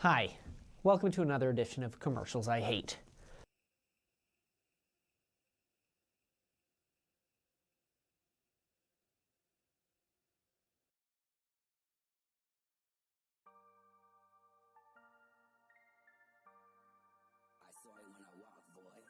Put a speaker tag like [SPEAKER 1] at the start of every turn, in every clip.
[SPEAKER 1] Hi, welcome to another edition of Commercials I Hate.
[SPEAKER 2] I saw it when I walked, boy.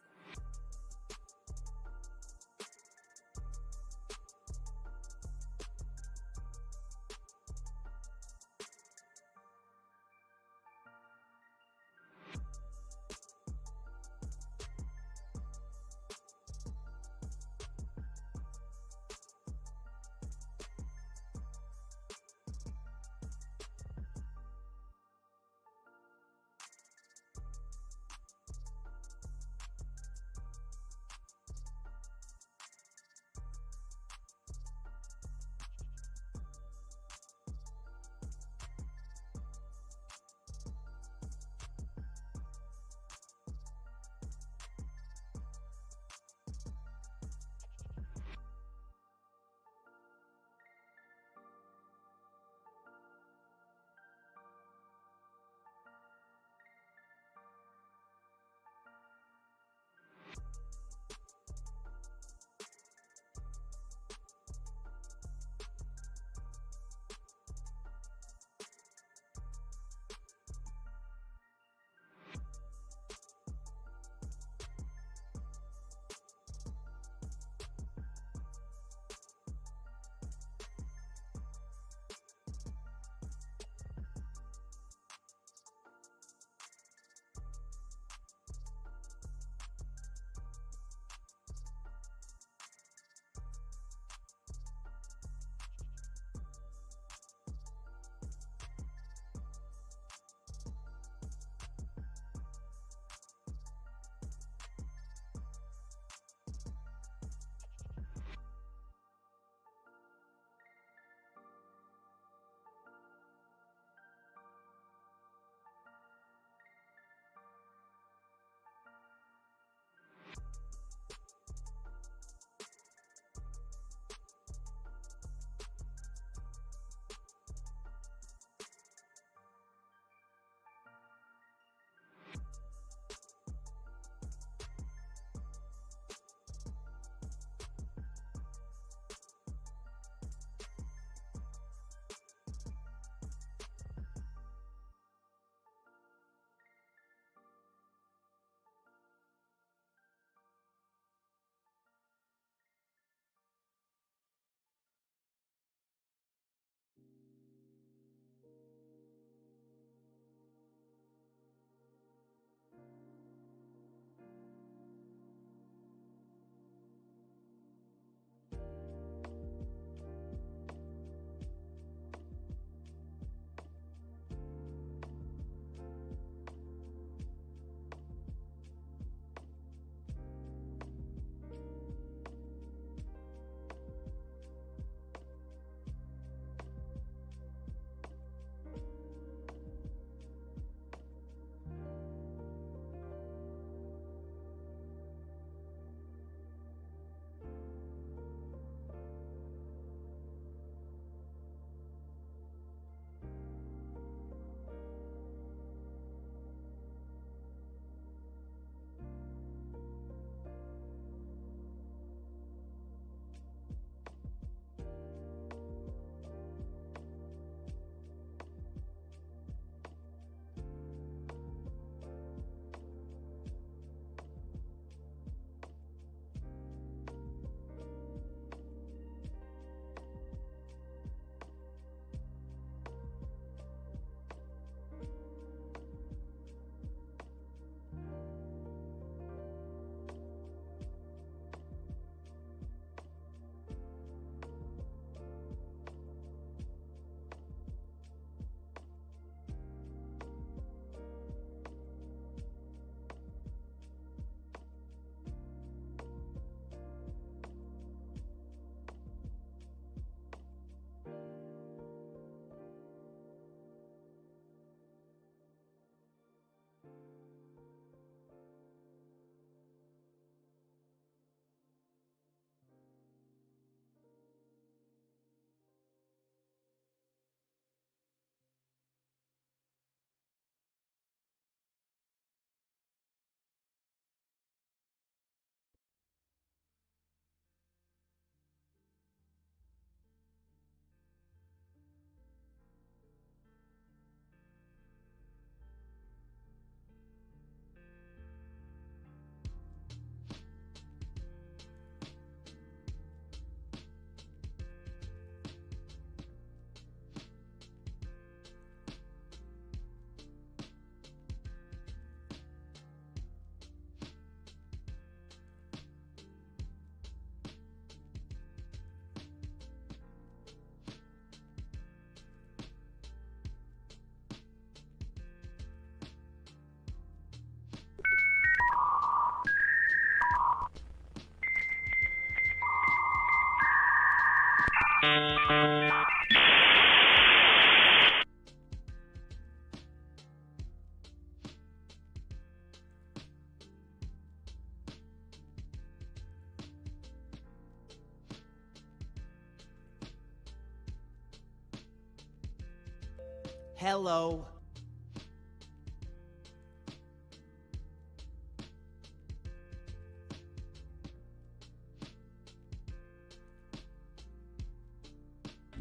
[SPEAKER 3] Hello.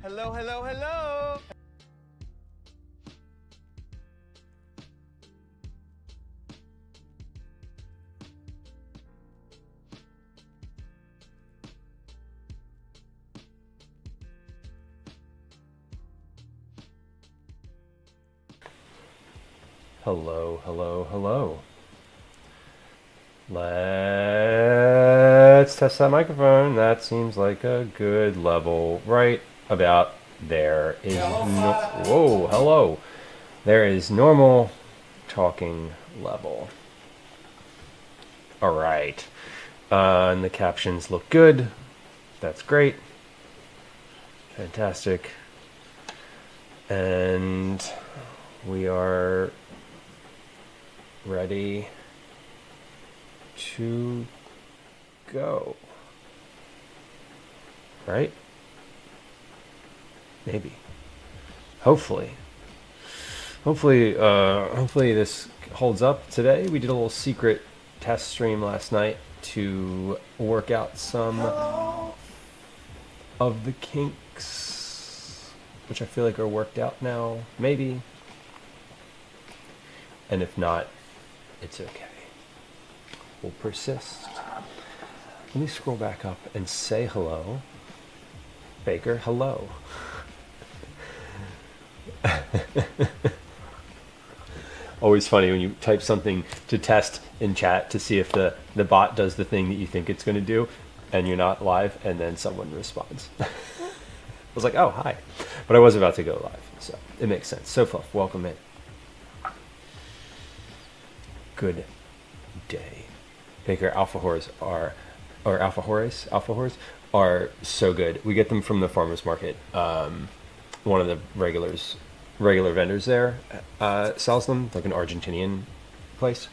[SPEAKER 4] Hello, hello, hello.
[SPEAKER 5] Hello, hello, hello. Let's test that microphone. That seems like a good level. Right about there is whoa, hello. There is normal talking level. All right. And the captions look good. That's great. Fantastic. And we are ready to go. Right? Maybe. Hopefully. Hopefully this holds up today. We did a little secret test stream last night to work out some of the kinks, which I feel like are worked out now. Maybe. And if not, it's okay. We'll persist. Let me scroll back up and say hello. Baker, hello. Always funny when you type something to test in chat to see if the bot does the thing that you think it's going to do, and you're not live, and then someone responds. I was like, oh, hi. But I was about to go live, so it makes sense. So Fluff, welcome in. Good day. Baker, alpha whores are so good. We get them from the farmer's market. One of the regular vendors there sells them, like an Argentinian place.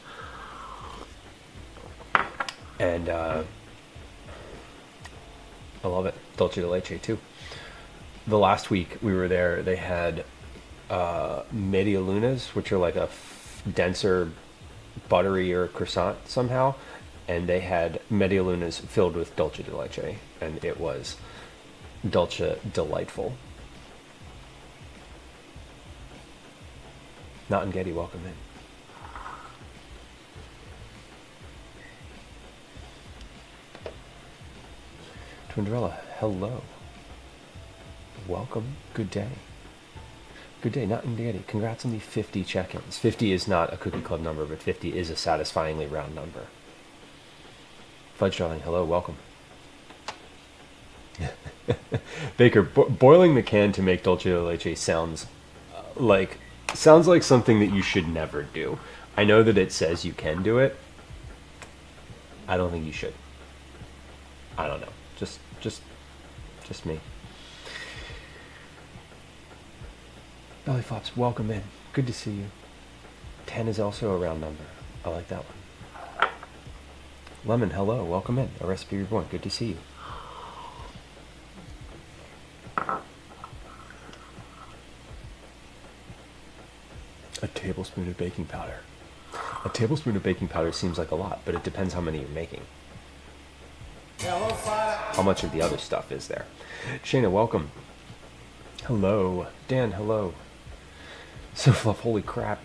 [SPEAKER 5] And I love it. Dulce de leche too. The last week we were there, they had media lunas, which are like a denser, butterier croissant somehow, and they had media lunas filled with dulce de leche, and it was dulce delightful. Not and Getty, welcome in. Twindrella, hello. Welcome. Good day. Good day, Not and Getty. Congrats on the 50 check-ins. 50 is not a Cookie Club number, but 50 is a satisfyingly round number. Fudge Darling, hello, welcome. Baker, boiling the can to make dulce de leche sounds like something that you should never do. I know that it says you can do it. I don't think you should. I don't know. Just me. Belly Flops, welcome in. Good to see you. 10 is also a round number. I like that one. Lemon, hello, welcome in. A Recipe Reborn, good to see you. A tablespoon of baking powder. A tablespoon of baking powder seems like a lot, but it depends how many you're making. How much of the other stuff is there? Shayna, welcome. Hello. Dan, hello. So Fluff, holy crap.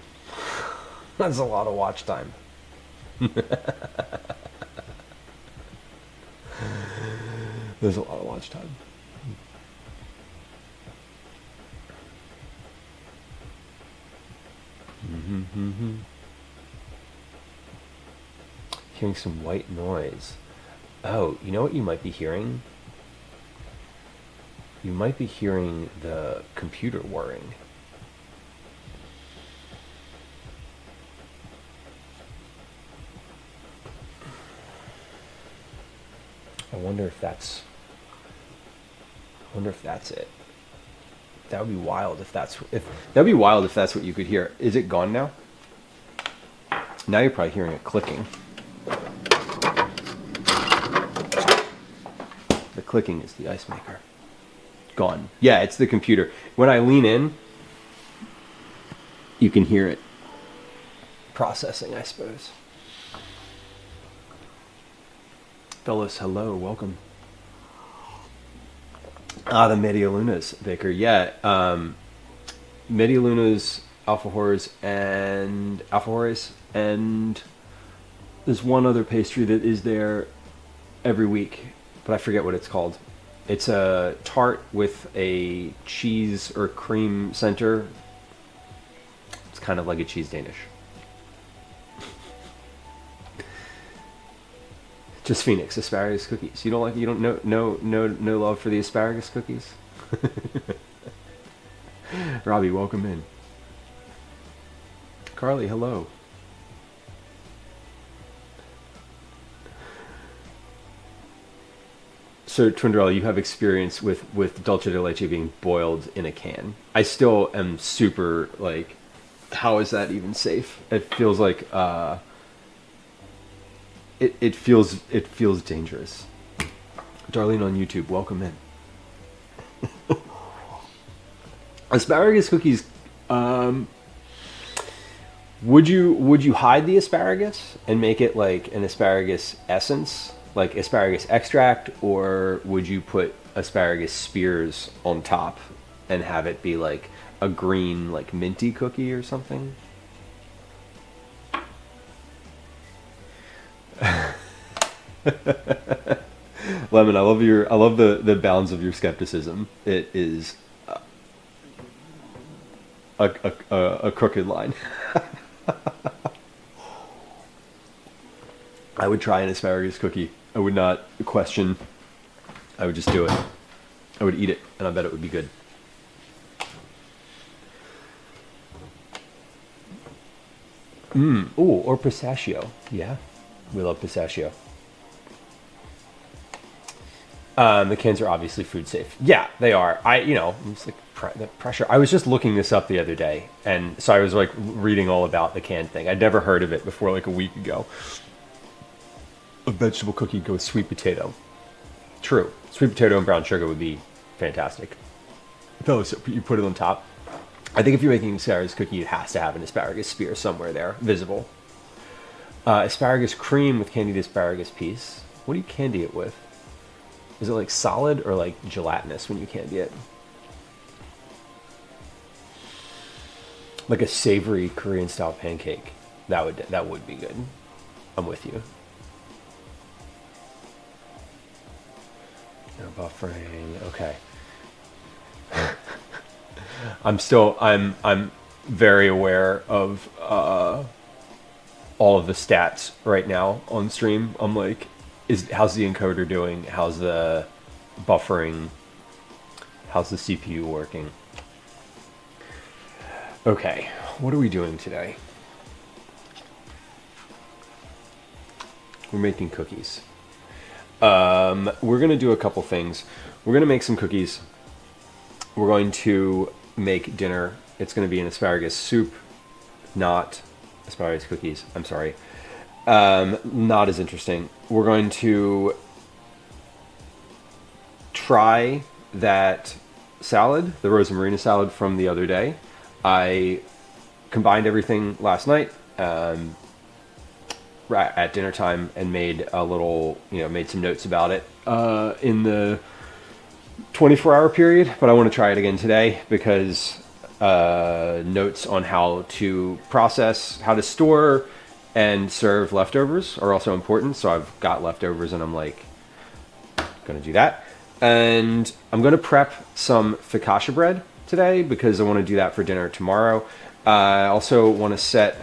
[SPEAKER 5] That's a lot of watch time. There's a lot of watch time. Hearing some white noise. Oh, you know what you might be hearing? You might be hearing the computer whirring. I wonder if that's wonder if that's it. That would be wild if that'd be wild if that's what you could hear. Is it gone now? Now you're probably hearing it clicking. The clicking is the ice maker. Gone. Yeah, it's the computer. When I lean in, you can hear it processing, I suppose. Fellows, hello, welcome. The Medialunas, Baker. Yeah, Medialunas, Alfajores, and there's one other pastry that is there every week, but I forget what it's called. It's a tart with a cheese or cream center. It's kind of like a cheese Danish. Just Phoenix asparagus cookies. You don't no love for the asparagus cookies? Robbie, welcome in. Carly, hello. So, Twindrell, you have experience with dulce de leche being boiled in a can. I still am super, like, how is that even safe? It feels like, it feels dangerous. Darlene on YouTube, welcome in. Asparagus cookies, would you hide the asparagus and make it like an asparagus essence, like asparagus extract, or would you put asparagus spears on top and have it be like a green, like minty cookie or something? Lemon, I love the bounds of your skepticism. It is a crooked line. I would try an asparagus cookie. I would not question. I would just do it. I would eat it, and I bet it would be good. Ooh, or pistachio. Yeah, we love pistachio. The cans are obviously food safe. Yeah, they are. It's like the pressure. I was just looking this up the other day, and so I was like reading all about the can thing. I'd never heard of it before, like a week ago. A vegetable cookie goes sweet potato. True. Sweet potato and brown sugar would be fantastic. So you put it on top. I think if you're making an asparagus cookie, it has to have an asparagus spear somewhere there, visible. Asparagus cream with candied asparagus piece. What do you candy it with? Is it like solid or like gelatinous when you candy it? Like a savory Korean style pancake. That would be good. I'm with you. No buffering. Okay. I'm very aware of all of the stats right now on stream. I'm like, how's the encoder doing? How's the buffering? How's the CPU working? Okay, what are we doing today? We're making cookies. We're gonna do a couple things. We're gonna make some cookies. We're going to make dinner. It's gonna be an asparagus soup, not asparagus cookies. I'm sorry. Not as interesting. We're going to try that salad, the Rosamarina salad from the other day. I combined everything last night at dinner time and made a little, made some notes about it in the 24-hour period, but I want to try it again today because notes on how to process, how to store and serve leftovers are also important. So I've got leftovers and I'm like, going to do that. And I'm going to prep some focaccia bread today because I want to do that for dinner tomorrow. I also want to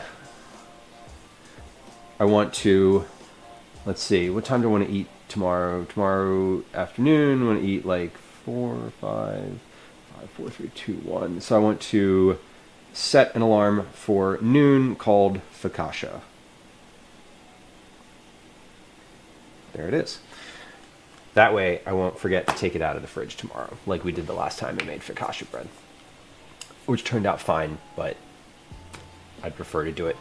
[SPEAKER 5] let's see, what time do I want to eat tomorrow? Tomorrow afternoon, I want to eat like 4, 5, 4, 3, 2, 1. So I want to set an alarm for noon called focaccia. There it is. That way I won't forget to take it out of the fridge tomorrow, like we did the last time I made focaccia bread, which turned out fine, but I'd prefer to do it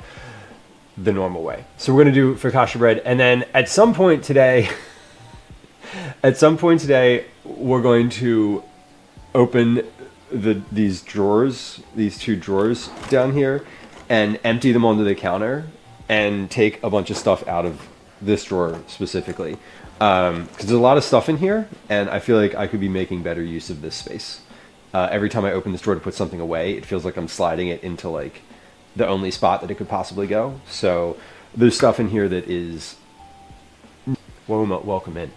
[SPEAKER 5] the normal way. So we're going to do focaccia bread, and then at some point today, we're going to open these drawers, these two drawers down here, and empty them onto the counter and take a bunch of stuff out of this drawer specifically. Because there's a lot of stuff in here, and I feel like I could be making better use of this space. Every time I open this drawer to put something away, it feels like I'm sliding it into like the only spot that it could possibly go. So there's stuff in here that is... Welcome in.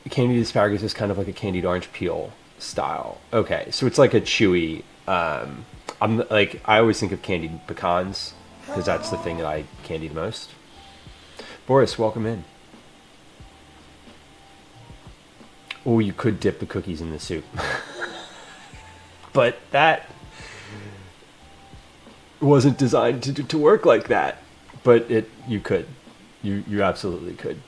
[SPEAKER 5] Candied asparagus is kind of like a candied orange peel style. Okay, so it's like a chewy... I always think of candied pecans, because that's the thing that I candy the most. Boris, welcome in. Oh, you could dip the cookies in the soup. But that wasn't designed to work like that. But you could. You absolutely could.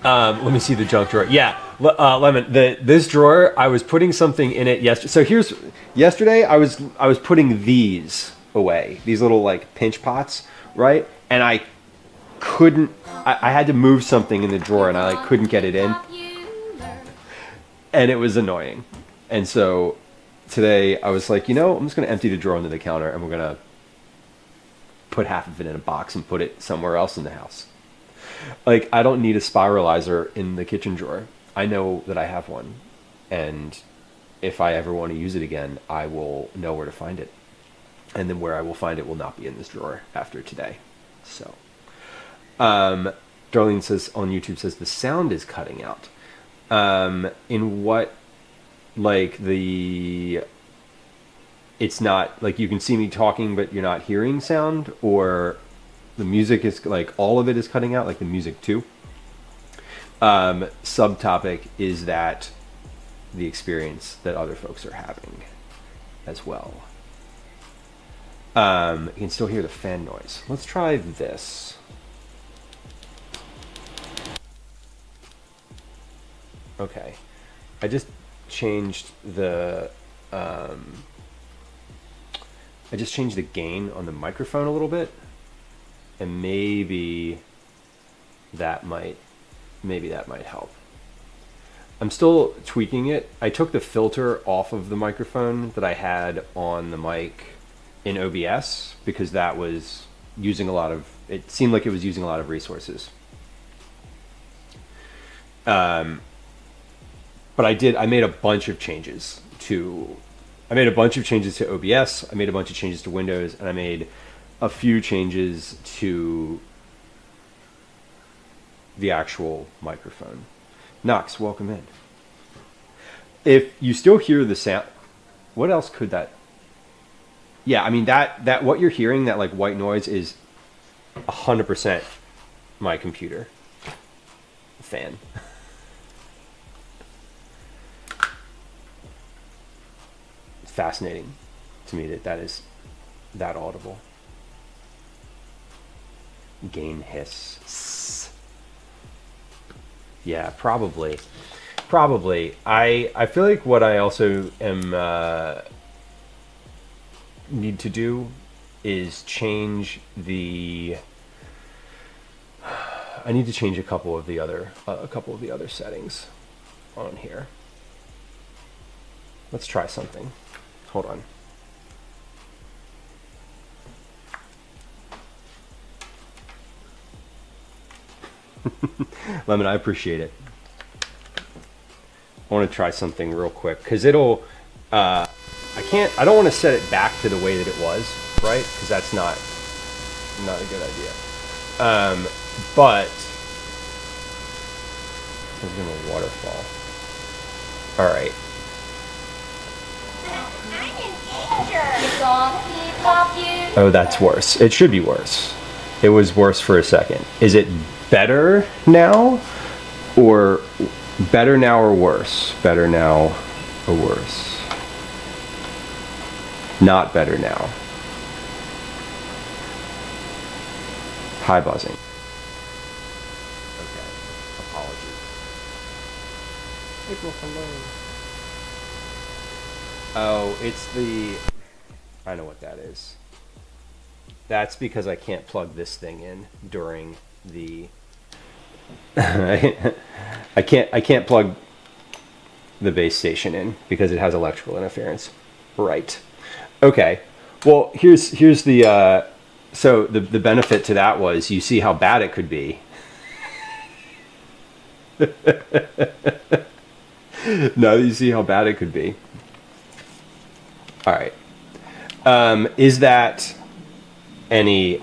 [SPEAKER 5] Let me see the junk drawer. Yeah, Lemon, this drawer, I was putting something in it yesterday. So yesterday I was putting these away. These little like pinch pots, right? And I had to move something in the drawer, and I like couldn't get it in, and it was annoying. And so today I was like, I'm just gonna empty the drawer under the counter, and we're gonna put half of it in a box and put it somewhere else in the house. Like, I don't need a spiralizer in the kitchen drawer. I know that I have one, and if I ever want to use it again, I will know where to find it, and then where I will find it will not be in this drawer after today. So Darlene says on YouTube, says the sound is cutting out. In what, like it's not like you can see me talking but you're not hearing sound, or the music is like all of it is cutting out, like the music too. Subtopic is that the experience that other folks are having as well. You can still hear the fan noise. Let's try this. Okay, I just changed the gain on the microphone a little bit, and maybe that might help. I'm still tweaking it. I took the filter off of the microphone that I had on the mic in OBS because that was using it seemed like it was using a lot of resources. But I made a bunch of changes to OBS, I made a bunch of changes to Windows, and I made a few changes to the actual microphone. Knox, welcome in. If you still hear the sound, what else could that? Yeah, I mean that what you're hearing, that like white noise, is 100% my computer fan. It's fascinating to me that is that audible. Gain hiss. Yeah, probably. I feel like what I also am need to do is change the. I need to change a couple of the other settings on here. Let's try something. Hold on. Lemon, I appreciate it. I want to try something real quick because it'll. I don't want to set it back to the way that it was, right? Because that's not a good idea. But I'm doing a waterfall. All right. Oh, that's worse. It should be worse. It was worse for a second. Is it better now, or better now or worse? Better now or worse? Not better now. High buzzing. April, hello. Oh, it's the... I know what that is. That's because I can't plug this thing in during the... I can't plug the base station in because it has electrical interference. Right. Okay. Well, here's the so the benefit to that was you see how bad it could be. Now you see how bad it could be. All right. Is that any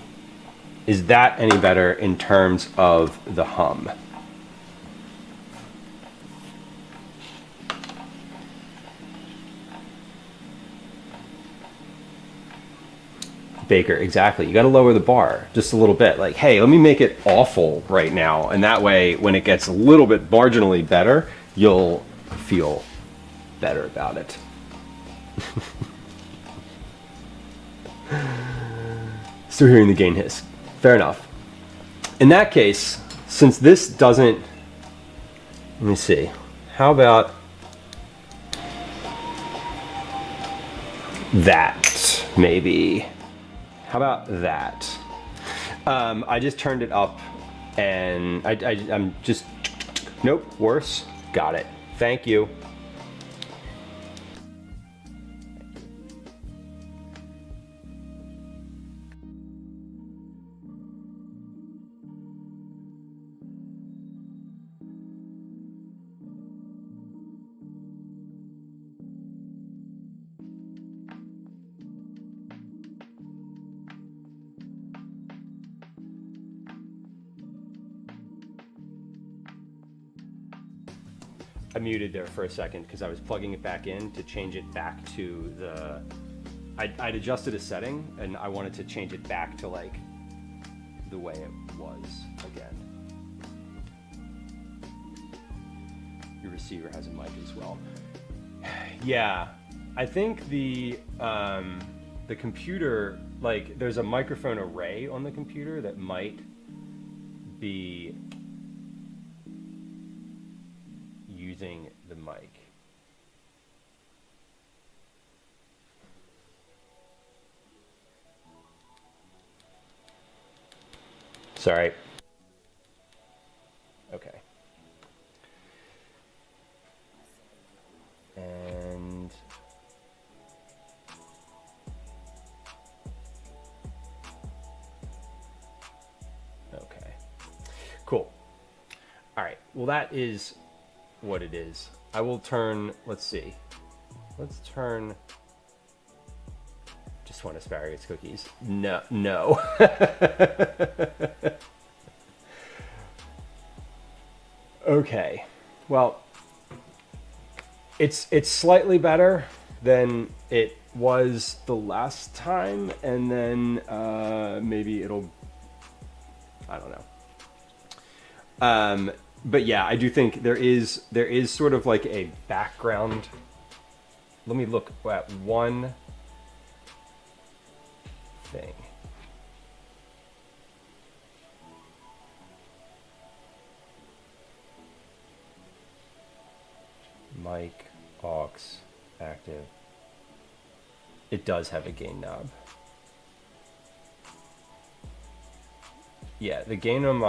[SPEAKER 5] better in terms of the hum? Baker, exactly. You got to lower the bar just a little bit. Like, hey, let me make it awful right now, and that way, when it gets a little bit marginally better, you'll feel better about it. Still hearing the gain hiss. Fair enough. In that case, since this doesn't... Let me see. How about that, maybe? How about that? I just turned it up, and I'm just... Nope, worse. Got it. Thank you. I muted there for a second because I was plugging it back in to change it back to the... I'd adjusted a setting and I wanted to change it back to like the way it was again. Your receiver has a mic as well. Yeah, I think the computer, like there's a microphone array on the computer that might be using the mic. Sorry. Okay. And okay. Cool. All right. Well, that is what it is. I will turn, let's see. Let's turn, just want asparagus cookies. No, no. Okay. Well, it's slightly better than it was the last time, and then maybe it'll, I don't know. But yeah, I do think there is sort of like a background. Let me look at one thing. Mic, aux, active. It does have a gain knob. Yeah, the gain on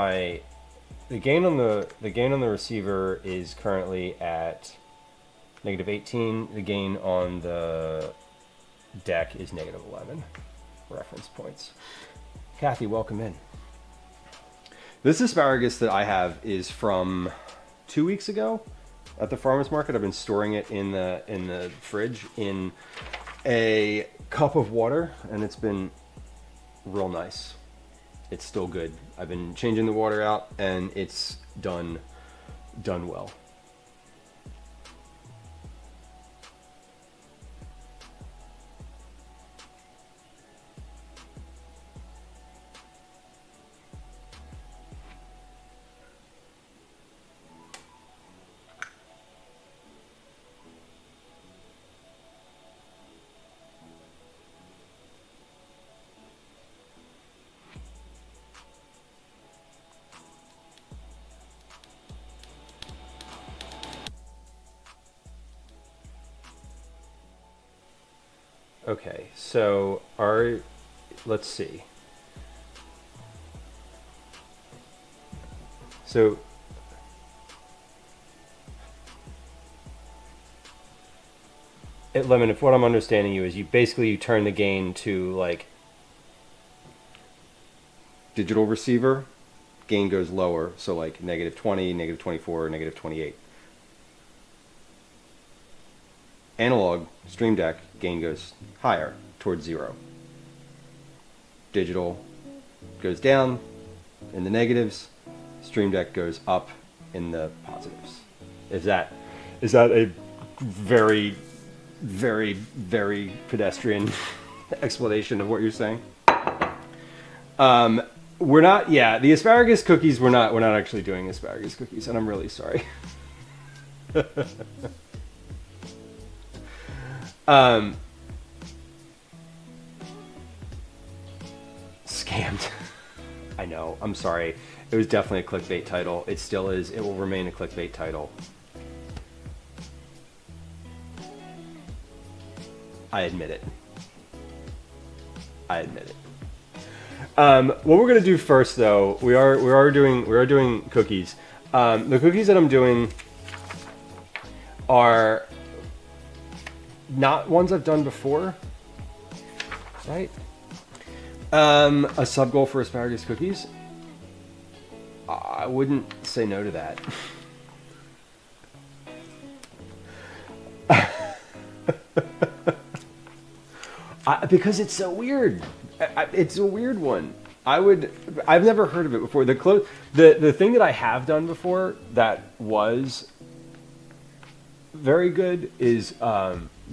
[SPEAKER 5] the receiver is currently at -18. The gain on the deck is -11 reference points. Kathy, welcome in. This asparagus that I have is from 2 weeks ago at the farmer's market. I've been storing it in the fridge in a cup of water, and it's been real nice. It's still good. I've been changing the water out, and it's done well. Okay, so let's see. So Lemon, if what I'm understanding you is you turn the gain to like digital receiver, gain goes lower, so like -20, -24, -28. Analog, Stream Deck, gain goes higher, towards 0. Digital goes down in the negatives, Stream Deck goes up in the positives. Is that a very, very, very pedestrian explanation of what you're saying? We're not. Yeah, the asparagus cookies. We're not actually doing asparagus cookies, and I'm really sorry. Scammed. I know. I'm sorry. It was definitely a clickbait title. It still is. It will remain a clickbait title. I admit it. What we're gonna do first, though, we are doing cookies. The cookies that I'm doing are not ones I've done before, right? A sub goal for asparagus cookies. I wouldn't say no to that. Because it's so weird. It's a weird one. I've never heard of it before. The thing that I have done before that was very good is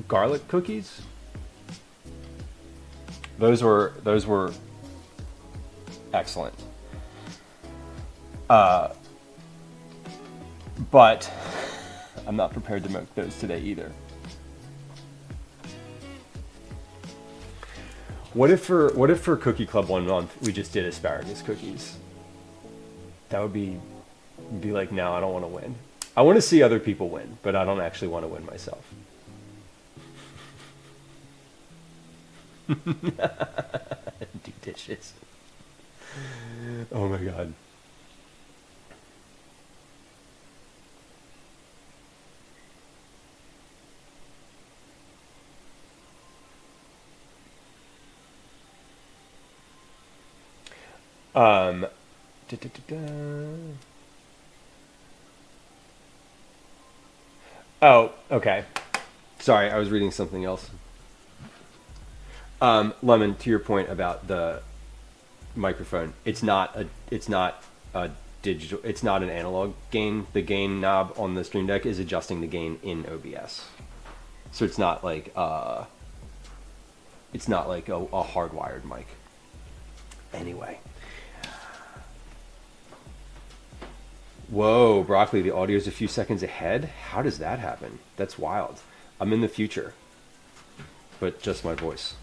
[SPEAKER 5] garlic cookies. Those were excellent. But I'm not prepared to make those today either. What if for Cookie Club 1 month we just did asparagus cookies? That would be like, no, I don't want to win. I want to see other people win, but I don't actually want to win myself. Do dishes. Oh my god. Oh, okay. Sorry, I was reading something else. Lemon, to your point about the microphone, it's not a digital, it's not an analog gain. The gain knob on the Stream Deck is adjusting the gain in OBS. So it's not like a hardwired mic. Anyway. Whoa, Broccoli, the audio's a few seconds ahead? How does that happen? That's wild. I'm in the future. But just my voice.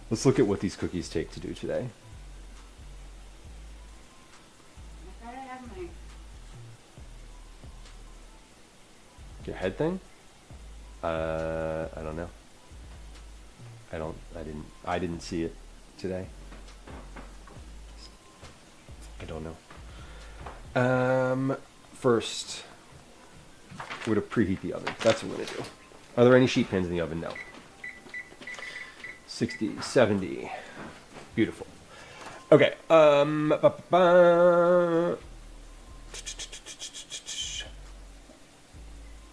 [SPEAKER 5] Let's look at what these cookies take to do today.
[SPEAKER 3] I thought I had my...
[SPEAKER 5] Your head thing? I don't know. I didn't see it today. I don't know. First, we're going to preheat the oven. That's what we're going to do. Are there any sheet pans in the oven? No. 60, 70. Beautiful. Okay.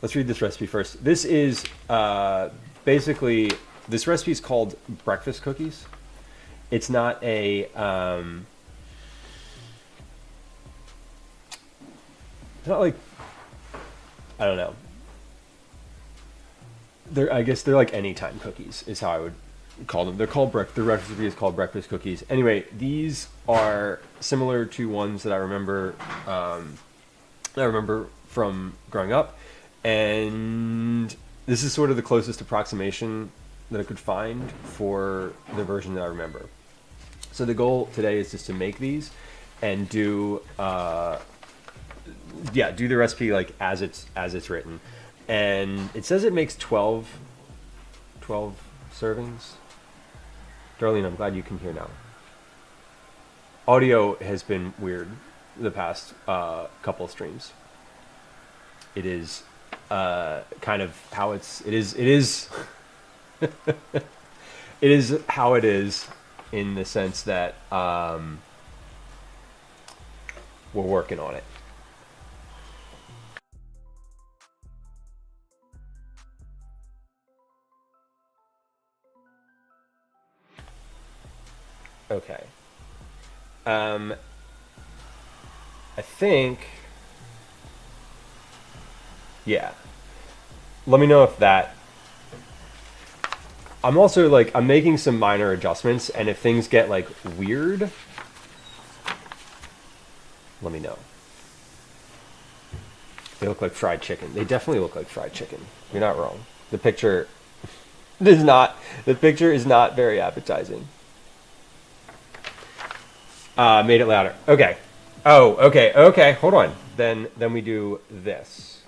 [SPEAKER 5] Let's read this recipe first. This is basically, this recipe is called breakfast cookies. It's not a... it's not like, I don't know. I guess they're like anytime cookies is how I would call them. They're called the recipe is called breakfast cookies. Anyway, these are similar to ones that I remember from growing up, and this is sort of the closest approximation that I could find for the version that I remember. So the goal today is just to make these and do the recipe like as it's written. And it says it makes 12 12 servings. Darlene, I'm glad you can hear now. Audio has been weird the past couple of streams. It is kind of how it is it is how it is, in the sense that we're working on it. Okay. I think, yeah. Let me know if that. I'm also like, I'm making some minor adjustments, and if things get like weird, let me know. They look like fried chicken. They definitely look like fried chicken. You're not wrong. The picture is not very appetizing. Made it louder. Okay. Oh, okay, okay. Hold on. Then we do this.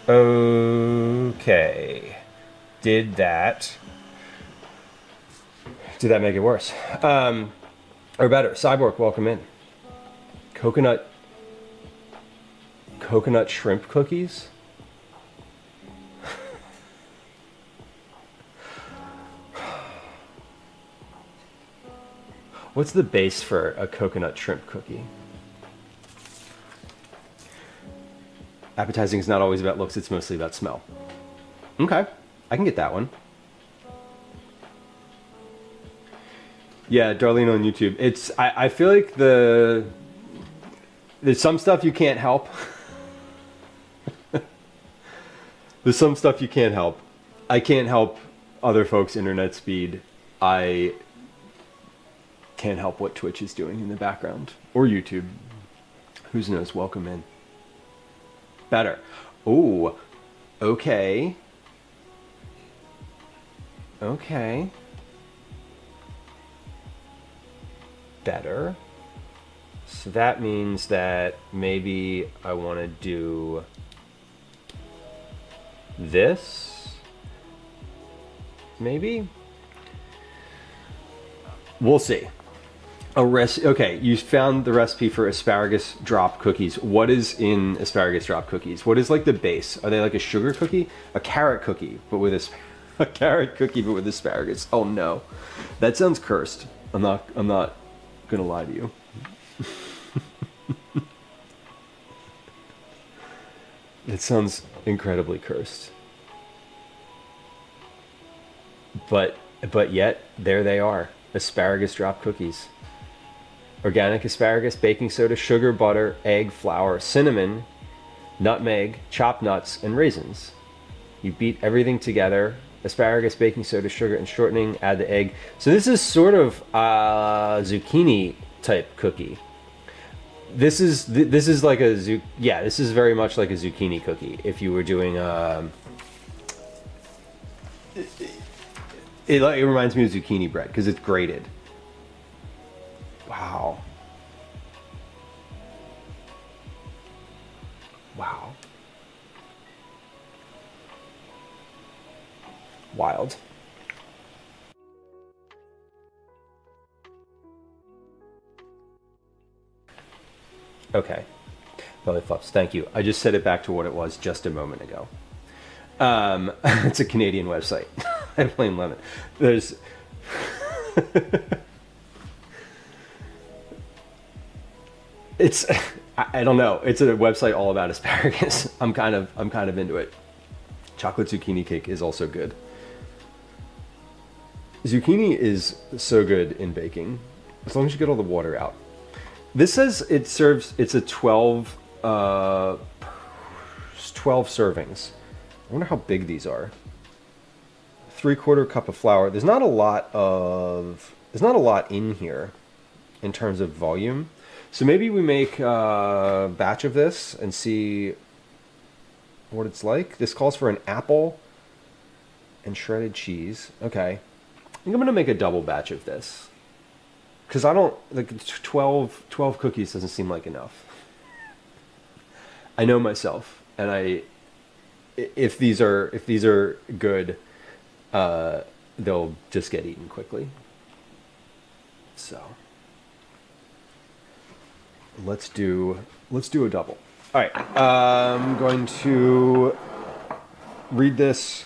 [SPEAKER 5] Okay. Did that make it worse? Or better? Cyborg, welcome in. Coconut shrimp cookies? What's the base for a coconut shrimp cookie? Appetizing is not always about looks, it's mostly about smell. Okay, I can get that one. Yeah, Darlene on YouTube. I feel like there's some stuff you can't help. There's some stuff you can't help. I can't help other folks' internet speed. I can't help what Twitch is doing in the background. Or YouTube. Who knows? Welcome in. Better. Ooh. Okay. Okay. Better. So that means that maybe I want to do this. Maybe. We'll see. Okay, you found the recipe for asparagus drop cookies. What is in asparagus drop cookies? What is like the base? Are they like a sugar cookie? A carrot cookie, but with a carrot cookie but with asparagus. Oh no. That sounds cursed. I'm not gonna lie to you. It sounds incredibly cursed. But yet there they are. Asparagus drop cookies. Organic asparagus, baking soda, sugar, butter, egg, flour, cinnamon, nutmeg, chopped nuts, and raisins. You beat everything together. Asparagus, baking soda, sugar, and shortening. Add the egg. So this is sort of zucchini type cookie. This is like a yeah. This is very much like a zucchini cookie. If you were doing it reminds me of zucchini bread because it's grated. Wow. Wow. Wild. Okay. Belly flops. Thank you. I just set it back to what it was just a moment ago. It's a Canadian website. I blame Lemon. There's it's I don't know. It's a website all about asparagus. I'm kind of into it. Chocolate zucchini cake is also good. Zucchini is so good in baking, as long as you get all the water out. This says it's a 12 servings. I wonder how big these are. 3/4 cup of flour. There's not a lot in here in terms of volume. So maybe we make a batch of this and see what it's like. This calls for an apple, and shredded cheese. Okay. I think I'm going to make a double batch of this. Because I don't, like, 12 cookies doesn't seem like enough. I know myself, and if these are good, they'll just get eaten quickly. So let's do a double. All right, I'm going to read this.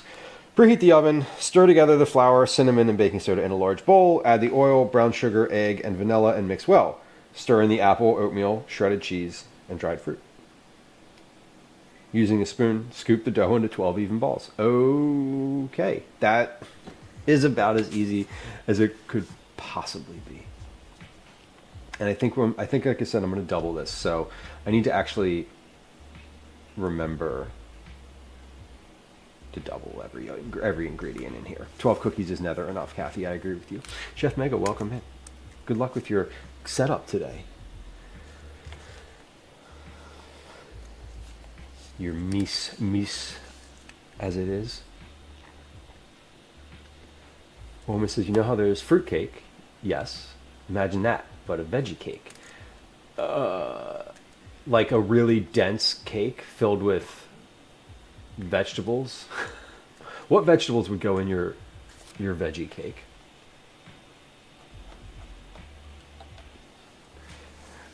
[SPEAKER 5] Preheat the oven. Stir together the flour, cinnamon, and baking soda in a large bowl. Add the oil, brown sugar, egg, and vanilla, and mix well. Stir in the apple, oatmeal, shredded cheese, and dried fruit. Using a spoon, scoop the dough into 12 even balls. Okay, that is about as easy as it could possibly be. And I think, like I said, I'm going to double this. So I need to actually remember to double every ingredient in here. 12 cookies is never enough, Kathy. I agree with you. Chef Mega, welcome in. Good luck with your setup today. Your mise as it is. Woman says, you know how there's fruitcake? Yes. Imagine that, but a veggie cake. Like a really dense cake filled with vegetables. What vegetables would go in your veggie cake?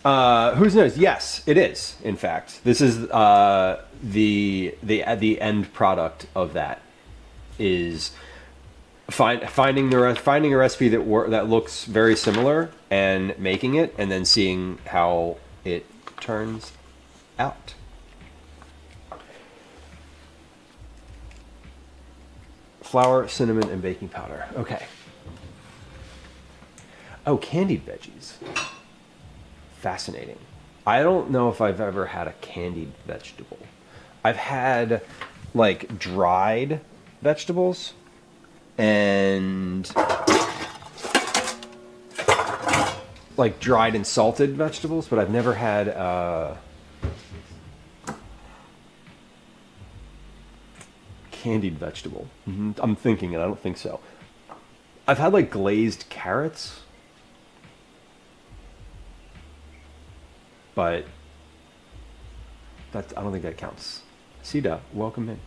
[SPEAKER 5] Who knows? Yes, it is. In fact, this is the end product of that is finding a recipe that looks very similar and making it, and then seeing how it turns out. Flour, cinnamon, and baking powder. Okay. Oh, candied veggies. Fascinating. I don't know if I've ever had a candied vegetable. I've had like dried vegetables and like dried and salted vegetables, but I've never had candied vegetable. I'm thinking it. I don't think so. I've had like glazed carrots, but I don't think that counts. Sida, welcome in.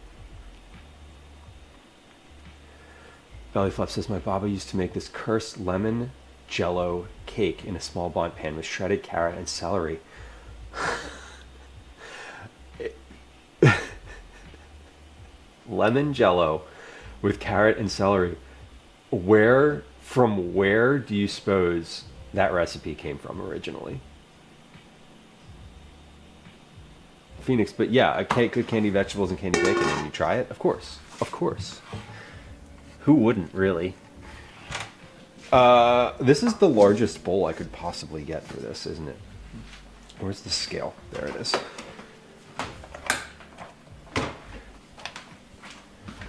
[SPEAKER 5] Bellyflop says, my baba used to make this cursed lemon jello cake in a small bond pan with shredded carrot and celery. Lemon jello with carrot and celery. From where do you suppose that recipe came from originally? Phoenix, but yeah, a cake with candied vegetables and candied bacon, and you try it? Of course. Who wouldn't, really? This is the largest bowl I could possibly get for this, isn't it? Where's the scale? There it is.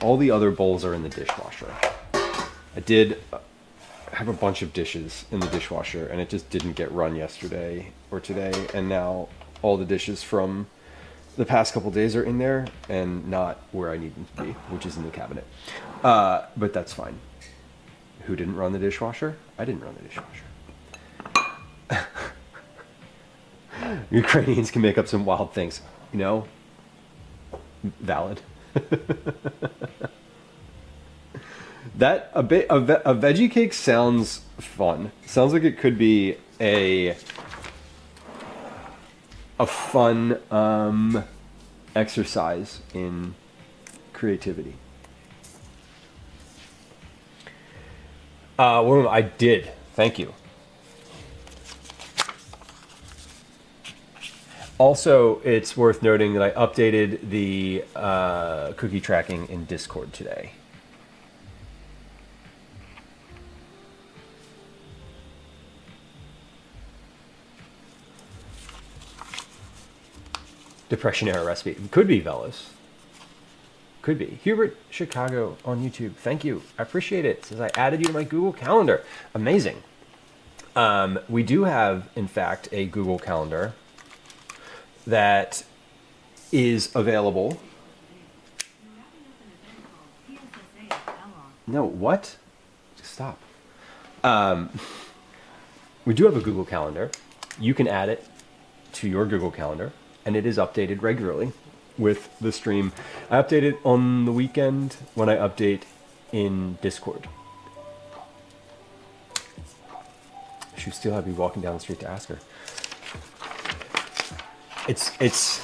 [SPEAKER 5] All the other bowls are in the dishwasher. I did have a bunch of dishes in the dishwasher, and it just didn't get run yesterday or today, and now all the dishes from the past couple days are in there and not where I need them to be, which is in the cabinet. But that's fine. Who didn't run the dishwasher? I didn't run the dishwasher. Ukrainians can make up some wild things, you know? Valid. That a veggie cake sounds fun. Sounds like it could be a fun exercise in creativity. I did. Thank you. Also, it's worth noting that I updated the cookie tracking in Discord today. Depression era recipe. Could be, Velas. Could be. Hubert Chicago on YouTube. Thank you. I appreciate it. Says I added you to my Google Calendar. Amazing. We do have, in fact, a Google Calendar that is available No, what? Stop. We do have a Google Calendar. You can add it to your Google Calendar, and it is updated regularly with the stream. I update it on the weekend when I update in Discord. She still had me walking down the street to ask her. It's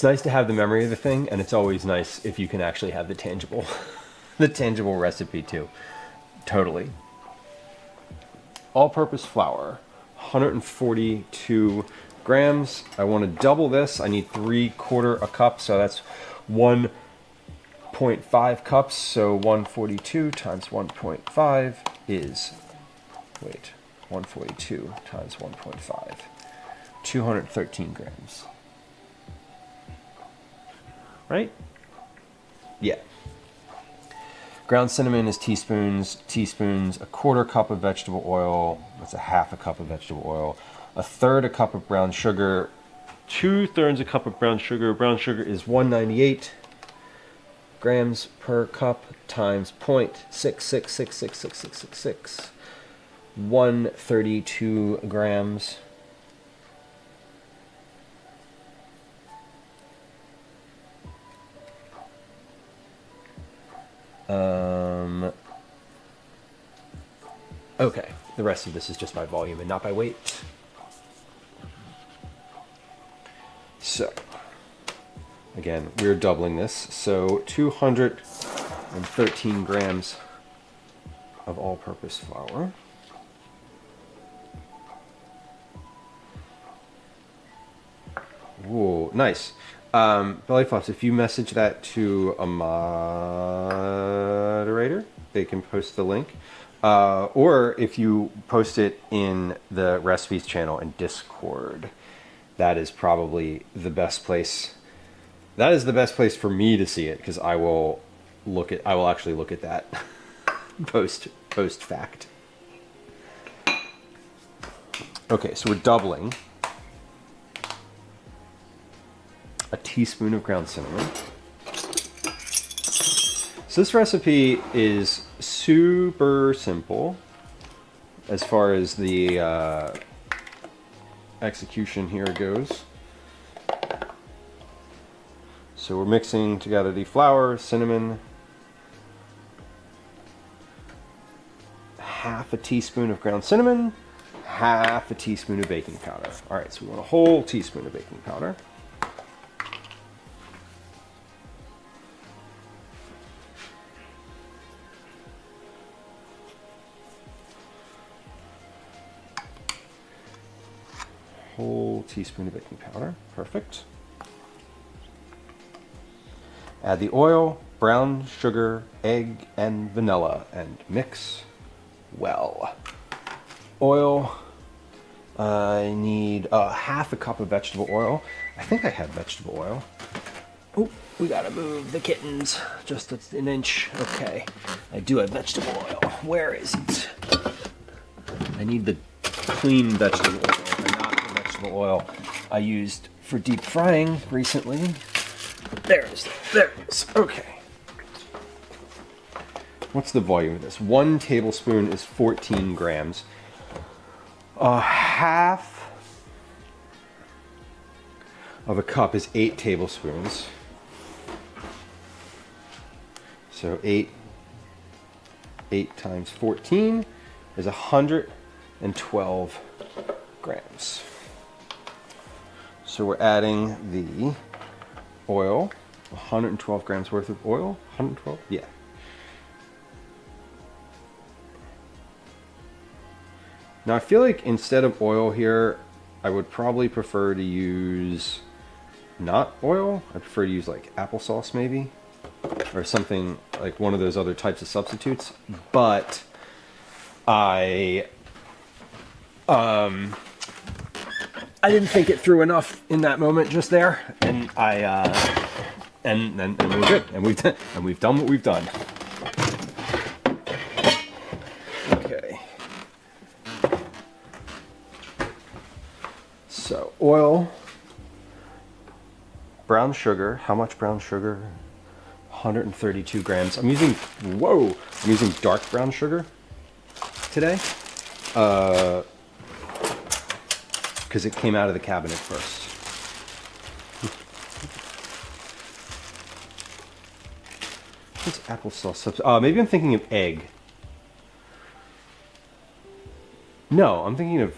[SPEAKER 5] nice to have the memory of the thing, and it's always nice if you can actually have the tangible the tangible recipe too. Totally. All-purpose flour, 142 grams. I want to double this. I need 3/4 a cup, so that's 1.5 cups. So 142 times 1.5 is, 142 times 1.5, 213 grams. Right? Yeah. Ground cinnamon is teaspoons, 1/4 cup of vegetable oil, that's 1/2 cup of vegetable oil, 1/3 a cup of brown sugar, 2/3 a cup of brown sugar. Brown sugar is 198 grams per cup times 0.6666666, 132 grams. Okay, the rest of this is just by volume and not by weight. So, again, we're doubling this. So 213 grams of all-purpose flour. Whoa, nice. Belly Flops, if you message that to a moderator, they can post the link. Or if you post it in the recipes channel in Discord, that is probably the best place. That is the best place for me to see it, because I will actually look at that post fact. Okay, so we're doubling. A teaspoon of ground cinnamon. So this recipe is super simple as far as the execution here goes. So we're mixing together the flour, cinnamon, 1/2 teaspoon of ground cinnamon, 1/2 teaspoon of baking powder. All right, so we want a whole teaspoon of baking powder. Whole teaspoon of baking powder. Perfect. Add the oil, brown sugar, egg, and vanilla, and mix well. Oil. I need 1/2 cup of vegetable oil. I think I had vegetable oil. Oh, we gotta move the kittens just an inch. Okay. I do have vegetable oil. Where is it? I need the clean vegetable oil. Oil I used for deep frying recently. There it is. Okay. What's the volume of this? 1 tablespoon is 14 grams. 1/2 of a cup is 8 tablespoons. So 8 times 14 is 112 grams. So we're adding the oil, 112 grams worth of oil. 112? Yeah. Now I feel like instead of oil here, I would probably prefer to use not oil. I prefer to use like applesauce maybe, or something like one of those other types of substitutes. But I didn't think it through enough in that moment just there, and and we're good, and we've done what we've done. Okay. So oil, brown sugar. How much brown sugar? 132 grams. I'm using dark brown sugar today. Because it came out of the cabinet first. What's applesauce substitute? Maybe I'm thinking of egg. No, I'm thinking of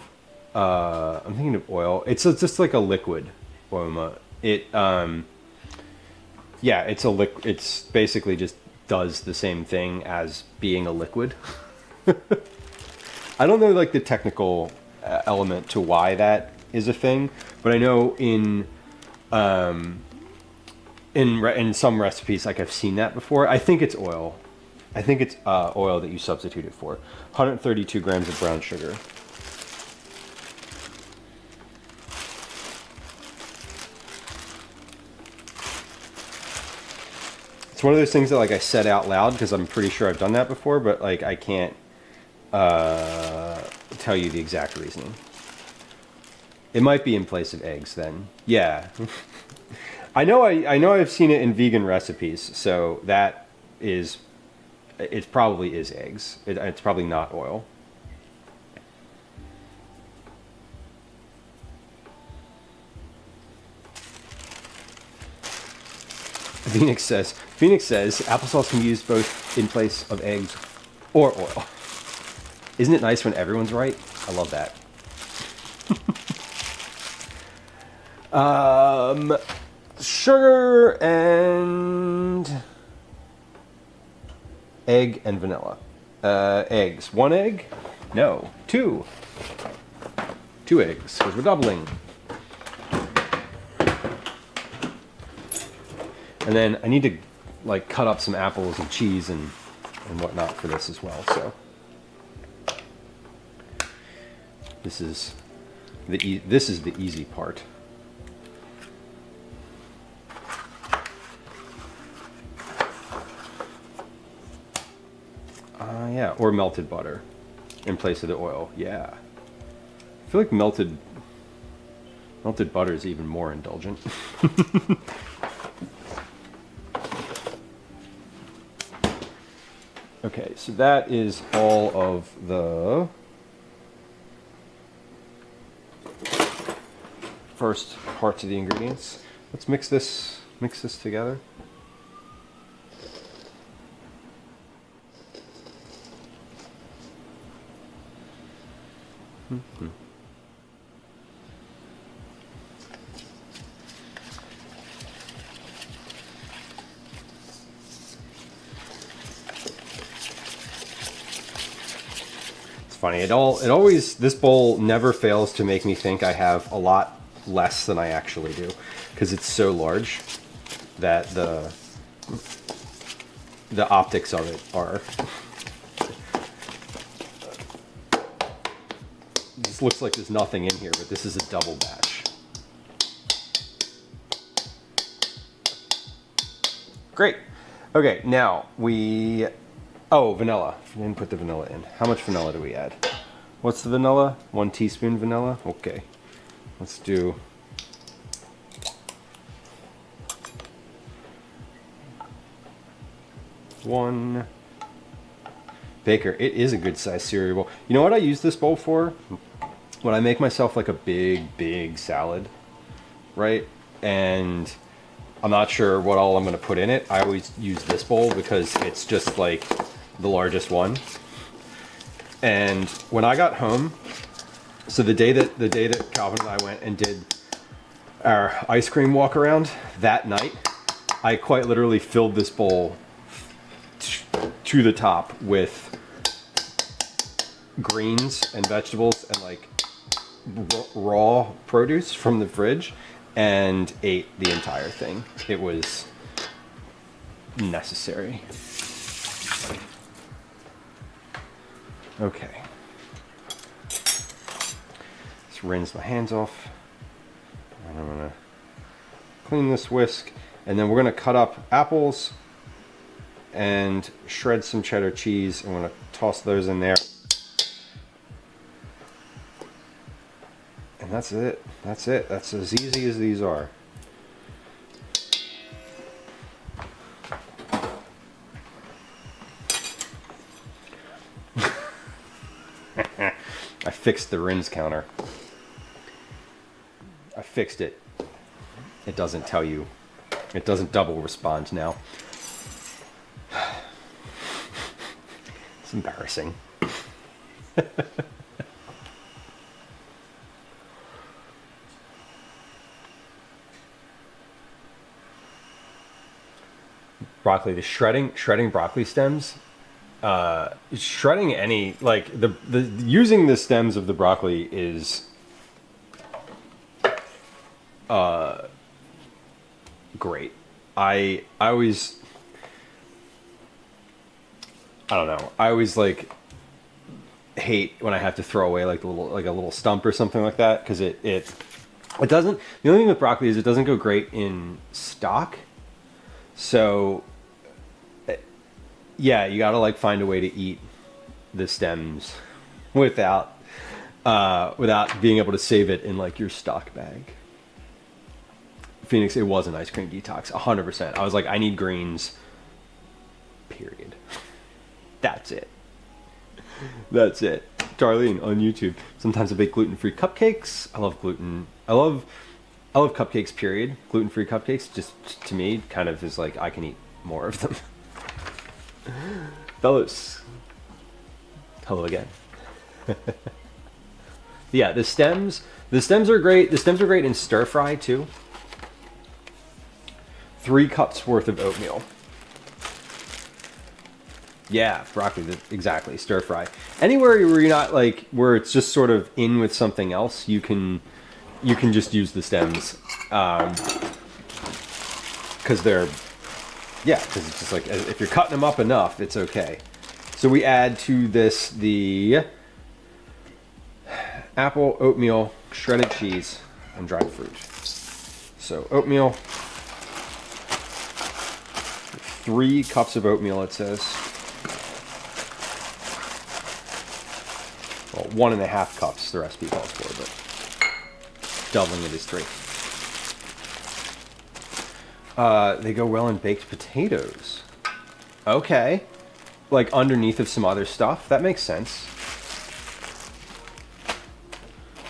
[SPEAKER 5] oil. It's just like a liquid aroma. Yeah, it's a liquid. It's basically just does the same thing as being a liquid. I don't know like the technical element to why that is a thing, but I know in some recipes, like I've seen that before. I think it's oil. I think it's oil that you substitute it for. 132 grams of brown sugar. It's one of those things that like I said out loud because I'm pretty sure I've done that before, but like I can't tell you the exact reasoning. It might be in place of eggs then. Yeah. I know I've seen it in vegan recipes, so that is, it probably is eggs. It's probably not oil. Phoenix says applesauce can be used both in place of eggs or oil. Isn't it nice when everyone's right? I love that. Sugar and egg and vanilla. Eggs. 1 egg? No. 2. 2 eggs, because we're doubling. And then I need to like cut up some apples and cheese and whatnot for this as well. So this is the easy part. Yeah, or melted butter in place of the oil. Yeah, I feel like melted butter is even more indulgent. Okay, so that is all of the first parts of the ingredients. Let's mix this together. Funny. This bowl never fails to make me think I have a lot less than I actually do, because it's so large that the optics of it are. This looks like there's nothing in here, but this is a double batch. Great. Okay, now vanilla. We didn't put the vanilla in. How much vanilla do we add? What's the vanilla? 1 teaspoon vanilla? Okay. Let's do... one. Baker, it is a good sized cereal bowl. You know what I use this bowl for? When I make myself like a big salad, right? And I'm not sure what all I'm going to put in it. I always use this bowl because it's just like the largest one. And when I got home, so the day that Calvin and I went and did our ice cream walk around that night, I quite literally filled this bowl to the top with greens and vegetables and like raw produce from the fridge and ate the entire thing. It was necessary. Okay. Let's rinse my hands off. And I'm gonna clean this whisk, and then we're gonna cut up apples and shred some cheddar cheese. I'm gonna toss those in there. And that's it. That's it. That's as easy as these are. fixed the rinse counter. I fixed it. It doesn't tell you. It doesn't double respond now. It's embarrassing. Broccoli, the shredding broccoli stems, shredding any, like the using the stems of the broccoli is great. I always, I don't know, I always like hate when I have to throw away like a little stump or something like that, because it doesn't, the only thing with broccoli is it doesn't go great in stock. So yeah, you gotta like find a way to eat the stems without being able to save it in like your stock bag. Phoenix, it was an ice cream detox, 100%. I was like, I need greens, period. That's it. That's it. Darlene on YouTube. Sometimes I bake gluten-free cupcakes. I love gluten. I love cupcakes, period. Gluten-free cupcakes, just to me, kind of is like, I can eat more of them. Fellows, hello again. Yeah, the stems are great. The stems are great in stir fry too. 3 cups worth of oatmeal. Yeah, broccoli, exactly, stir fry. Anywhere where you're not like, where it's just sort of in with something else, you can just use the stems. Because they're, yeah, because it's just like, if you're cutting them up enough, it's okay. So we add to this the apple, oatmeal, shredded cheese, and dried fruit. So oatmeal, 3 cups of oatmeal, it says. Well, 1.5 cups, the recipe calls for, but doubling it is 3. They go well in baked potatoes. Okay. Like underneath of some other stuff. That makes sense.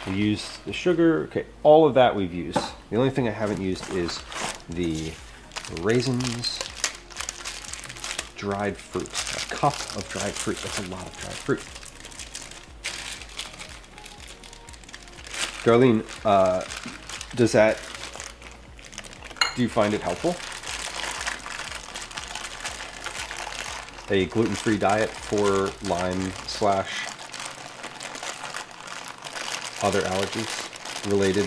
[SPEAKER 5] We use the sugar. Okay, all of that we've used. The only thing I haven't used is the raisins, dried fruit. A cup of dried fruit. That's a lot of dried fruit. Darlene, do you find it helpful? A gluten-free diet for Lyme / other allergies related.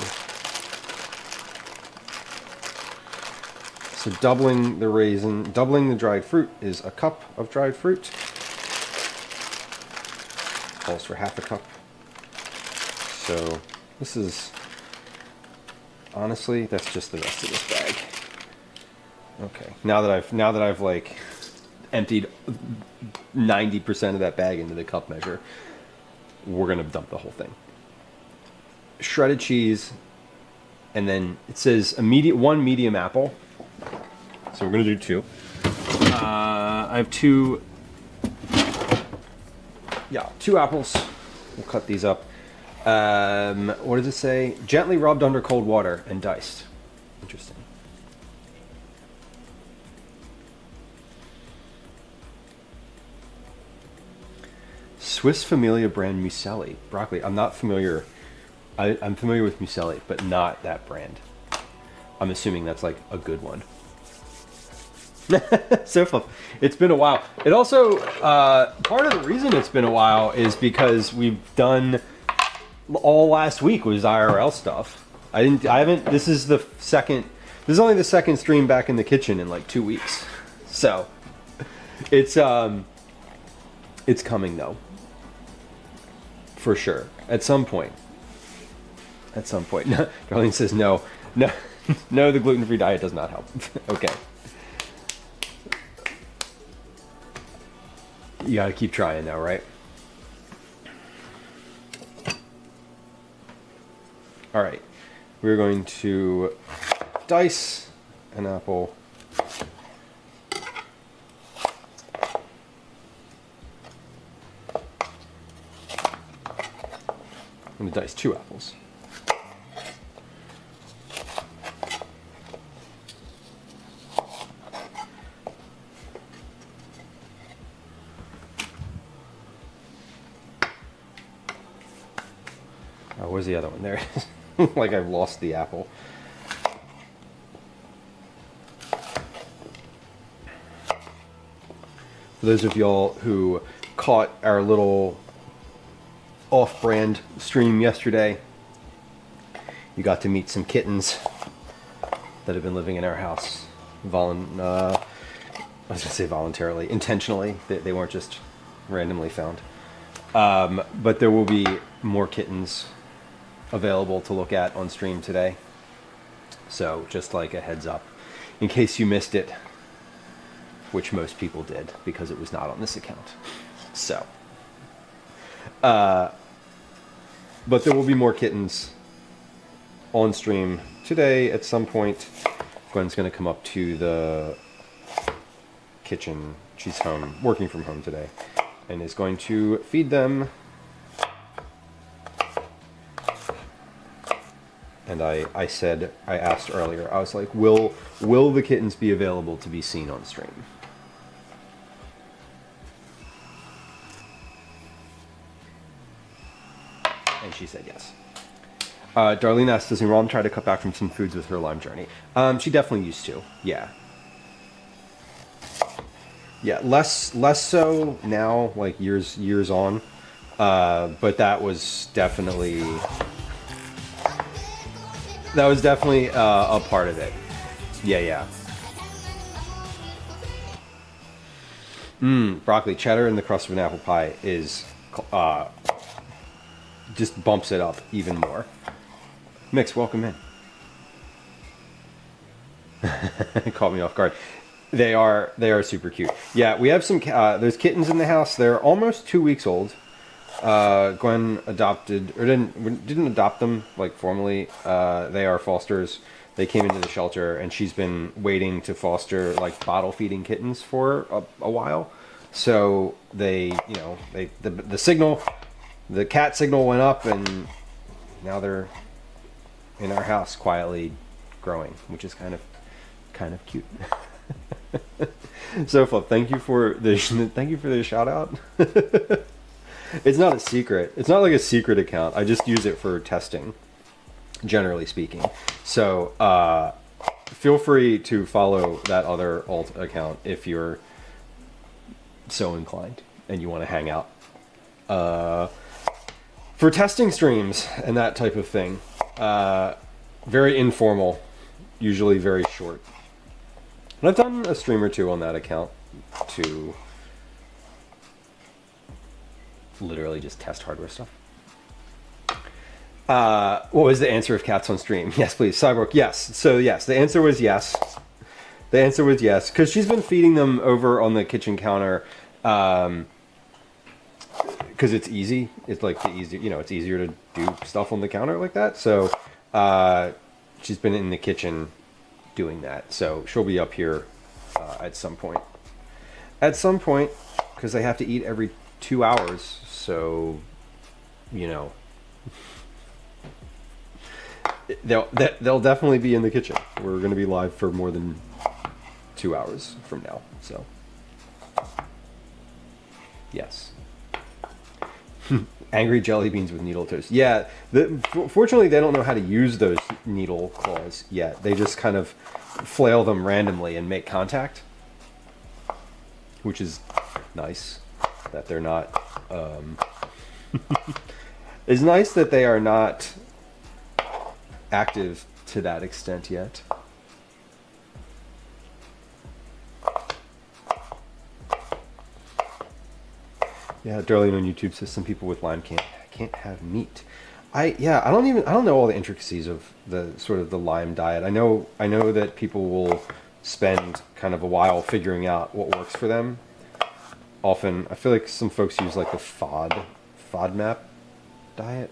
[SPEAKER 5] So doubling the dried fruit is a cup of dried fruit. Calls for half a cup. So this is, honestly, that's just the rest of this bag. Okay, now that I've like emptied 90% of that bag into the cup measure, we're gonna dump the whole thing. Shredded cheese, and then it says one medium apple. So we're gonna do 2. I have 2 apples. We'll cut these up. What does it say? Gently rubbed under cold water and diced. Interesting. Swiss Familia brand muesli. Broccoli. I'm not familiar. I'm familiar with muesli, but not that brand. I'm assuming that's like a good one. So fun. It's been a while. It also, part of the reason it's been a while is because we've done, all last week was IRL stuff. This is only the second stream back in the kitchen in like 2 weeks. So, it's coming though. For sure. At some point. Darlene says no, the gluten-free diet does not help. Okay. You gotta keep trying now, right? All right. We're going to dice an apple. I'm gonna dice 2 apples. Oh, where's the other one? There it is. Like I've lost the apple. For those of y'all who caught our little off-brand stream yesterday, you got to meet some kittens that have been living in our house. I was gonna say voluntarily, intentionally. They weren't just randomly found. But there will be more kittens available to look at on stream today. So just like a heads up, in case you missed it, which most people did because it was not on this account. So, but there will be more kittens on stream today at some point. Gwen's going to come up to the kitchen. She's home, working from home today, and is going to feed them. And I asked earlier, I was like, will the kittens be available to be seen on stream? And she said yes. Darlene asked, does your mom try to cut back from some foods with her Lyme journey? She definitely used to, yeah. Yeah, less so now, like years on. But that was definitely a part of it. Yeah. Broccoli cheddar in the crust of an apple pie is just bumps it up even more. Mix, welcome in. Caught me off guard. They are super cute. Yeah, we have some there's kittens in the house. They're almost 2 weeks old. Gwen adopted or didn't adopt them like formally. They are fosters. They came into the shelter, and she's been waiting to foster like bottle feeding kittens for a while. So the signal, the cat signal went up, and now they're in our house quietly growing, which is kind of cute. So Flip, thank you for the shout out. It's not a secret. It's not like a secret account. I just use it for testing, generally speaking. So feel free to follow that other alt account if you're so inclined and you want to hang out for testing streams and that type of thing. Very informal, usually very short. And I've done a stream or two on that account to literally just test hardware stuff. What was the answer of cats on stream? Yes, please. Cyborg, yes. So yes, the answer was yes. The answer was yes, because she's been feeding them over on the kitchen counter, because it's easy. It's like it's easier to do stuff on the counter like that. So she's been in the kitchen doing that. So she'll be up here at some point. Because they have to eat every 2 hours. So, they'll definitely be in the kitchen. We're going to be live for more than 2 hours from now. So, yes. Angry jelly beans with needle toast. Yeah, fortunately they don't know how to use those needle claws yet. They just kind of flail them randomly and make contact, which is nice that they're not. It's nice that they are not active to that extent yet. Yeah, Darlene on YouTube says some people with Lyme can't have meat. I don't know all the intricacies of the sort of the Lyme diet. I know that people will spend kind of a while figuring out what works for them. Often, I feel like some folks use like the FODMAP diet.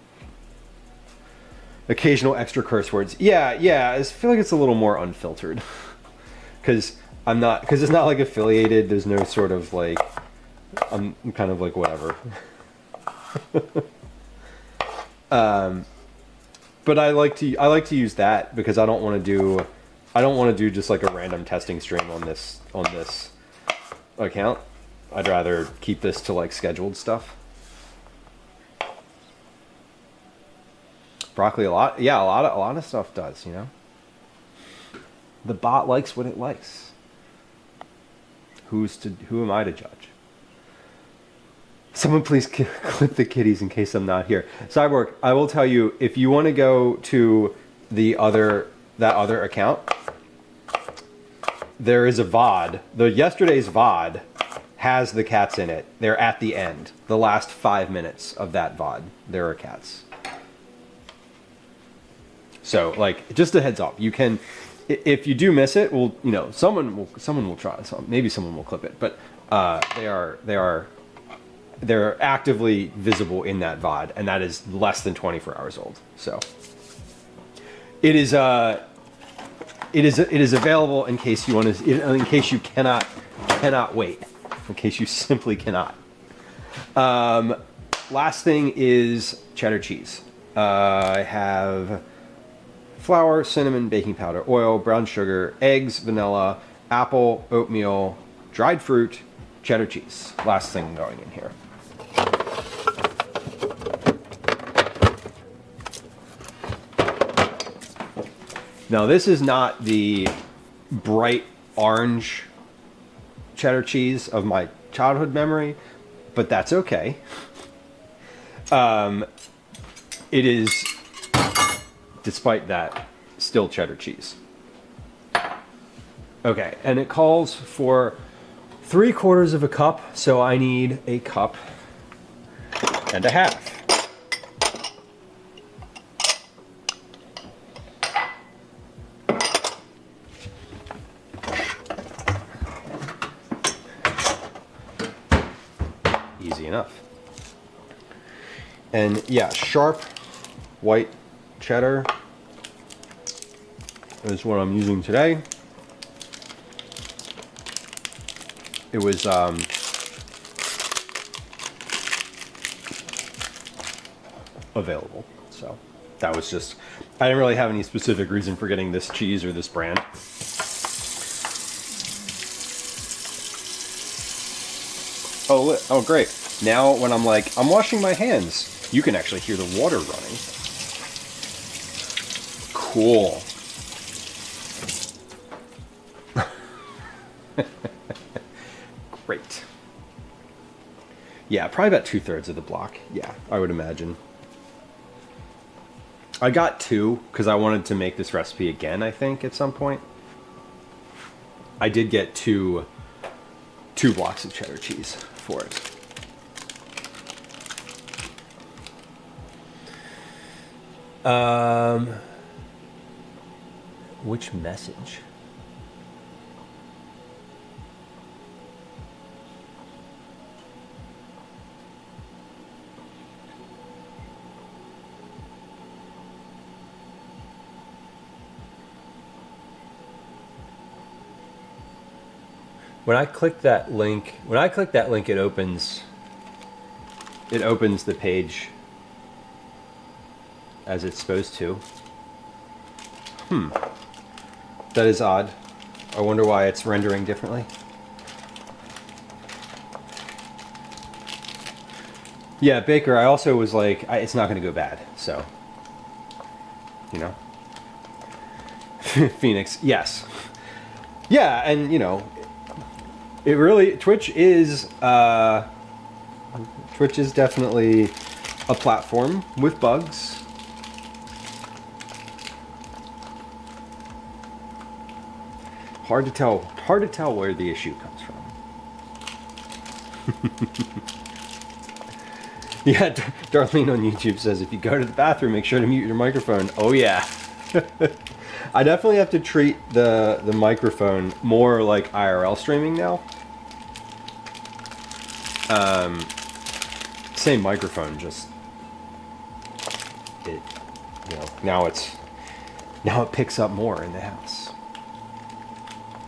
[SPEAKER 5] Occasional extra curse words. Yeah, I feel like it's a little more unfiltered. Because it's not like affiliated. There's no sort of like, I'm kind of like whatever. But I like to use that because I don't want to do just like a random testing stream on this account. I'd rather keep this to like scheduled stuff. Broccoli a lot of stuff does, you know. The bot likes what it likes. Who am I to judge? Someone please clip the kitties in case I'm not here. Cyborg, I will tell you, if you want to go to that other account, there is a VOD. Yesterday's VOD has the cats in it. They're at the end. The last 5 minutes of that VOD, there are cats. So, like, just a heads up. You can, if you do miss it, well, you know, someone will try. So maybe someone will clip it. But they're actively visible in that VOD, and that is less than 24 hours old. So it is available in case you want to, in case you cannot wait, in case you simply cannot. Last thing is cheddar cheese. I have flour, cinnamon, baking powder, oil, brown sugar, eggs, vanilla, apple, oatmeal, dried fruit, cheddar cheese. Last thing going in here. Now, this is not the bright orange cheddar cheese of my childhood memory, but that's okay. It is, despite that, still cheddar cheese. Okay, and it calls for 3/4 of a cup, so I need a cup and a half. Easy enough. And yeah, sharp white cheddar is what I'm using today. It was available, so that was just, I didn't really have any specific reason for getting this cheese or this brand. Oh great. Now when I'm like, I'm washing my hands, you can actually hear the water running. Cool. Great. Yeah, probably about 2/3 of the block. Yeah, I would imagine. I got 2 because I wanted to make this recipe again, I think, at some point. I did get two blocks of cheddar cheese for it. Which message? When I click that link, it opens the page as it's supposed to. That is odd. I wonder why it's rendering differently. Yeah, Baker, I also was like, it's not going to go bad, so, you know. Phoenix, yes. Yeah, and, you know, it really, Twitch is definitely a platform with bugs. Hard to tell where the issue comes from. Yeah, Darlene on YouTube says, if you go to the bathroom, make sure to mute your microphone. Oh yeah. I definitely have to treat the microphone more like IRL streaming now. Same microphone, just it, you know, now it picks up more in the house.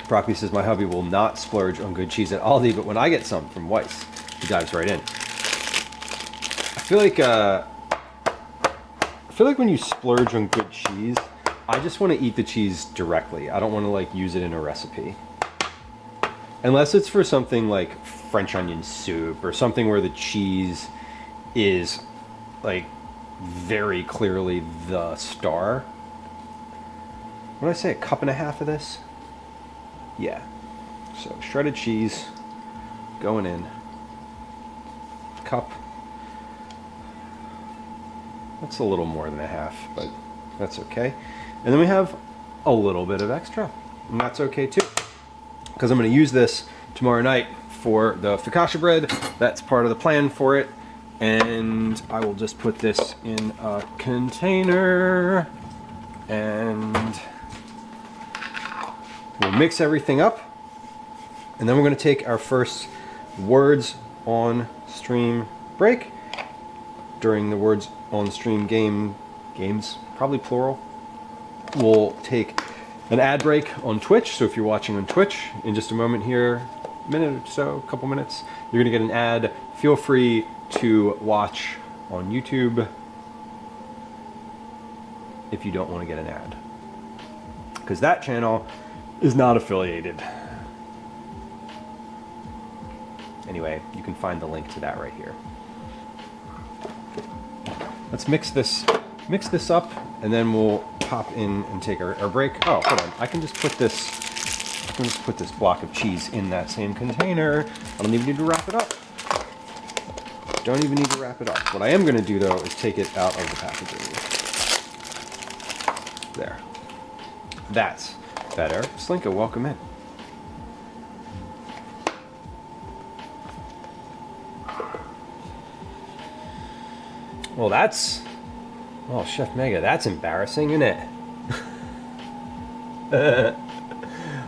[SPEAKER 5] Broccoli says, my hubby will not splurge on good cheese at Aldi, but when I get some from Weiss, he dives right in. I feel like I feel like when you splurge on good cheese, I just want to eat the cheese directly. I don't want to like use it in a recipe. Unless it's for something like French onion soup or something where the cheese is like very clearly the star. What did I say, a cup and a half of this? Yeah. So shredded cheese going in. Cup. That's a little more than a half, but that's okay. And then we have a little bit of extra, and that's okay too. Because I'm going to use this tomorrow night for the focaccia bread. That's part of the plan for it. And I will just put this in a container and we'll mix everything up. And then we're going to take our first words on stream break. During the words on stream games, probably plural, we'll take an ad break on Twitch. So if you're watching on Twitch, in just a moment here, a minute or so, a couple minutes, you're going to get an ad. Feel free to watch on YouTube if you don't want to get an ad, because that channel is not affiliated. Anyway, you can find the link to that right here. Let's mix this up, and then we'll pop in and take our break. Oh, hold on. I can just put this block of cheese in that same container. I don't even need to wrap it up. Don't even need to wrap it up. What I am going to do, though, is take it out of the packaging. There. That's better. Slinka, welcome in. Well, oh, Chef Mega, that's embarrassing, isn't it?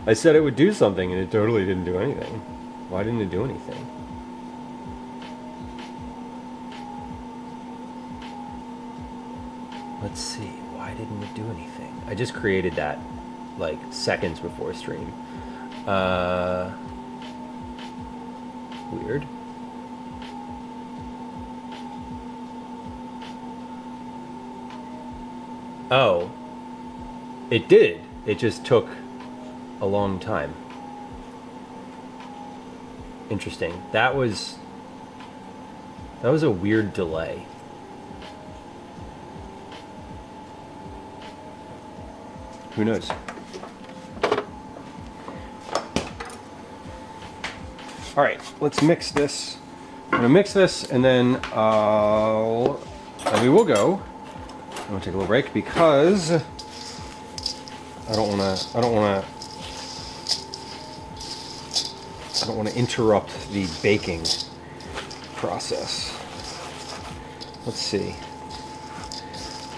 [SPEAKER 5] I said it would do something and it totally didn't do anything. Why didn't it do anything? Let's see, why didn't it do anything? I just created that like seconds before stream. Weird. Oh, it did. It just took a long time. Interesting. That was a weird delay. Who knows? All right, let's mix this. I'm gonna mix this, and then we will go. I'm gonna take a little break because I don't want to interrupt the baking process. Let's see.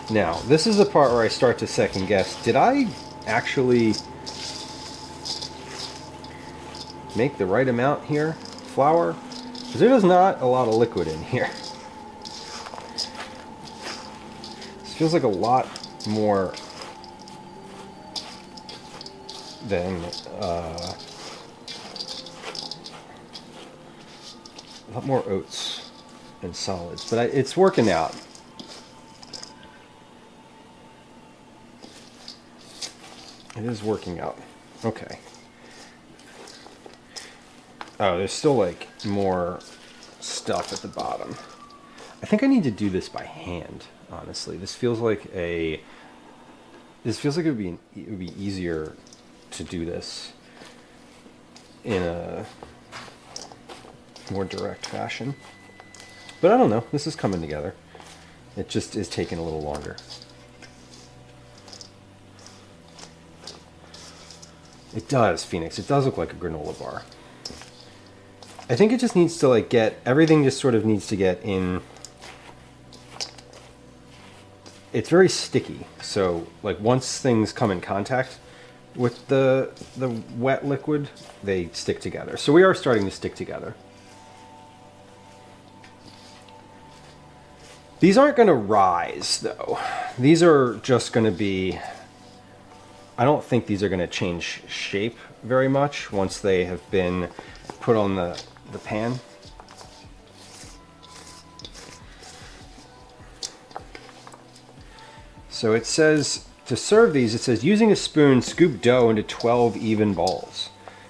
[SPEAKER 5] Now, this is the part where I start to second guess. Did I actually make the right amount here? Flour? Because there is not a lot of liquid in here. This feels like a lot more than a lot more oats and solids, but it's working out. It is working out. Okay. Oh, there's still like more stuff at the bottom. I think I need to do this by hand, honestly. This feels like it would be easier to do this in a more direct fashion. But I don't know. This is coming together. It just is taking a little longer. It does, Phoenix. It does look like a granola bar. I think it just needs to like everything just sort of needs to get in. It's very sticky. So like once things come in contact with the wet liquid, they stick together. So we are starting to stick together. These aren't going to rise though. These are just going to be, I don't think these are going to change shape very much once they have been put on the pan. So it says, to serve these, it says, using a spoon, scoop dough into 12 even balls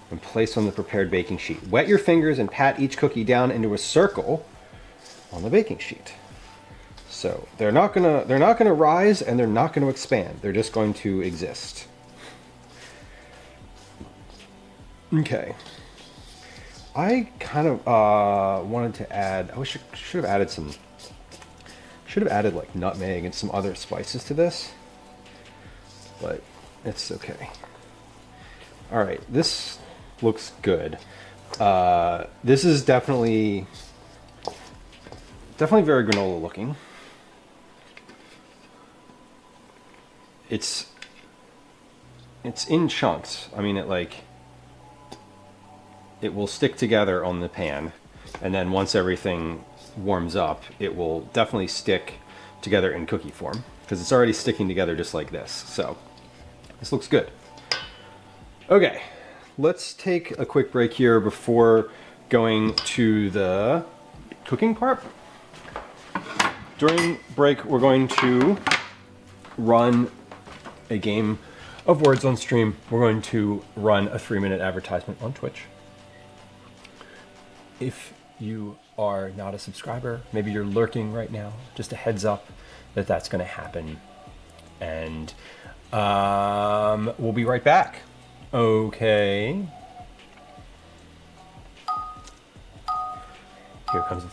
[SPEAKER 5] and place on the prepared baking sheet. Wet your fingers and pat each cookie down into a circle on the baking sheet. So they're not gonna rise and they're not gonna expand. They're just going to exist. Okay. I kind of wanted to add. I wish I should have added some. Should have added like nutmeg and some other spices to this, but it's okay. All right, this looks good. This is definitely very granola looking. It's in chunks. I mean, it will stick together on the pan, and then once everything warms up, it will definitely stick together in cookie form, because it's already sticking together just like this. So this looks good. Okay, let's take a quick break here before going to the cooking part. During break, we're going to run a game of words on stream. We're going to run a 3-minute advertisement on Twitch. If you are not a subscriber, maybe you're lurking right now, just a heads up that that's going to happen. And we'll be right back. Okay. Here comes a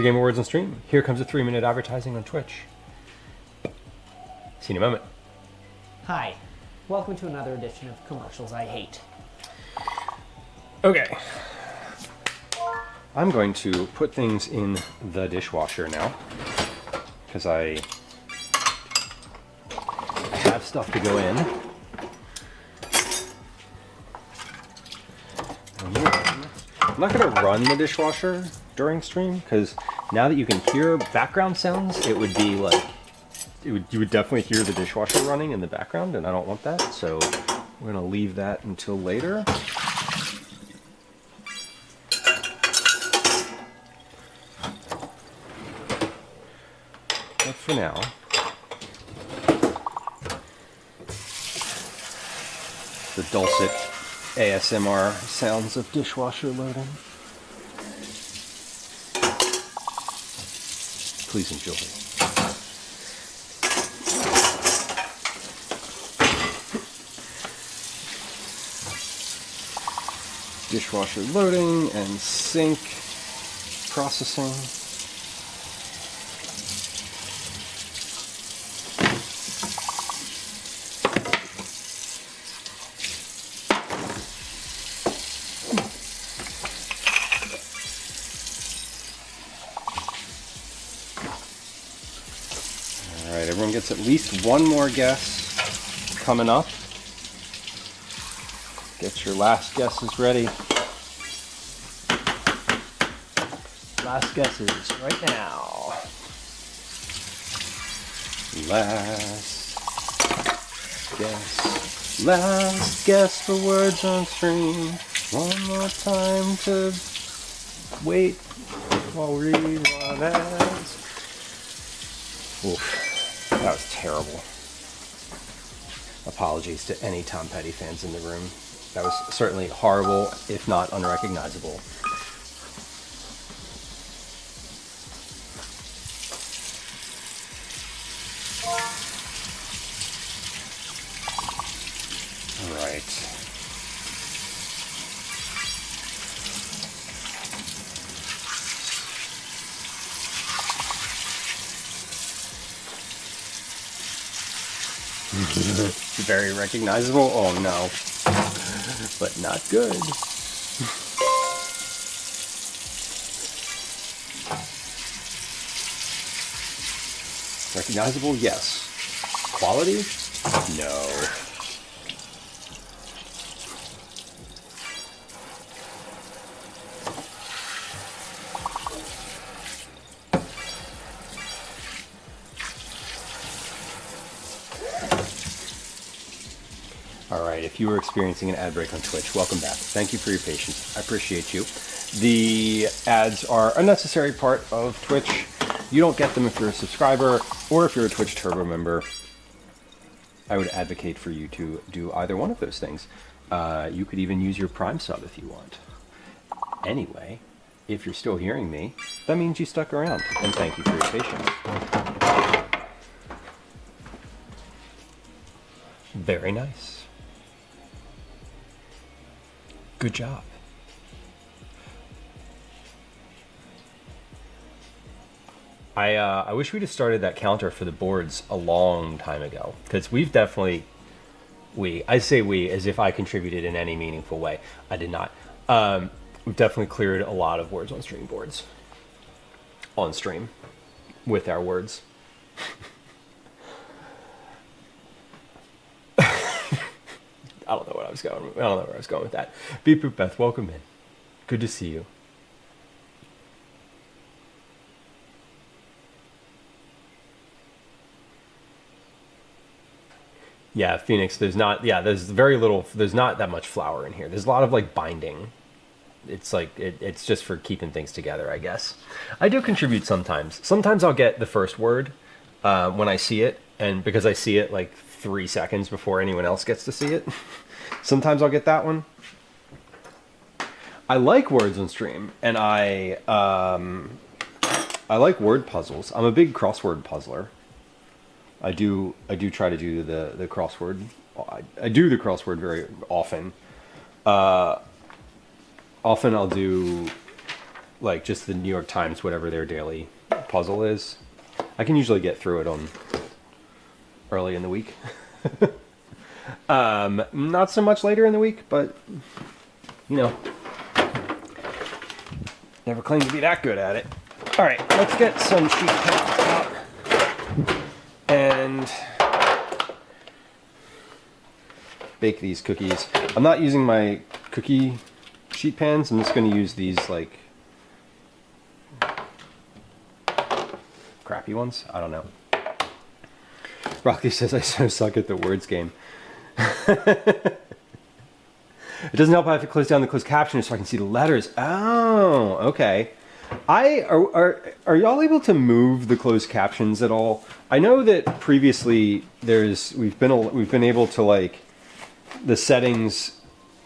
[SPEAKER 5] game of words on stream. Here comes a 3-minute advertising on Twitch. See you in a moment.
[SPEAKER 1] Hi, welcome to another edition of Commercials I Hate.
[SPEAKER 5] Okay. I'm going to put things in the dishwasher now, because I have stuff to go in. I'm not going to run the dishwasher during stream, because now that you can hear background sounds, it would be like, you would definitely hear the dishwasher running in the background, and I don't want that, so we're going to leave that until later. But for now, the dulcet ASMR sounds of dishwasher loading. Please enjoy. Dishwasher loading and sink processing. Alright, everyone gets at least one more guess coming up. Get your last guesses ready. Last guesses right now. Last guess. Last guess for words on stream. One more time to wait while we run ads. Oof, that was terrible. Apologies to any Tom Petty fans in the room. That was certainly horrible, if not unrecognizable. All right. Very recognizable. Oh no. But not good. Recognizable? Yes. Quality? No. Alright, if you were experiencing an ad break on Twitch, welcome back. Thank you for your patience. I appreciate you. The ads are a necessary part of Twitch. You don't get them if you're a subscriber or if you're a Twitch Turbo member. I would advocate for you to do either one of those things. You could even use your Prime sub if you want. Anyway, if you're still hearing me, that means you stuck around, and thank you for your patience. Very nice. Good job. I wish we'd have started that counter for the boards a long time ago, because we've definitely, I say we as if I contributed in any meaningful way. I did not. We've definitely cleared a lot of words on stream boards. On stream. With our words. I don't know where I was going with that. Beep Boop Beth, welcome in. Good to see you. Yeah, Phoenix, there's not that much flour in here. There's a lot of like binding. It's like, it's just for keeping things together, I guess. I do contribute sometimes. Sometimes I'll get the first word when I see it, and because I see it like 3 seconds before anyone else gets to see it. Sometimes I'll get that one. I like words on stream, and I like word puzzles. I'm a big crossword puzzler. I do try to do the crossword. I do the crossword very often. Often I'll do like just the New York Times, whatever their daily puzzle is. I can usually get through it on early in the week. Not so much later in the week, but you know, never claimed to be that good at it. All right, let's get some sheet pans out and bake these cookies. I'm not using my cookie sheet pans. I'm just going to use these like crappy ones. I don't know. Rocky says I so suck at the words game. It doesn't help I have to close down the closed captioner so I can see the letters. Oh, okay. Are y'all able to move the closed captions at all? I know that previously we've been able to, like, the settings,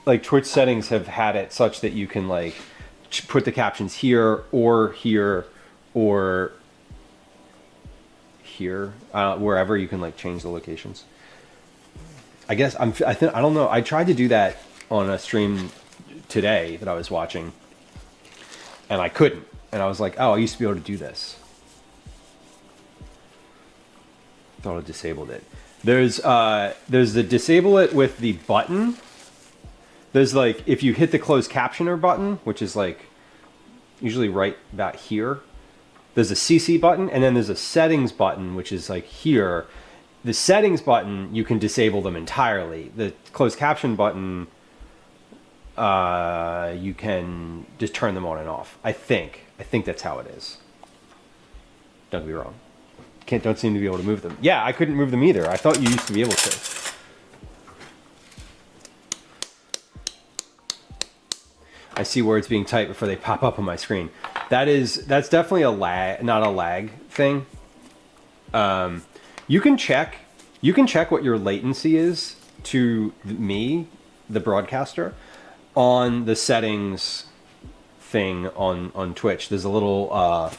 [SPEAKER 5] like Twitch settings have had it such that you can like put the captions here or here or here, wherever you can like change the locations. I guess I don't know. I tried to do that on a stream today that I was watching, and I couldn't. And I was like, oh, I used to be able to do this. Thought I disabled it. There's the disable it with the button. There's like, if you hit the closed captioner button, which is like usually right about here, there's a CC button, and then there's a settings button, which is like here. The settings button, you can disable them entirely. The closed caption button, you can just turn them on and off. I think that's how it is. Don't get me wrong. Don't seem to be able to move them. Yeah, I couldn't move them either. I thought you used to be able to. I see words being typed before they pop up on my screen. That's definitely a lag, not a lag thing. You can check what your latency is to me, the broadcaster, on the settings thing on Twitch. There's a little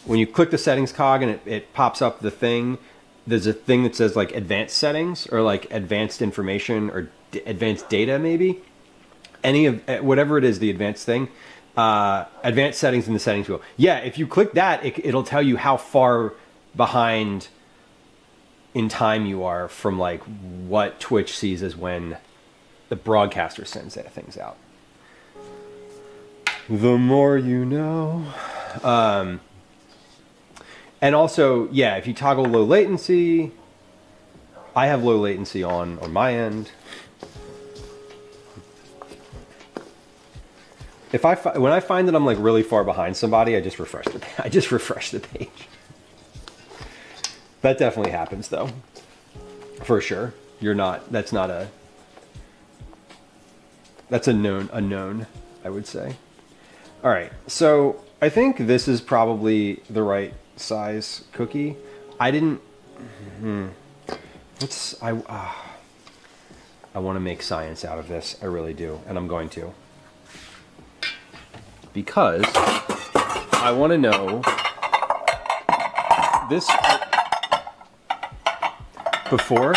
[SPEAKER 5] when you click the settings cog and it pops up the thing, there's a thing that says like advanced settings or like advanced information or advanced data maybe. Any of whatever it is, the advanced thing, advanced settings in the settings wheel. Yeah, if you click that, it'll tell you how far behind in time you are from like what Twitch sees as when the broadcaster sends things out. The more you know. And also, yeah, if you toggle low latency, I have low latency on my end. When I find that I'm like really far behind somebody, I just refresh the page. That definitely happens though. For sure. That's a known, I would say. All right. So I think this is probably the right size cookie. I didn't I want to make science out of this. I really do, and I'm going to. Because I want to know this. Before,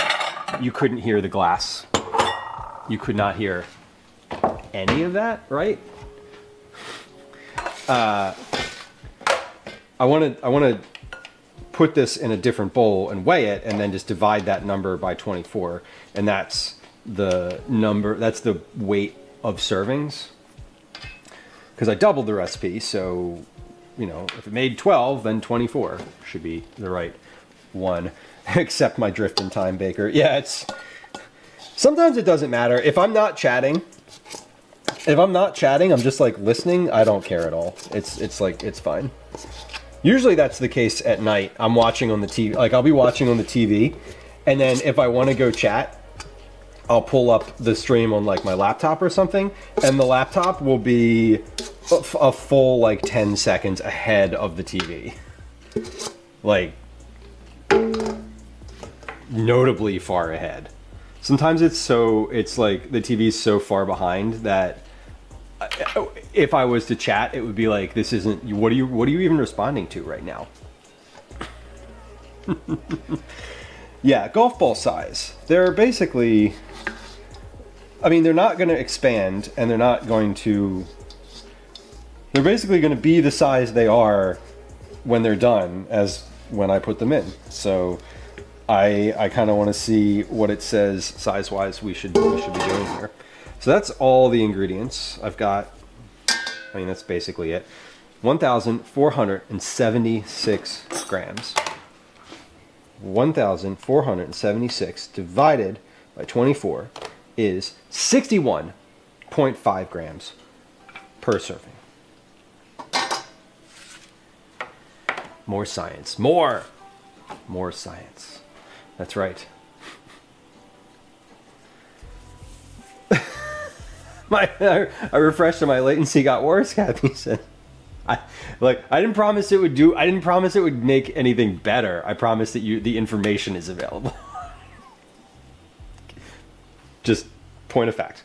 [SPEAKER 5] you couldn't hear the glass. You could not hear any of that, right? I want to put this in a different bowl and weigh it, and then just divide that number by 24, and that's the number. That's the weight of servings. Because I doubled the recipe, so if it made 12, then 24 should be the right one. Accept my drift in time, Baker. Yeah, sometimes it doesn't matter if I'm not chatting. If I'm not chatting, I'm just like listening. I don't care at all. It's fine. Usually that's the case at night. I'm watching on the TV. Like I'll be watching on the TV, and then if I want to go chat, I'll pull up the stream on like my laptop or something, and the laptop will be a full like 10 seconds ahead of the TV. Like notably far ahead. Sometimes it's like the TV's so far behind that if I was to chat, it would be like, this isn't, what are you even responding to right now? Yeah, golf ball size. They're basically, they're not going to expand, and they're basically going to be the size they are when they're done as when I put them in. So I kind of want to see what it says size-wise we should be doing here. So that's all the ingredients. I've got, that's basically it. 1,476 grams. 1,476 divided by 24 is 61.5 grams per serving. More science. More science. That's right. I refreshed and my latency got worse, Kathy said. I didn't promise it would make anything better. I promised that the information is available. Just point of fact.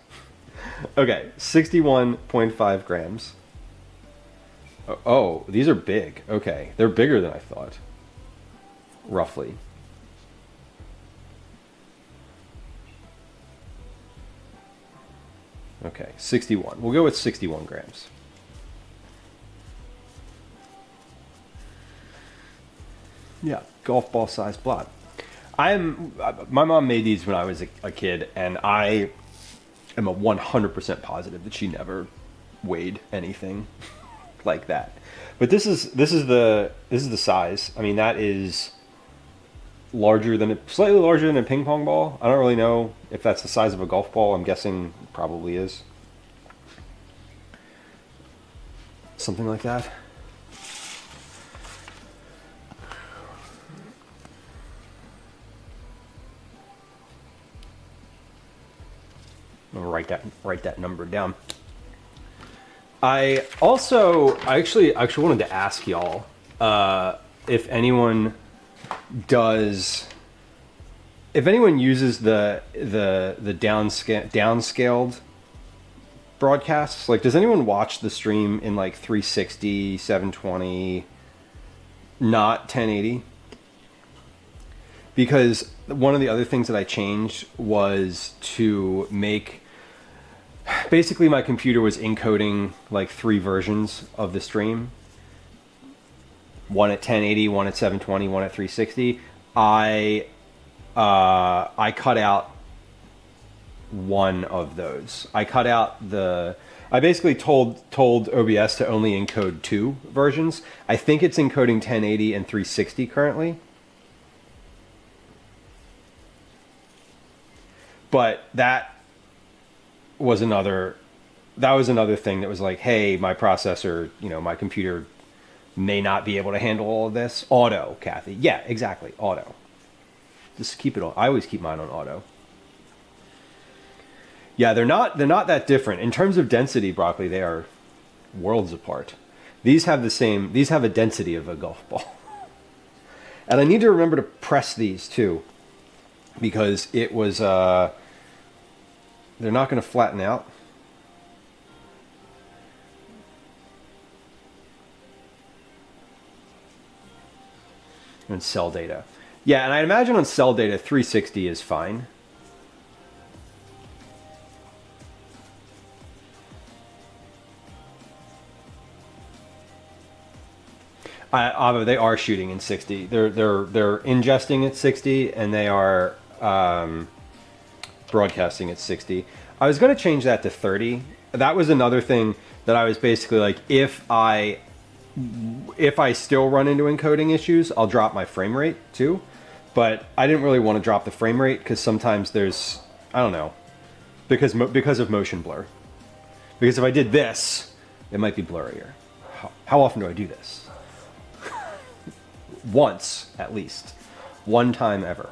[SPEAKER 5] Okay, 61.5 grams. Oh, these are big. Okay, they're bigger than I thought. Roughly. Okay, 61. We'll go with 61 grams. Yeah, golf ball size blot. My mom made these when I was a kid, and I am a 100% positive that she never weighed anything like that. But this is the size. That is slightly larger than a ping pong ball. I don't really know if that's the size of a golf ball. I'm guessing it probably is. Something like that. I'm gonna write that number down. I actually wanted to ask y'all if anyone uses the downscaled broadcasts. Like, does anyone watch the stream in like 360, 720, not 1080? Because one of the other things that I changed was to make, basically my computer was encoding like 3 versions of the stream. One at 1080, one at 720, one at 360. I cut out one of those. I basically told OBS to only encode 2 versions. I think it's encoding 1080 and 360 currently. But that was another thing that was like, hey, my processor, my computer may not be able to handle all of this. Auto, Kathy. Yeah, exactly. Auto. Just keep it on. I always keep mine on auto. Yeah, they're not that different. In terms of density, Broccoli, they are worlds apart. These have a density of a golf ball. And I need to remember to press these too. because it was, they're not going to flatten out. And cell data. Yeah, and I'd imagine on cell data, 360 is fine. They are shooting in 60. They're ingesting at 60, and they are broadcasting at 60. I was going to change that to 30. That was another thing that I was basically like, if I still run into encoding issues, I'll drop my frame rate too. But I didn't really want to drop the frame rate because sometimes there's, I don't know, because of motion blur. Because if I did this, it might be blurrier. How often do I do this? Once, at least. One time ever.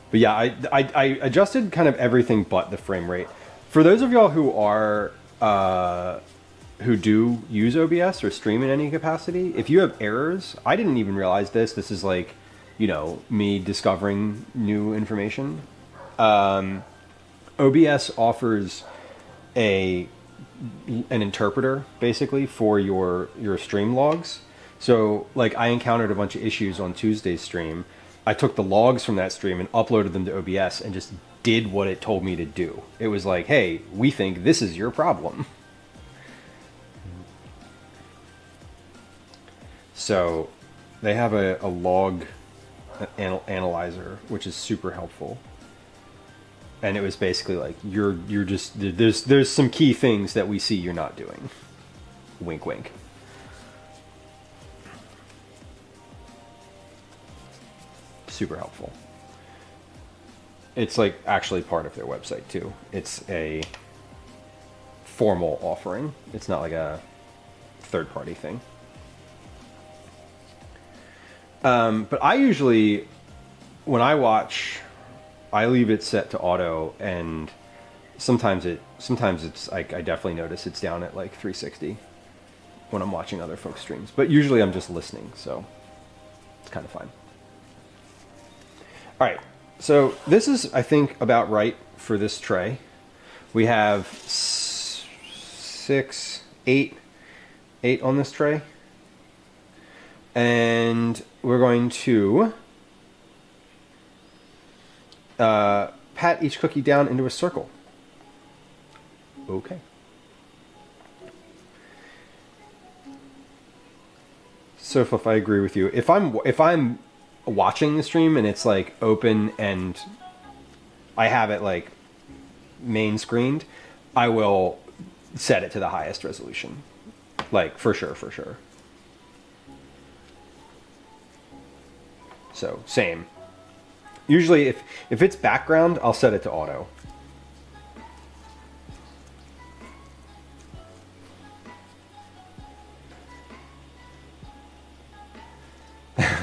[SPEAKER 5] But yeah, I adjusted kind of everything but the frame rate. For those of y'all who are who do use OBS or stream in any capacity, if you have errors, I didn't even realize this. This is like, you know, me discovering new information. OBS offers an interpreter basically for your stream logs. So like I encountered a bunch of issues on Tuesday's stream. I took the logs from that stream and uploaded them to OBS and just did what it told me to do. It was like, hey, we think this is your problem. So they have a log analyzer, which is super helpful. And it was basically like, you're just, there's some key things that we see you're not doing. Wink, wink. Super helpful. It's like actually part of their website too. It's a formal offering. It's not like a third-party thing. But I usually, when I watch, I leave it set to auto, and sometimes it's I definitely notice it's down at like 360 when I'm watching other folks' streams. But usually I'm just listening, so it's kind of fine. All right, so this is, I think, about right for this tray. We have eight on this tray. And we're going to pat each cookie down into a circle. Okay. So if I agree with you, if I'm watching the stream and it's like open and I have it like main screened, I will set it to the highest resolution. Like for sure. So same. Usually if it's background, I'll set it to auto.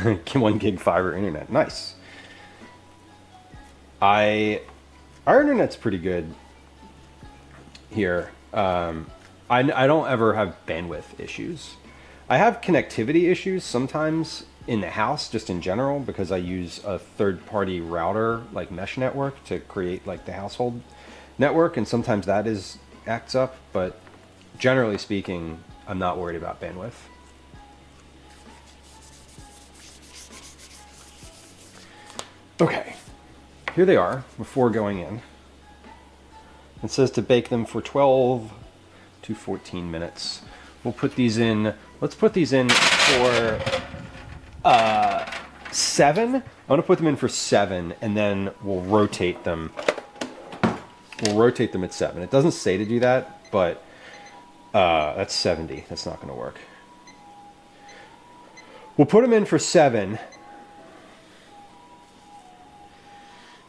[SPEAKER 5] Get 1 gig fiber internet. Nice. Our internet's pretty good here. I don't ever have bandwidth issues. I have connectivity issues sometimes in the house, just in general, because I use a third-party router, like mesh network, to create like the household network, and sometimes that acts up. But generally speaking, I'm not worried about bandwidth. Okay, here they are before going in. It says to bake them for 12 to 14 minutes. We'll put these in, let's put these in for 7. I'm gonna put them in for 7, and then we'll rotate them. We'll rotate them at 7. It doesn't say to do that, but that's 70. That's not gonna work. We'll put them in for 7.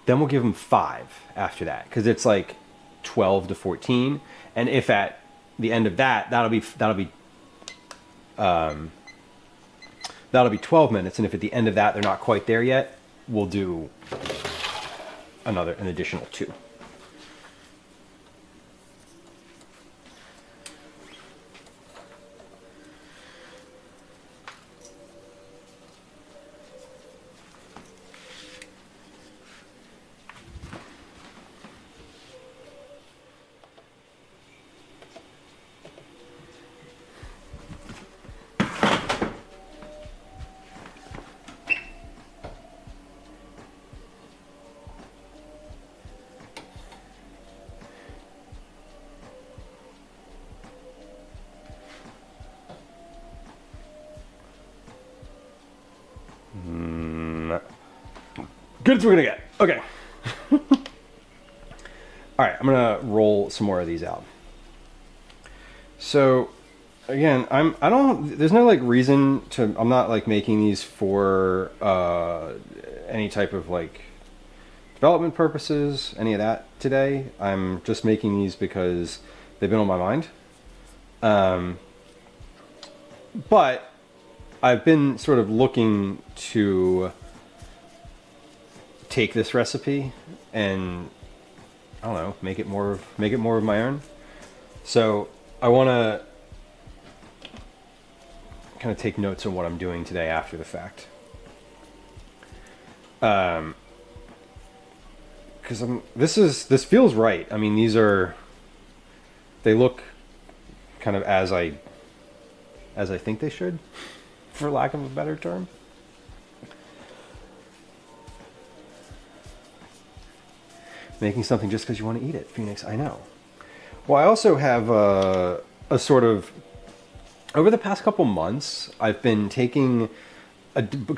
[SPEAKER 5] Then we'll give them 5 after that, because it's like 12 to 14. And if at the end of that, that'll be 12 minutes. And if at the end of that they're not quite there yet, we'll do an additional 2. Good as we're gonna get. Okay. All right, I'm gonna roll some more of these out. So, again, there's no like reason to, I'm not like making these for any type of like development purposes, any of that today. I'm just making these because they've been on my mind. But I've been sort of looking to take this recipe and I don't know, make it more of my own. So I want to kind of take notes on what I'm doing today after the fact. Because this feels right. I mean, they look kind of as I think they should, for lack of a better term. Making something just because you want to eat it, Phoenix, I know. Well, I also have a sort of, over the past couple months, I've been taking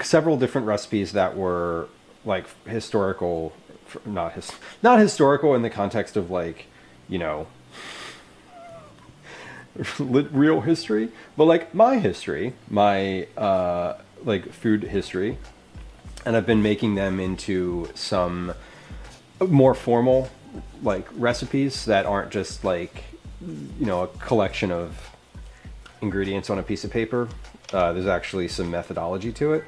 [SPEAKER 5] several different recipes that were like historical, not historical in the context of like, you know, real history, but like my history, my like food history, and I've been making them into some more formal like recipes that aren't just like, you know, a collection of ingredients on a piece of paper. There's actually some methodology to it.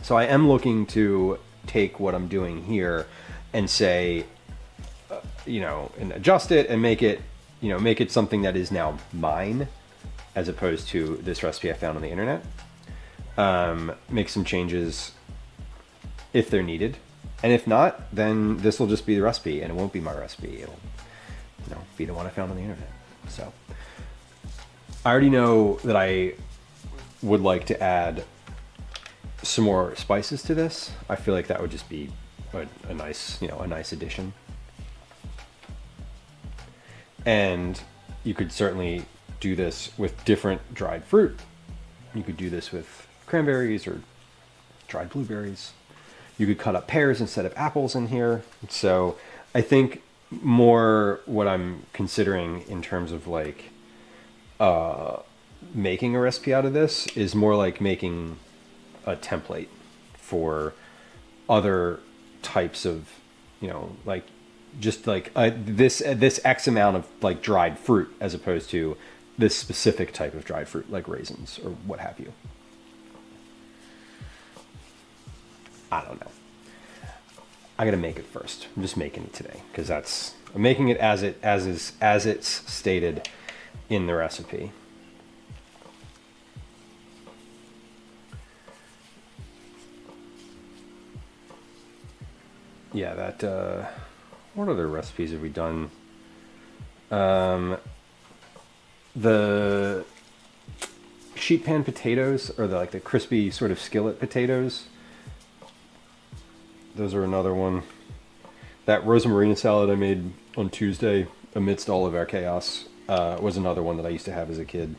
[SPEAKER 5] So I am looking to take what I'm doing here and say, you know, and adjust it and make it, you know, make it something that is now mine as opposed to this recipe I found on the internet. Make some changes if they're needed. And if not, then this will just be the recipe and it won't be my recipe. It'll, you know, be the one I found on the internet. So I already know that I would like to add some more spices to this. I feel like that would just be a nice, you know, a nice addition. And you could certainly do this with different dried fruit. You could do this with cranberries or dried blueberries. You could cut up pears instead of apples in here. So I think more what I'm considering in terms of like making a recipe out of this is more like making a template for other types of, you know, like just like this X amount of like dried fruit as opposed to this specific type of dried fruit like raisins or what have you. I don't know. I gotta make it first. I'm just making it today because I'm making it as it's stated in the recipe. Yeah, that what other recipes have we done? The sheet pan potatoes or the crispy sort of skillet potatoes. Those are another one. That rosamarina salad I made on Tuesday amidst all of our chaos was another one that I used to have as a kid.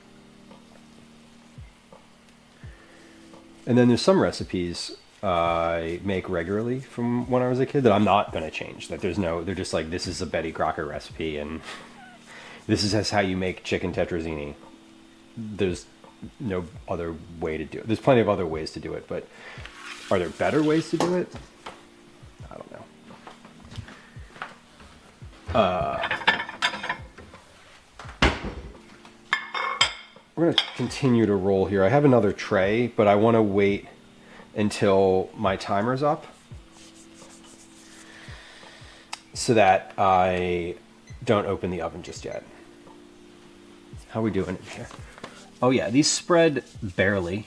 [SPEAKER 5] And then there's some recipes I make regularly from when I was a kid that I'm not going to change. That they're just like, this is a Betty Crocker recipe and this is how you make chicken tetrazzini. There's no other way to do it. There's plenty of other ways to do it, but are there better ways to do it? I don't know. We're going to continue to roll here. I have another tray, but I want to wait until my timer's up so that I don't open the oven just yet. How are we doing in here? Oh yeah, these spread barely.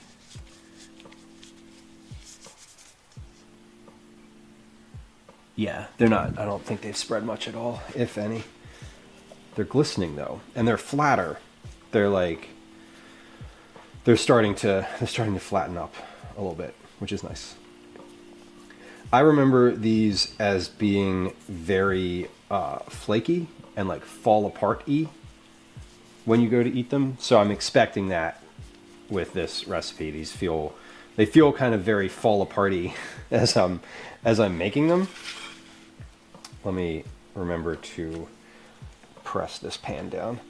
[SPEAKER 5] Yeah, they're not, I don't think they've spread much at all, if any. They're glistening though, and they're flatter. They're like, they're starting to flatten up a little bit, which is nice. I remember these as being very flaky and like fall apart-y when you go to eat them. So I'm expecting that with this recipe. These feel they feel kind of very fall aparty as I'm making them. Let me remember to press this pan down.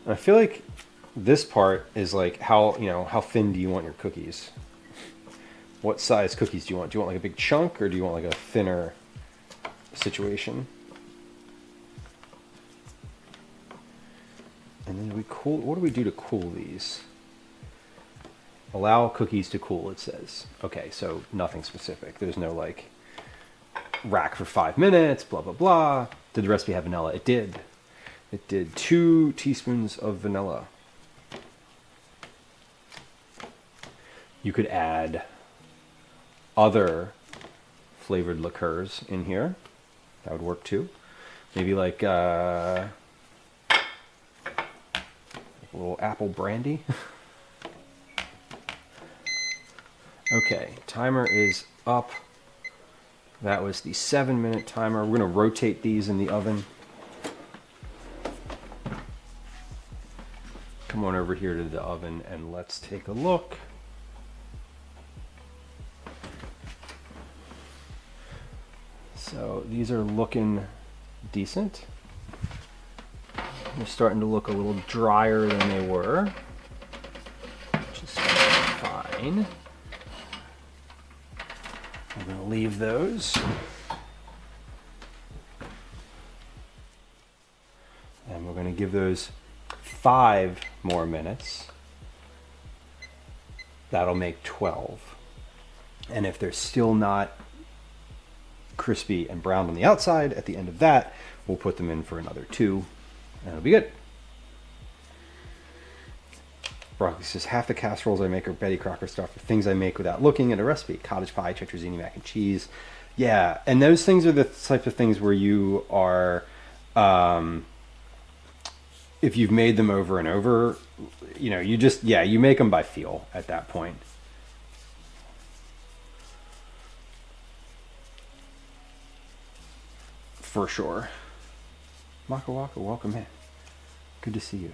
[SPEAKER 5] And I feel like this part is like how thin do you want your cookies? What size cookies do you want? Do you want like a big chunk or do you want like a thinner situation? And then what do we do to cool these? Allow cookies to cool, it says. Okay, so nothing specific. There's no like rack for 5 minutes, blah, blah, blah. Did the recipe have vanilla? It did. It did 2 teaspoons of vanilla. You could add other flavored liqueurs in here. That would work too. Maybe like a little apple brandy. Okay, timer is up. That was the 7-minute timer. We're going to rotate these in the oven. Come on over here to the oven and let's take a look. So these are looking decent. They're starting to look a little drier than they were, which is fine. I'm going to leave those. And we're going to give those 5 more minutes. That'll make 12. And if they're still not crispy and browned on the outside, at the end of that, we'll put them in for another 2, and it'll be good. Broccoli says, half the casseroles I make are Betty Crocker stuff, or things I make without looking at a recipe. Cottage pie, tetrazzini mac and cheese. Yeah, and those things are the type of things where you are, if you've made them over and over, you make them by feel at that point. For sure. Maka Waka, welcome in. Good to see you.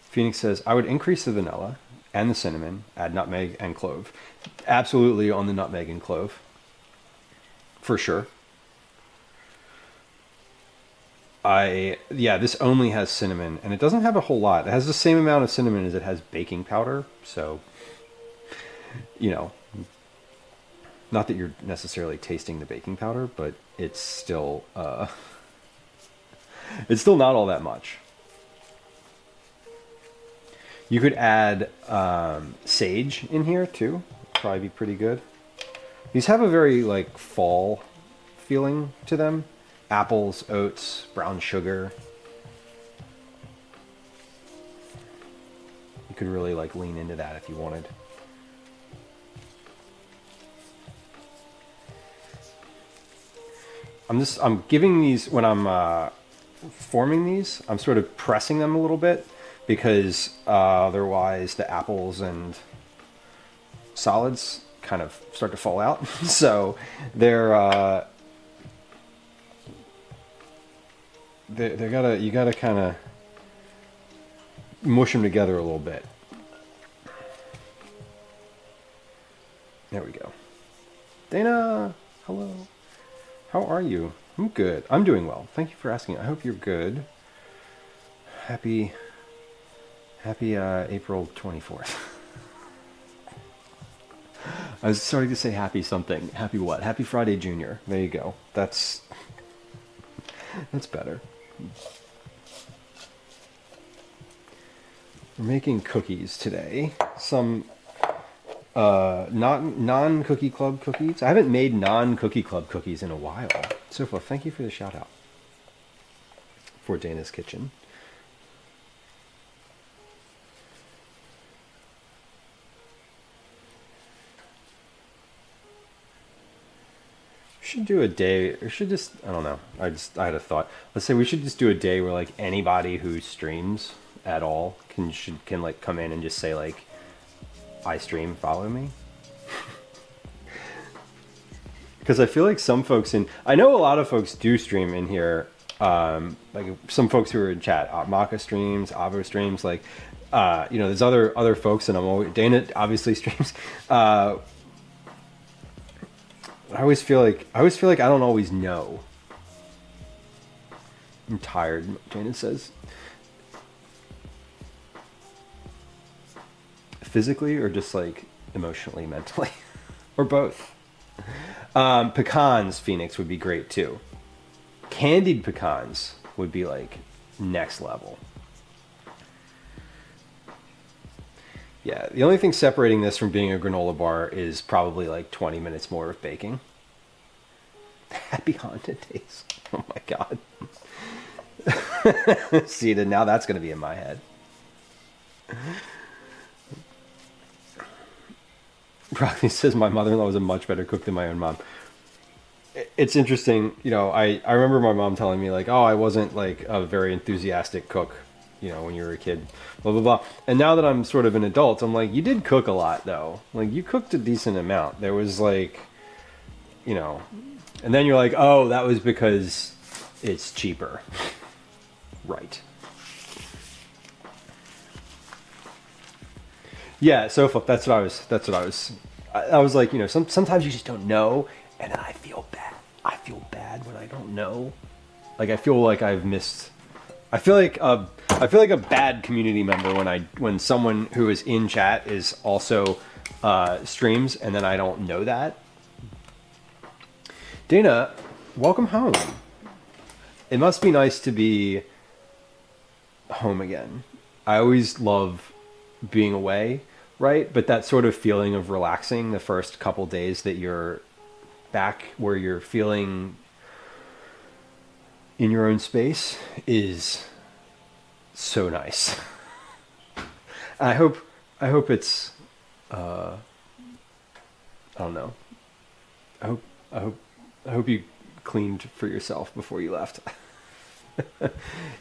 [SPEAKER 5] Phoenix says, I would increase the vanilla and the cinnamon, add nutmeg and clove. Absolutely on the nutmeg and clove. For sure. This only has cinnamon, and it doesn't have a whole lot. It has the same amount of cinnamon as it has baking powder, so, not that you're necessarily tasting the baking powder, but it's still not all that much. You could add sage in here too. Probably be pretty good. These have a very like fall feeling to them. Apples, oats, brown sugar. You could really like lean into that if you wanted. I'm giving these, when I'm forming these, I'm sort of pressing them a little bit because otherwise the apples and solids kind of start to fall out. So you gotta kind of mush them together a little bit. There we go. Dana, hello. How are you? I'm good. I'm doing well. Thank you for asking. I hope you're good. Happy April 24th. I was starting to say happy something. Happy what? Happy Friday Junior. There you go. That's better. We're making cookies today. Some non-Cookie Club cookies. I haven't made non-Cookie Club cookies in a while. Sofa, thank you for the shout out for Dana's Kitchen. We should do a day, or should just, I don't know. I had a thought. Let's say we should just do a day where like anybody who streams at all can like come in and just say like, I stream, follow me. Because I feel like some folks I know a lot of folks do stream in here. Like some folks who are in chat, Maka streams, Avo streams. Like there's other folks, and I'm always Dana obviously streams. I always feel like I don't always know. I'm tired, Dana says. Physically or just like emotionally, mentally, or both. Pecans, Phoenix, would be great too. Candied pecans would be like next level. Yeah, the only thing separating this from being a granola bar is probably like 20 minutes more of baking. Happy Honda days. Oh my God. See, now that's going to be in my head. Rocky says my mother-in-law was a much better cook than my own mom. It's interesting, I remember my mom telling me like, oh, I wasn't like a very enthusiastic cook, when you were a kid, blah, blah, blah. And now that I'm sort of an adult, I'm like, you did cook a lot though. Like you cooked a decent amount. There was like, and then you're like, oh, that was because it's cheaper. Right. Yeah, so that's what I was like, sometimes you just don't know, and then I feel bad. I feel bad when I don't know. Like I feel like I've missed. I feel like a bad community member when someone who is in chat is also streams, and then I don't know that. Dana, welcome home. It must be nice to be home again. I always love being away. Right? But that sort of feeling of relaxing the first couple days that you're back where you're feeling in your own space is so nice. I hope it's I don't know. I hope you cleaned for yourself before you left.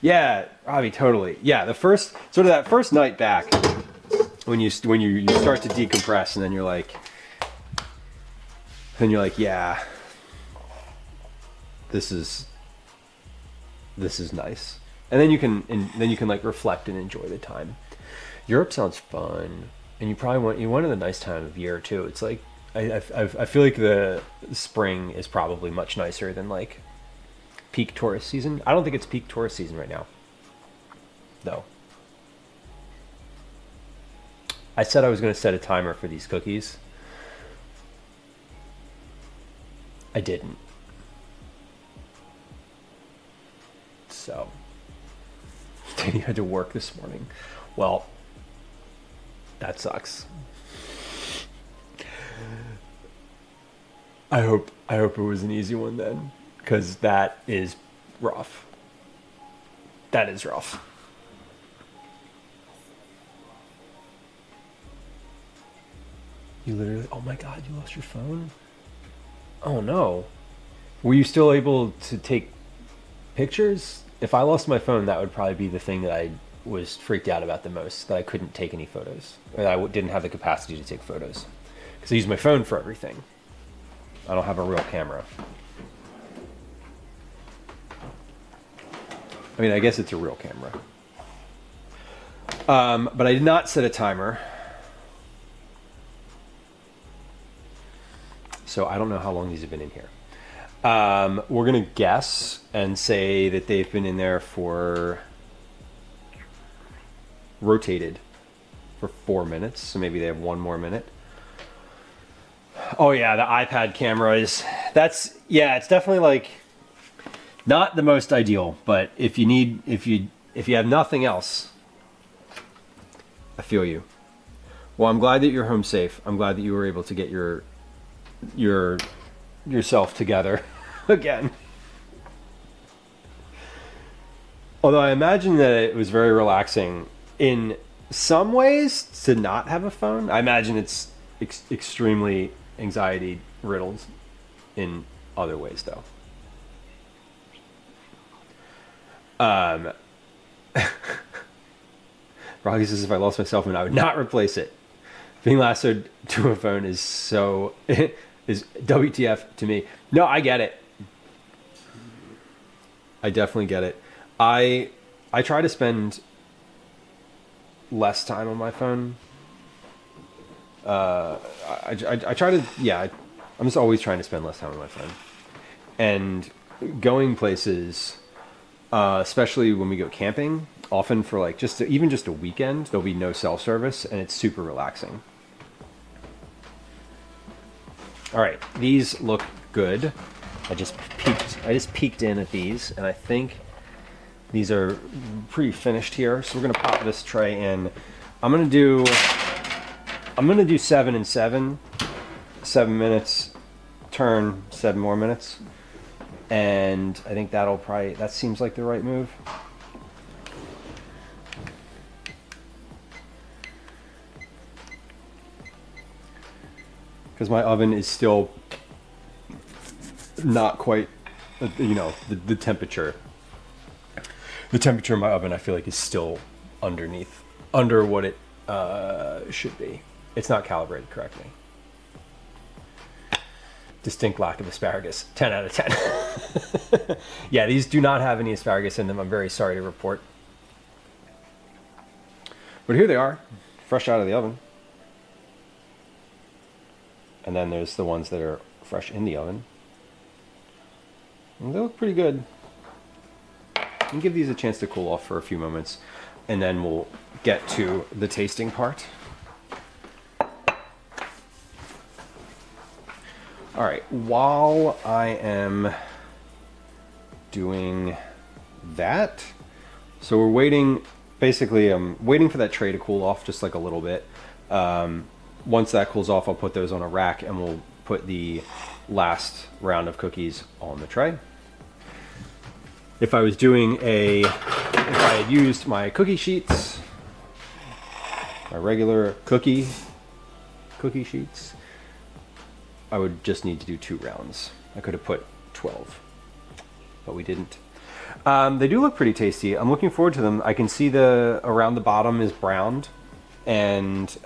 [SPEAKER 5] Yeah, Robbie, totally. Yeah, the first that first night back, when you start to decompress, and then you're like, yeah, this is nice, and then you can like reflect and enjoy the time. Europe sounds fun, and you want a nice time of year too. It's like I feel like the spring is probably much nicer than like peak tourist season. I don't think it's peak tourist season right now, though. I said I was going to set a timer for these cookies. I didn't. So, you had to work this morning. Well, that sucks. I hope it was an easy one then, because that is rough. That is rough. You literally, oh my God, you lost your phone? Oh no. Were you still able to take pictures? If I lost my phone, that would probably be the thing that I was freaked out about the most, that I couldn't take any photos. Or I didn't have the capacity to take photos. Because I use my phone for everything. I don't have a real camera. I mean, I guess it's a real camera. But I did not set a timer. So I don't know how long these have been in here. We're going to guess and say that they've been in there for rotated for 4 minutes. So maybe they have one more minute. Oh yeah, the iPad camera it's definitely like not the most ideal, but if you have nothing else, I feel you. Well, I'm glad that you're home safe. I'm glad that you were able to get yourself together again. Although I imagine that it was very relaxing in some ways to not have a phone. I imagine it's extremely anxiety riddled in other ways though. Rocky says if I lost my cell phone, I would not replace it. Being lassoed to a phone is WTF to me. No, I get it. I definitely get it. I try to spend less time on my phone. I try to, yeah, I'm just always trying to spend less time on my phone. And going places, especially when we go camping, often for like even just a weekend, there'll be no cell service and it's super relaxing. All right, these look good. I just peeked in at these, and I think these are pretty finished here. So we're gonna pop this tray in. I'm gonna do 7 and 7, 7 minutes, turn 7 more minutes, and I think that seems like the right move. Because my oven is still not quite, the temperature. The temperature of my oven, I feel like, is still under what it should be. It's not calibrated correctly. Distinct lack of asparagus. 10 out of 10. Yeah, these do not have any asparagus in them. I'm very sorry to report. But here they are, fresh out of the oven. And then there's the ones that are fresh in the oven. And they look pretty good. And give these a chance to cool off for a few moments, and then we'll get to the tasting part. All right, while I am doing that, so we're waiting, basically I'm waiting for that tray to cool off just like a little bit. Once that cools off, I'll put those on a rack and we'll put the last round of cookies on the tray. If I had used my cookie sheets, my regular cookie sheets, I would just need to do 2 rounds. I could have put 12, but we didn't. They do look pretty tasty. I'm looking forward to them. I can see around the bottom is browned, and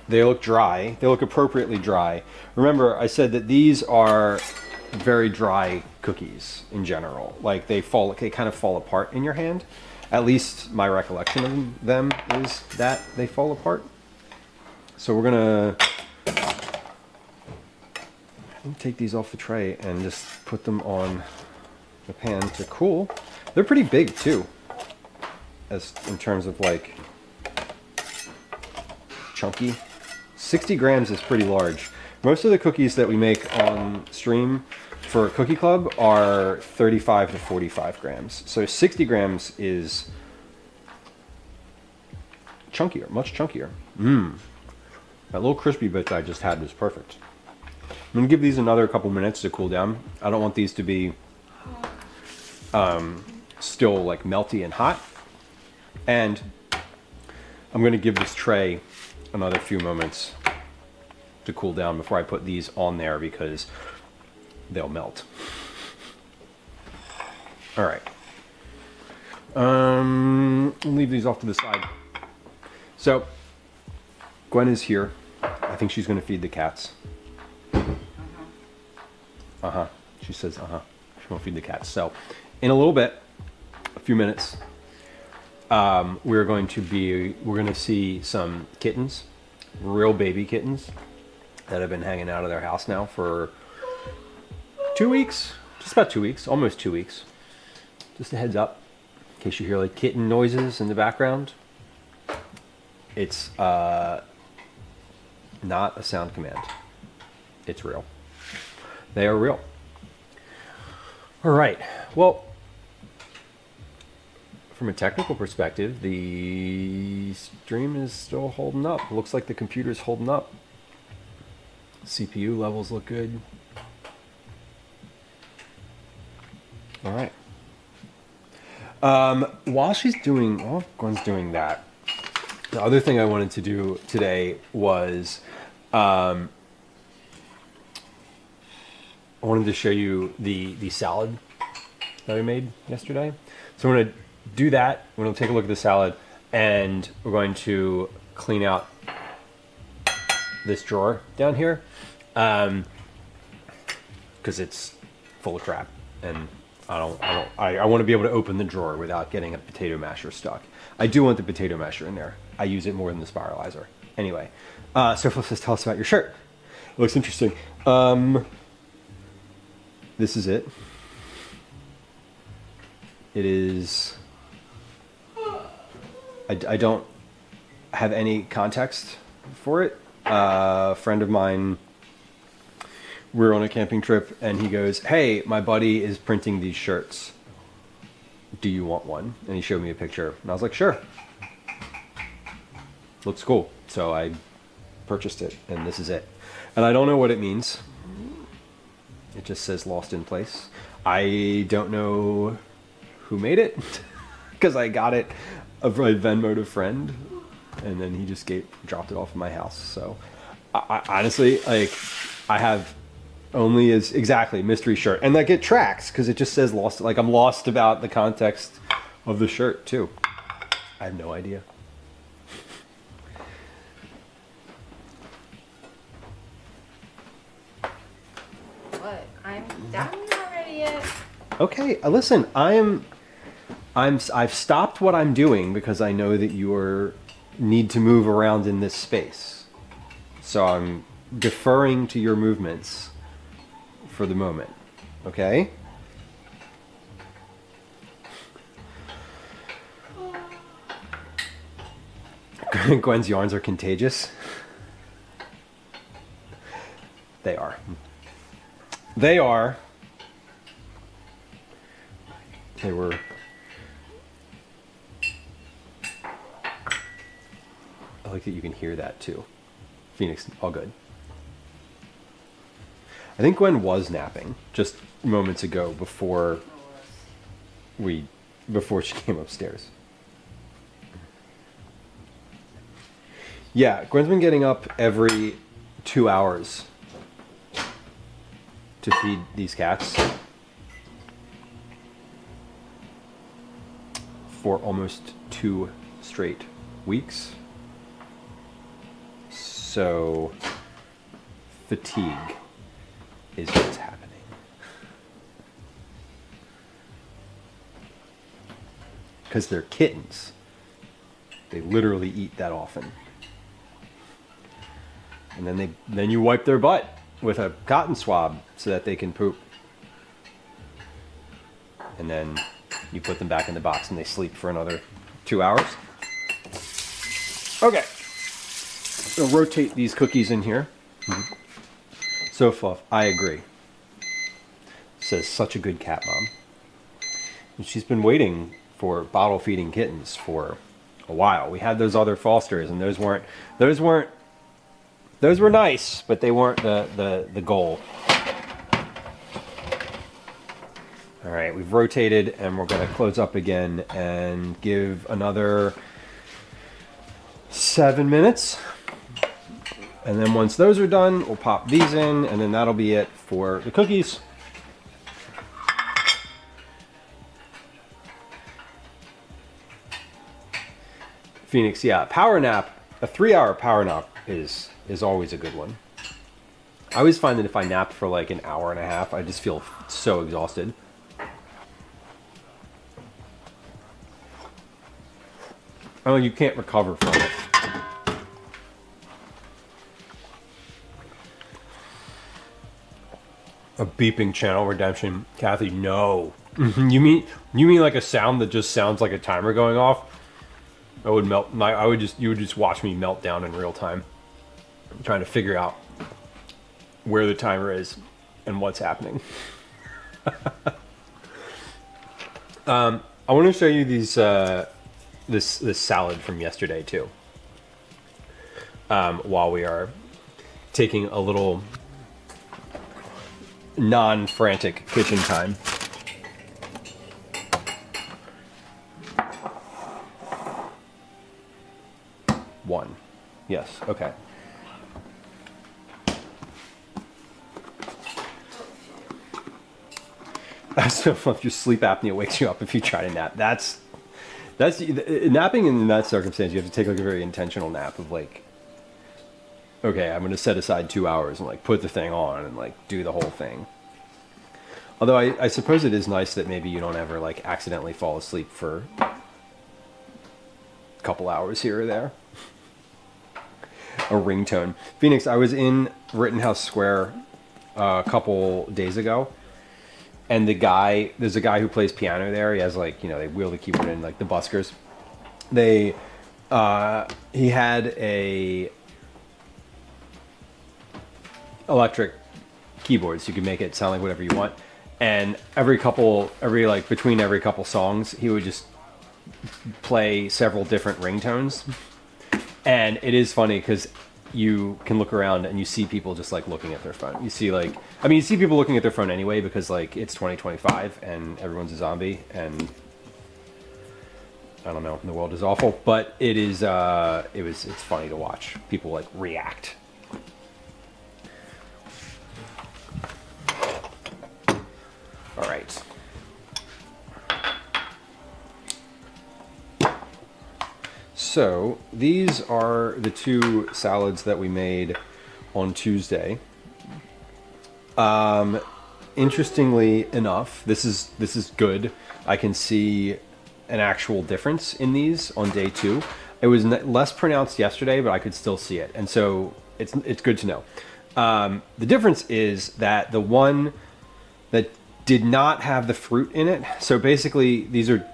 [SPEAKER 5] they look dry. They look appropriately dry. Remember, I said that these are very dry cookies in general. Like they kind of fall apart in your hand. At least my recollection of them is that they fall apart. So we're gonna take these off the tray and just put them on the pan to cool. They're pretty big too, as in terms of like chunky. 60 grams is pretty large. Most of the cookies that we make on stream for Cookie Club are 35 to 45 grams. So 60 grams is chunkier, much chunkier. That little crispy bit that I just had was perfect. I'm gonna give these another couple minutes to cool down. I don't want these to be still like melty and hot. And I'm gonna give this tray another few moments to cool down before I put these on there because they'll melt. All right. Leave these off to the side. So Gwen is here. I think she's going to feed the cats. She says She won't feed the cats. So in a little bit, a few minutes, we're going to see some kittens, real baby kittens that have been hanging out of their house now for 2 weeks, just about 2 weeks, almost 2 weeks. Just a heads up, in case you hear like kitten noises in the background. It's not a sound command. It's real. They are real. All right. Well, from a technical perspective, the stream is still holding up. Looks like the computer's holding up. CPU levels look good. All right. While Gwen's doing that, the other thing I wanted to do today was I wanted to show you the salad that we made yesterday. So I'm going to do that. We're going to take a look at the salad, and we're going to clean out this drawer down here because it's full of crap and I want to be able to open the drawer without getting a potato masher stuck. I do want the potato masher in there. I use it more than the spiralizer. Anyway, Surfless says, tell us about your shirt. It looks interesting. This is it. It is... I don't have any context for it. A friend of mine, we were on a camping trip, and he goes, hey, my buddy is printing these shirts. Do you want one? And he showed me a picture, and I was like, sure. Looks cool. So I purchased it, and this is it. And I don't know what it means. It just says Lost in Place. I don't know who made it, because I got it a Venmo'd a friend, and then he just dropped it off at my house. So I honestly, like, I have only as exactly mystery shirt, and like it tracks because it just says lost. Like I'm lost about the context of the shirt too. I have no idea.
[SPEAKER 3] What? I'm done already yet.
[SPEAKER 5] Okay, listen, I've stopped what I'm doing because I know that you need to move around in this space. So I'm deferring to your movements for the moment. Okay? Gwen's yarns are contagious. They are. They are. They were. I like that you can hear that too. Phoenix, all good. I think Gwen was napping just moments ago before she came upstairs. Yeah, Gwen's been getting up every 2 hours to feed these cats for almost 2 straight weeks. So fatigue is what's happening. Because they're kittens. They literally eat that often. And then you wipe their butt with a cotton swab so that they can poop. And then you put them back in the box and they sleep for another 2 hours. Okay. I'm gonna rotate these cookies in here. Mm-hmm. So Fluff, I agree. Says such a good cat mom. And she's been waiting for bottle feeding kittens for a while. We had those other Fosters, and those were nice, but they weren't the goal. All right, we've rotated, and we're going to close up again and give another 7 minutes. And then once those are done, we'll pop these in, and then that'll be it for the cookies. Phoenix, yeah, power nap, a 3-hour power nap is always a good one. I always find that if I nap for like an hour and a half, I just feel so exhausted. Oh, you can't recover from it. A beeping channel redemption, Kathy. No, you mean like a sound that just sounds like a timer going off? I would melt. You would just watch me melt down in real time, trying to figure out where the timer is and what's happening. I want to show you these this salad from yesterday too. While we are taking a little non-frantic kitchen time. One. Yes, okay. So if your sleep apnea wakes you up if you try to nap, that's napping in that circumstance. You have to take like a very intentional nap of like, okay, I'm going to set aside 2 hours and like put the thing on and like do the whole thing. Although I suppose it is nice that maybe you don't ever like accidentally fall asleep for a couple hours here or there. A ringtone. Phoenix, I was in Rittenhouse Square a couple days ago, and there's a guy who plays piano there. He has like, they wheel the keyboard in, like the buskers. He had a electric keyboard, so you could make it sound like whatever you want. And between every couple songs, he would just play several different ringtones. And it is funny because you can look around and you see people just like looking at their phone. You see you see people looking at their phone anyway because like it's 2025 and everyone's a zombie and I don't know, the world is awful. But it is it's funny to watch people like react. All right. So these are the two salads that we made on Tuesday. Interestingly enough, this is good. I can see an actual difference in these on day 2. It was less pronounced yesterday, but I could still see it, and so it's good to know. The difference is that the one that did not have the fruit in it. So basically, these are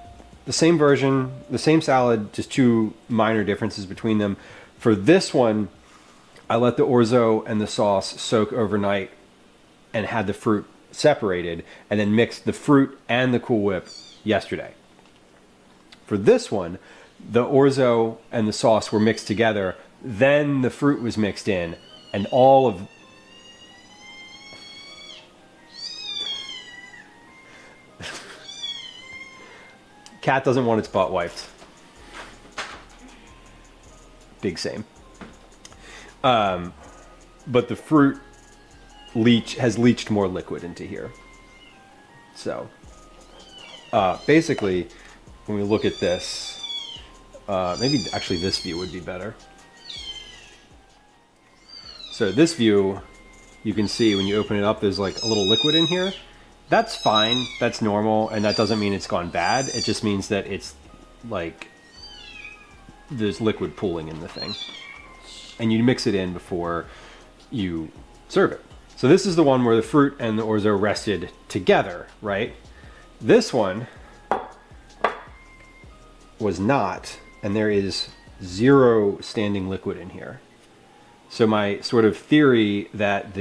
[SPEAKER 5] the same version, the same salad, just 2 minor differences between them. For this one, I let the orzo and the sauce soak overnight and had the fruit separated and then mixed the fruit and the Cool Whip yesterday. For this one, the orzo and the sauce were mixed together, then the fruit was mixed in, and all of... Cat doesn't want its butt wiped. Big same. But the fruit has leached more liquid into here. So, basically, when we look at this, maybe actually this view would be better. So this view, you can see when you open it up, there's like a little liquid in here. That's fine, that's normal, and that doesn't mean it's gone bad. It just means that it's like there's liquid pooling in the thing. And you mix it in before you serve it. So this is the one where the fruit and the orzo rested together, right? This one was not, and there is 0 standing liquid in here. So my sort of theory that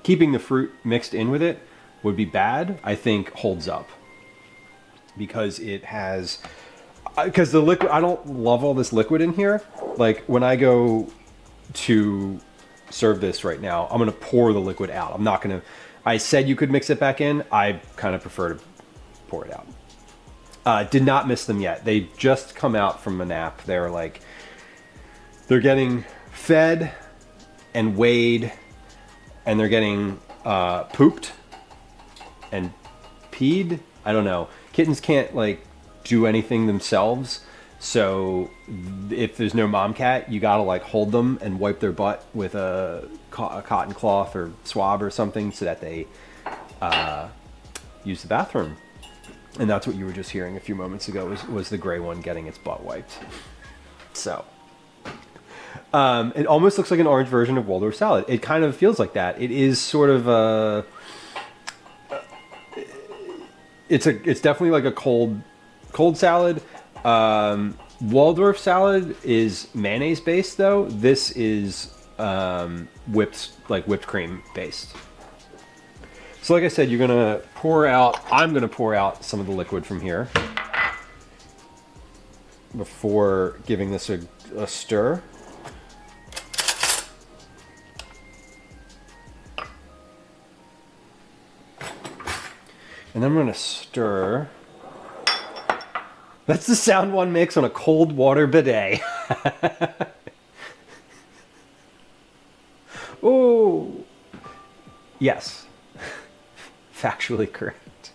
[SPEAKER 5] keeping the fruit mixed in with it would be bad, I think holds up. Because it has... Because the liquid... I don't love all this liquid in here. Like, when I go to serve this right now, I'm going to pour the liquid out. I'm not going to... I said you could mix it back in. I kind of prefer to pour it out. Did not miss them yet. They just come out from a nap. They're getting fed and weighed, and they're getting pooped and peed. I don't know. Kittens can't do anything themselves, so if there's no mom cat, you gotta hold them and wipe their butt with a cotton cloth or swab or something so that they use the bathroom. And that's what you were just hearing a few moments ago was the gray one getting its butt wiped. So it almost looks like an orange version of Waldorf salad. It kind of feels like that. It is sort of a... It's definitely like a cold salad. Waldorf salad is mayonnaise based though. This is whipped cream based. So like I said, I'm gonna pour out some of the liquid from here before giving this a stir. And then I'm gonna stir. That's the sound one makes on a cold water bidet. Oh, yes, factually correct.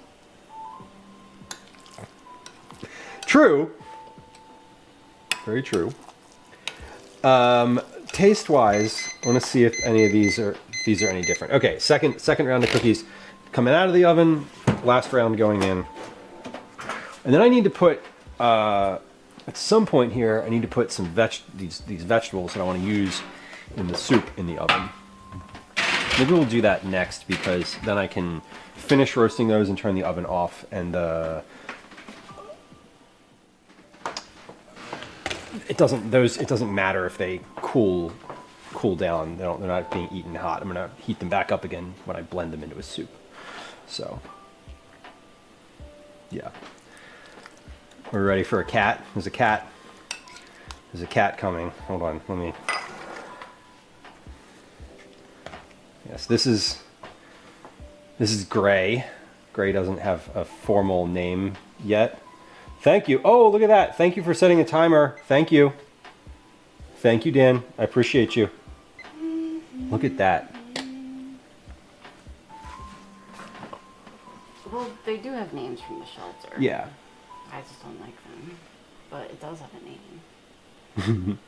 [SPEAKER 5] True, very true. Taste-wise, I want to see if any of these are any different. Okay, second round of cookies. coming out of the oven, last round going in. And then I need to put, at some point here, I need to put some these vegetables that I want to use in the soup in the oven. Maybe we'll do that next, because then I can finish roasting those and turn the oven off, and it doesn't matter if they cool down. They're not being eaten hot. I'm gonna heat them back up again when I blend them into a soup. So yeah, we're ready for a cat. There's a cat coming. Hold on, let me. Yes, this is Gray. Gray doesn't have a formal name yet. Thank you. Oh, look at that. Thank you for setting a timer. Thank you. Thank you, Dan. I appreciate you. Look at that.
[SPEAKER 3] Well, they do have names from the shelter.
[SPEAKER 5] Yeah.
[SPEAKER 3] I just don't like them. But it does have a name.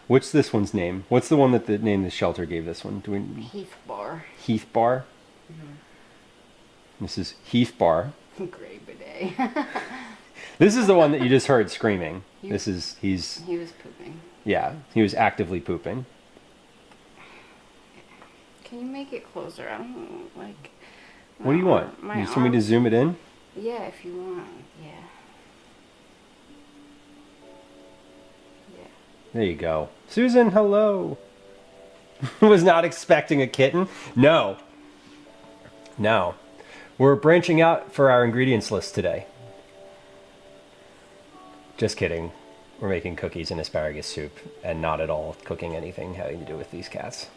[SPEAKER 5] What's this one's name? What's the one that the name the shelter gave this one?
[SPEAKER 3] Heath Bar.
[SPEAKER 5] Heath Bar? Mm-hmm. This is Heath Bar.
[SPEAKER 3] Gray bidet.
[SPEAKER 5] This is the one that you just heard screaming.
[SPEAKER 3] He
[SPEAKER 5] He was
[SPEAKER 3] pooping.
[SPEAKER 5] Yeah, he was actively pooping.
[SPEAKER 3] Can you make it closer? I don't like...
[SPEAKER 5] What do you want? You just want me to zoom it in?
[SPEAKER 3] Yeah, if you want. Yeah.
[SPEAKER 5] There you go. Susan, hello. Was not expecting a kitten? No. No. We're branching out for our ingredients list today. Just kidding. We're making cookies and asparagus soup, and not at all cooking anything having to do with these cats.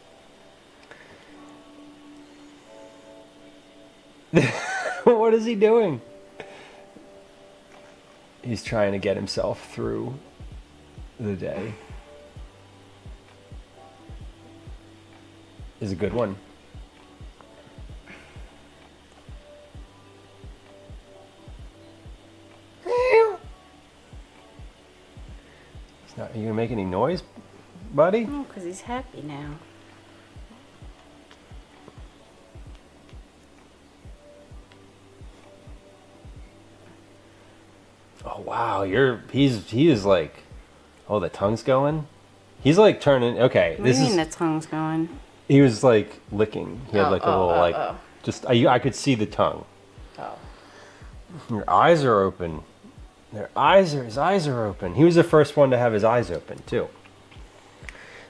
[SPEAKER 5] What is he doing? He's trying to get himself through the day. Is a good one. Are you gonna make any noise, buddy?
[SPEAKER 3] No, because he's happy now.
[SPEAKER 5] Oh wow, he is like, oh, the tongue's going. He's like turning. Okay,
[SPEAKER 3] What do you mean the tongue's going?
[SPEAKER 5] He was like licking. He had like a little just I could see the tongue.
[SPEAKER 3] Oh.
[SPEAKER 5] Your eyes are open. His eyes are open. He was the first one to have his eyes open too.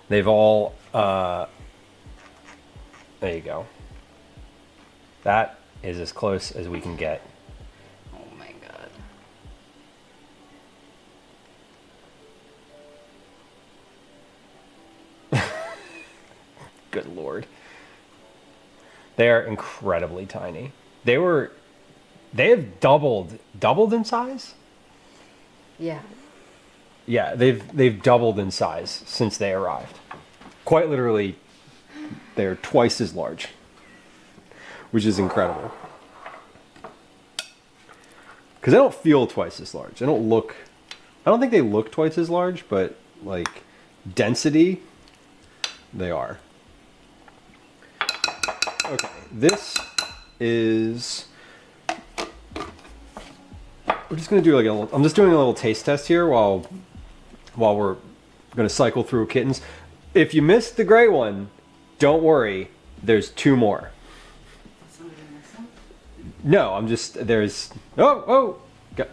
[SPEAKER 5] They've all there you go. That is as close as we can get.
[SPEAKER 3] Oh my god.
[SPEAKER 5] Good Lord. They are incredibly tiny. They have doubled in size?
[SPEAKER 3] Yeah.
[SPEAKER 5] Yeah, they've doubled in size since they arrived. Quite literally, they're twice as large, which is incredible. Because they don't feel twice as large. I don't think they look twice as large, but like density, they are. Okay, this is... We're just gonna do like I'm just doing a little taste test here while we're gonna cycle through kittens. If you missed the gray one, don't worry. There's two more. No, there's. Oh. Go.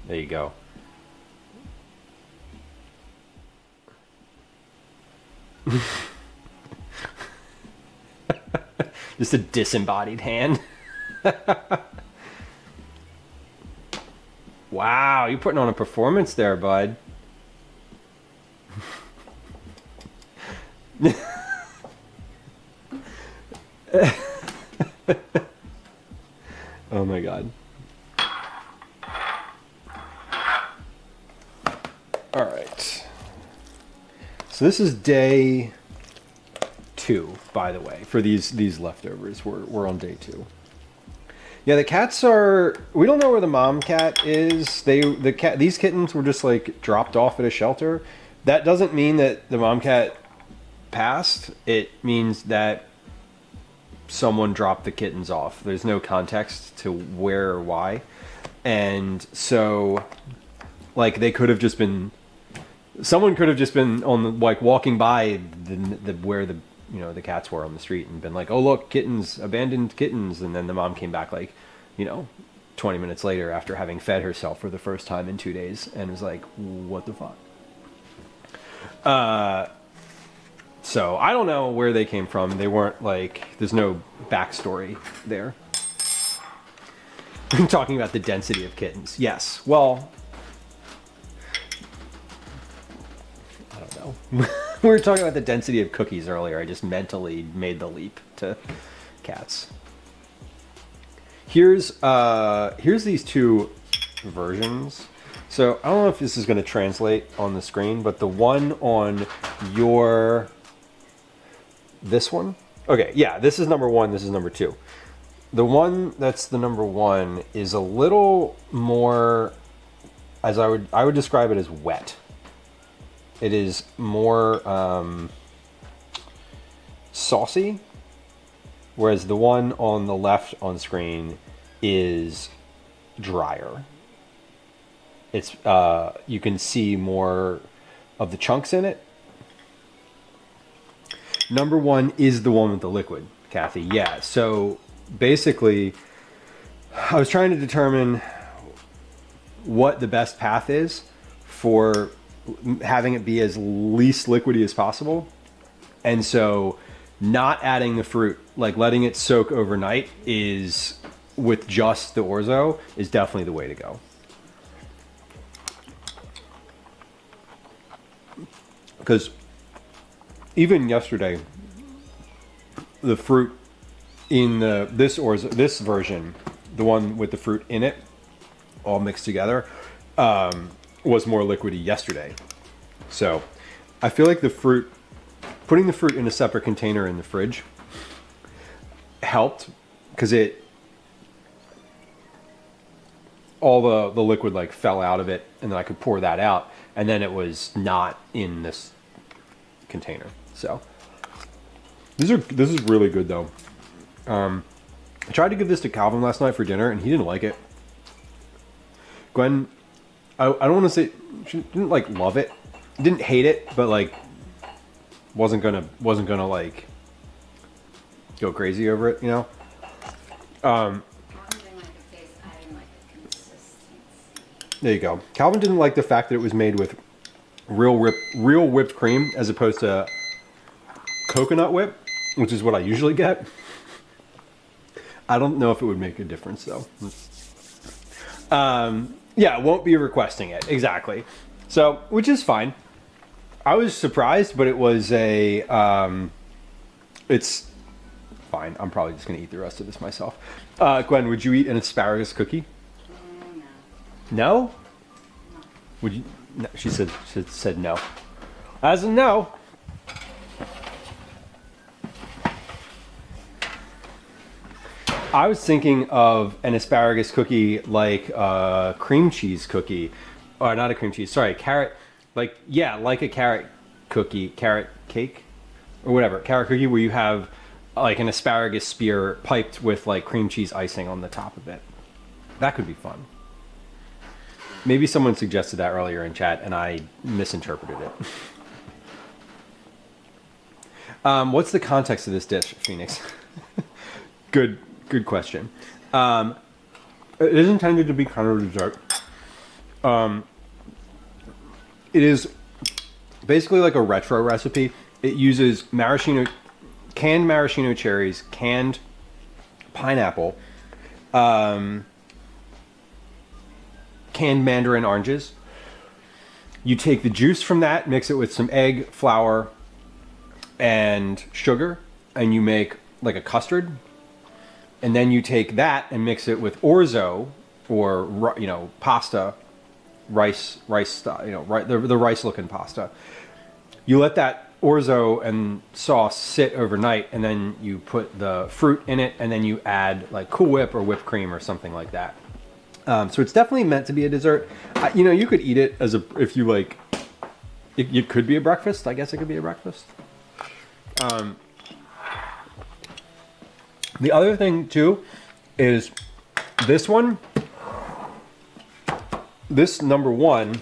[SPEAKER 5] There you go. Just a disembodied hand. Wow, you're putting on a performance there, bud. Oh my god. All right. So this is day 2, by the way, for these leftovers. We're on day 2. Yeah, the cats are. We don't know where the mom cat is. These kittens were just like dropped off at a shelter. That doesn't mean that the mom cat passed, it means that someone dropped the kittens off. There's no context to where or why. And so, like, they could have just been... Someone could have just been on the, like, walking by the where the, you know, the cats were on the street and been like, oh, look, kittens, abandoned kittens. And then the mom came back, like, you know, 20 minutes later after having fed herself for the first time in 2 days and was like, what the fuck? So I don't know where they came from. They weren't like, there's no backstory there. I'm talking about the density of kittens. Yes. Well, I don't know. We were talking about the density of cookies earlier. I just mentally made the leap to cats. Here's these two versions. So I don't know if this is going to translate on the screen, but the one on this one? Okay, yeah, this is number 1, this is number 2. The one that's the number 1 is a little more, as I would describe it as wet. It is more saucy, whereas the one on the left on screen is drier. It's you can see more of the chunks in it. Number 1 is the one with the liquid, Kathy. Yeah, so basically I was trying to determine what the best path is for having it be as least liquidy as possible. And so not adding the fruit, like letting it soak overnight, is with just the orzo is definitely the way to go. Because even yesterday, the fruit in this version, the one with the fruit in it, all mixed together, was more liquidy yesterday. So I feel like putting the fruit in a separate container in the fridge helped, because all the liquid like fell out of it, and then I could pour that out, and then it was not in this container. So this is really good though. I tried to give this to Calvin last night for dinner, and he didn't like it. Gwen, I don't want to say she didn't like love it, didn't hate it, but like wasn't gonna like go crazy over it, you know. There you go. Calvin didn't like the fact that it was made with real whipped cream as opposed to coconut whip, which is what I usually get. I don't know if it would make a difference though. Yeah, won't be requesting it. Exactly. So, which is fine. I was surprised, but it was it's fine. I'm probably just going to eat the rest of this myself. Gwen, would you eat an asparagus cookie?
[SPEAKER 3] No.
[SPEAKER 5] No? Would you? No, she said no. As a no. I was thinking of an asparagus cookie like a cream cheese cookie, or not a cream cheese. Sorry, carrot. Like a carrot cookie, carrot cake, or whatever. Carrot cookie where you have like an asparagus spear piped with like cream cheese icing on the top of it. That could be fun. Maybe someone suggested that earlier in chat and I misinterpreted it. What's the context of this dish, Phoenix? Good question. It is intended to be kind of a dessert. It is basically like a retro recipe. It uses canned maraschino cherries, canned pineapple, canned mandarin oranges. You take the juice from that, mix it with some egg, flour, and sugar, and you make like a custard. And then you take that and mix it with orzo, or pasta, rice, the rice-looking pasta. You let that orzo and sauce sit overnight, and then you put the fruit in it, and then you add like Cool Whip or whipped cream or something like that. So it's definitely meant to be a dessert. You could eat it if you like. It could be a breakfast. I guess it could be a breakfast. The other thing too is this one. This number one.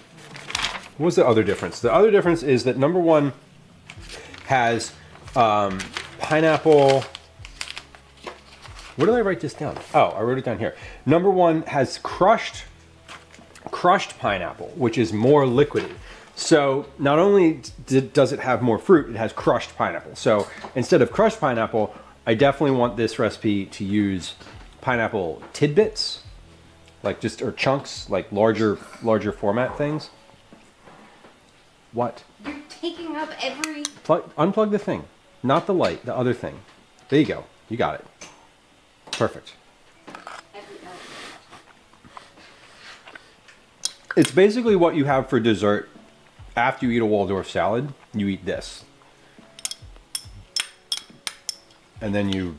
[SPEAKER 5] What's the other difference? The other difference is that number one has pineapple. Where did I write this down? Oh, I wrote it down here. Number one has crushed pineapple, which is more liquidy. So not only does it have more fruit, it has crushed pineapple. So instead of crushed pineapple, I definitely want this recipe to use pineapple tidbits, like just, or chunks, like larger format things. What?
[SPEAKER 3] You're taking up every...
[SPEAKER 5] Unplug the thing, not the light, the other thing. There you go. You got it. Perfect. It's basically what you have for dessert after you eat a Waldorf salad. You eat this. And then you,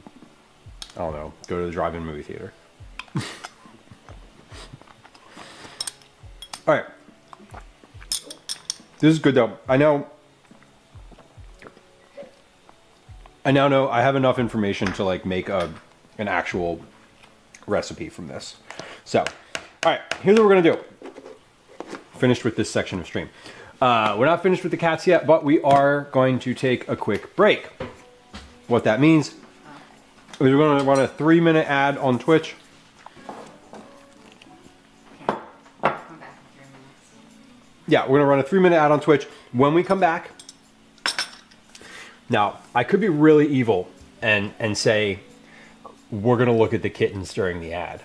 [SPEAKER 5] I don't know, go to the drive-in movie theater. All right. This is good though. I now know I have enough information to like make an actual recipe from this. So, all right, here's what we're gonna do. Finished with this section of stream. We're not finished with the cats yet, but we are going to take a quick break. What that means is we're going to run a 3-minute ad on Twitch.
[SPEAKER 3] Okay. Come back in 3 minutes.
[SPEAKER 5] Yeah, we're going to run a 3-minute ad on Twitch. When we come back, now I could be really evil and say we're going to look at the kittens during the ad.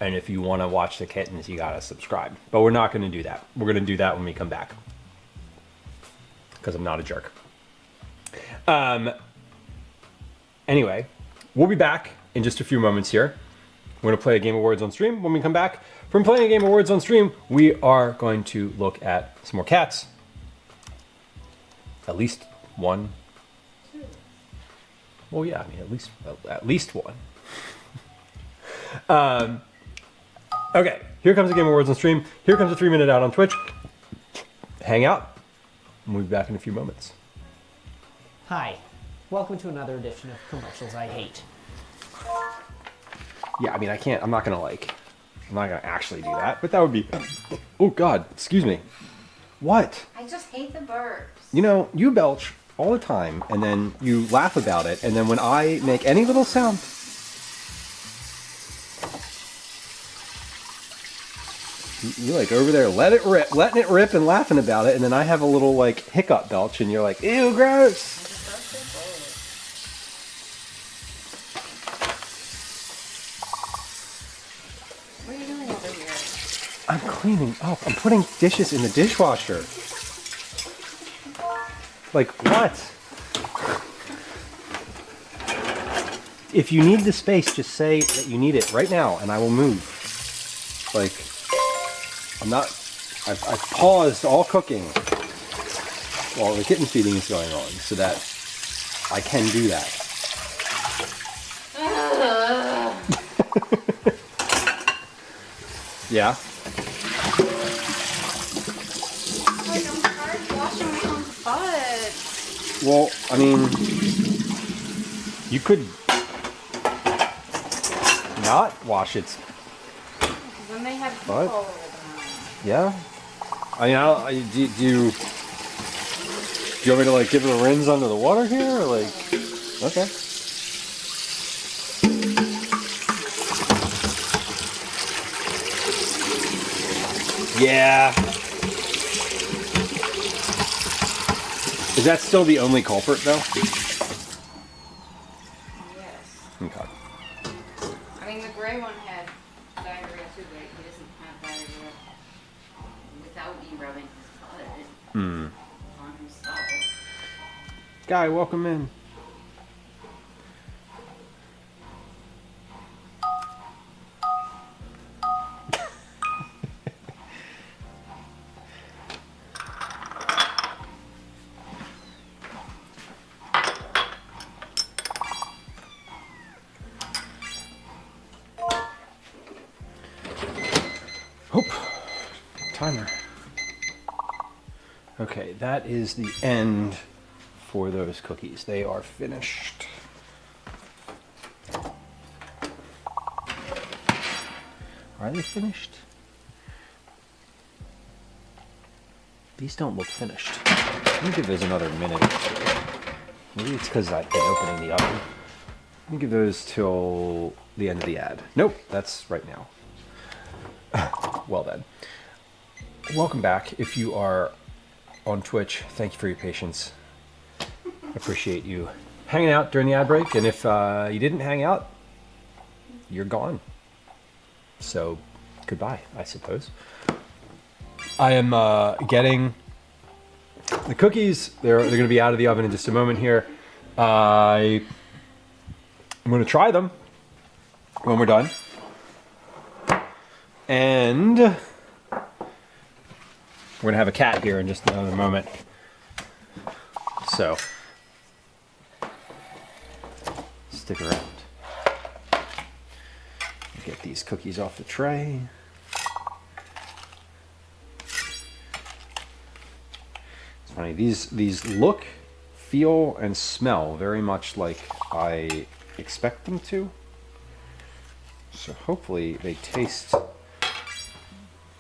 [SPEAKER 5] And if you want to watch the kittens, you got to subscribe. But we're not going to do that. We're going to do that when we come back. Because I'm not a jerk. Anyway, we'll be back in just a few moments here. We're going to play a game of words on stream. When we come back from playing a game of words on stream, we are going to look at some more cats. At least one. Well, yeah, I mean, at least one. Okay, here comes a game of words on stream. Here comes a 3-minute ad on Twitch. Hang out. We'll be back in a few moments.
[SPEAKER 1] Hi, welcome to another edition of Commercials I Hate.
[SPEAKER 5] Yeah, I mean, I'm not gonna actually do that, but that would be, oh God, excuse me. What?
[SPEAKER 3] I just hate the burps.
[SPEAKER 5] You know, you belch all the time, and then you laugh about it, and then when I make any little sound, you like over there letting it rip and laughing about it, and then I have a little like hiccup belch, and you're like, ew, gross.
[SPEAKER 3] What are you doing over here?
[SPEAKER 5] I'm cleaning up. I'm putting dishes in the dishwasher. Like what? If you need the space, just say that you need it right now, and I will move. Like, I've paused all cooking while the kitten feeding is going on so that I can do that. Yeah?
[SPEAKER 3] Like, I'm tired of washing my own butt.
[SPEAKER 5] Well, I mean, you could not wash its
[SPEAKER 3] Then they had poop
[SPEAKER 5] What?
[SPEAKER 3] all over them.
[SPEAKER 5] Yeah. I mean, do you want me to like give it a rinse under the water here, or like? Okay. Yeah. Is that still the only culprit, though?
[SPEAKER 3] Yes.
[SPEAKER 5] Okay.
[SPEAKER 3] I mean, the gray one had diarrhea too, but he doesn't have diarrhea without me rubbing his butt on himself.
[SPEAKER 5] Guy, welcome in. Hope. Timer. Okay, that is the end for those cookies. They are finished. Are they finished? These don't look finished. Let me give those another minute. Maybe it's because I've been opening the oven. Let me give those till the end of the ad. Nope, that's right now. Well then. Welcome back. If you are on Twitch, thank you for your patience. Appreciate you hanging out during the ad break. And if you didn't hang out, you're gone. So, goodbye, I suppose. I am getting the cookies. They're going to be out of the oven in just a moment here. I'm going to try them when we're done. And we're going to have a cat here in just another moment. So, stick around. Get these cookies off the tray. It's funny, these look, feel, and smell very much like I expect them to. So hopefully they taste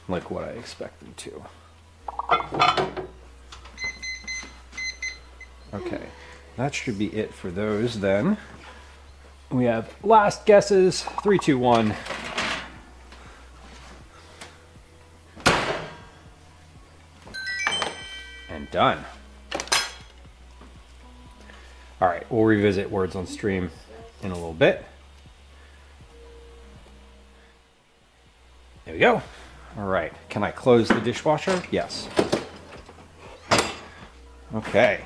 [SPEAKER 5] like what I expect them to. Okay, that should be it for those then. We have last guesses, 3, 2, 1. And done. All right, we'll revisit words on stream in a little bit. There we go. All right, can I close the dishwasher? Yes. Okay.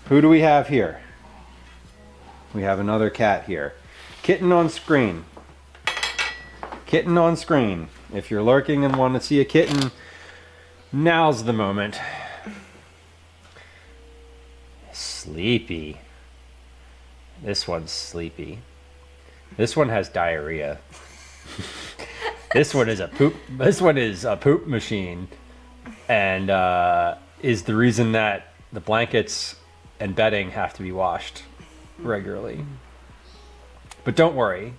[SPEAKER 5] Who do we have here? We have another cat here. Kitten on screen. Kitten on screen. If you're lurking and want to see a kitten, now's the moment. Sleepy. This one's sleepy. This one has diarrhea. This one is a poop machine, and is the reason that the blankets and bedding have to be washed regularly. But don't worry,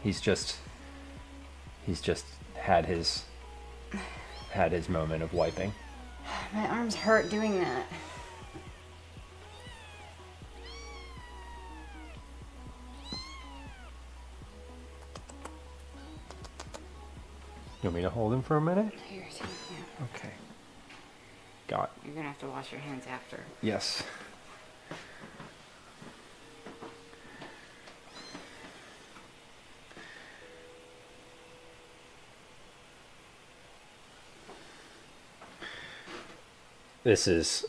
[SPEAKER 5] he's just had his moment of wiping.
[SPEAKER 3] My arms hurt doing that.
[SPEAKER 5] You want me to hold him for a minute?
[SPEAKER 3] Here, yeah.
[SPEAKER 5] Okay. Got it.
[SPEAKER 3] You're gonna have to wash your hands after.
[SPEAKER 5] Yes. This is,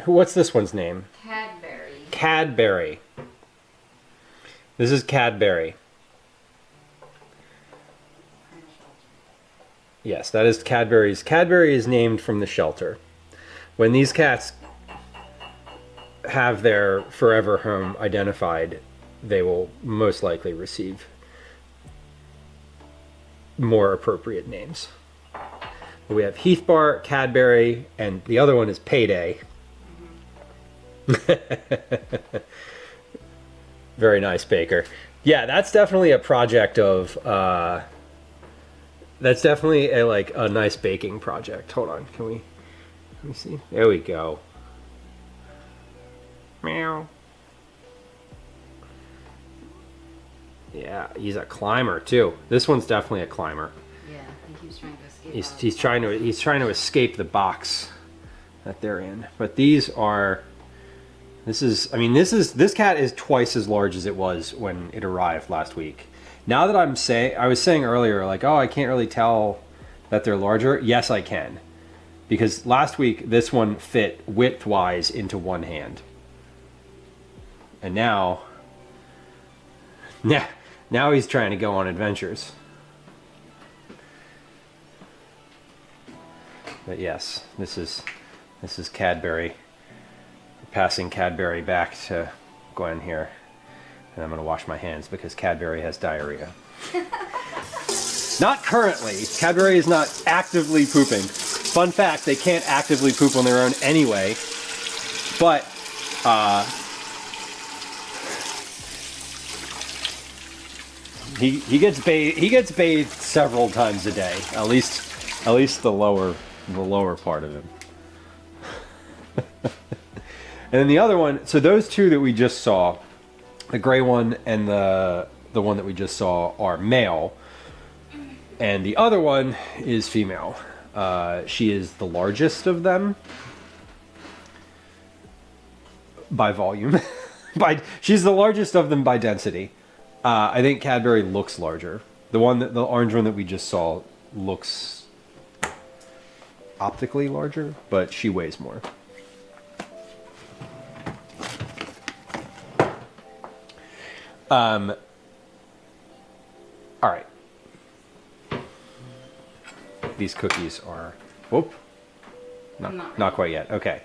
[SPEAKER 5] what's this one's name?
[SPEAKER 3] Cadbury.
[SPEAKER 5] Cadbury. This is Cadbury. Yes, that is Cadbury's. Cadbury is named from the shelter. When these cats have their forever home identified, they will most likely receive more appropriate names. We have Heathbar, Cadbury, and the other one is Payday. Very nice, Baker. Yeah, that's definitely a project of. That's definitely a nice baking project. Hold on, let me see. There we go. Meow. Yeah, he's a climber too. This one's definitely a climber.
[SPEAKER 3] Yeah, I think he was trying to escape.
[SPEAKER 5] He's trying to escape the box that they're in. But these are. This cat is twice as large as it was when it arrived last week. Now that I was saying earlier, like, oh, I can't really tell that they're larger. Yes, I can, because last week this one fit width-wise into one hand, and now he's trying to go on adventures. But yes, this is Cadbury. Passing Cadbury back to Gwen here. And I'm going to wash my hands because Cadbury has diarrhea. Not currently. Cadbury is not actively pooping. Fun fact, they can't actively poop on their own anyway. But He gets bathed several times a day. At least the lower part of him. And then the other one, so those two that we just saw, the gray one and the one that we just saw are male. And the other one is female. She is the largest of them by volume. She's the largest of them by density. I think Cadbury looks larger. The orange one that we just saw looks optically larger, but she weighs more. All right. These cookies are, whoop, not quite yet. Okay.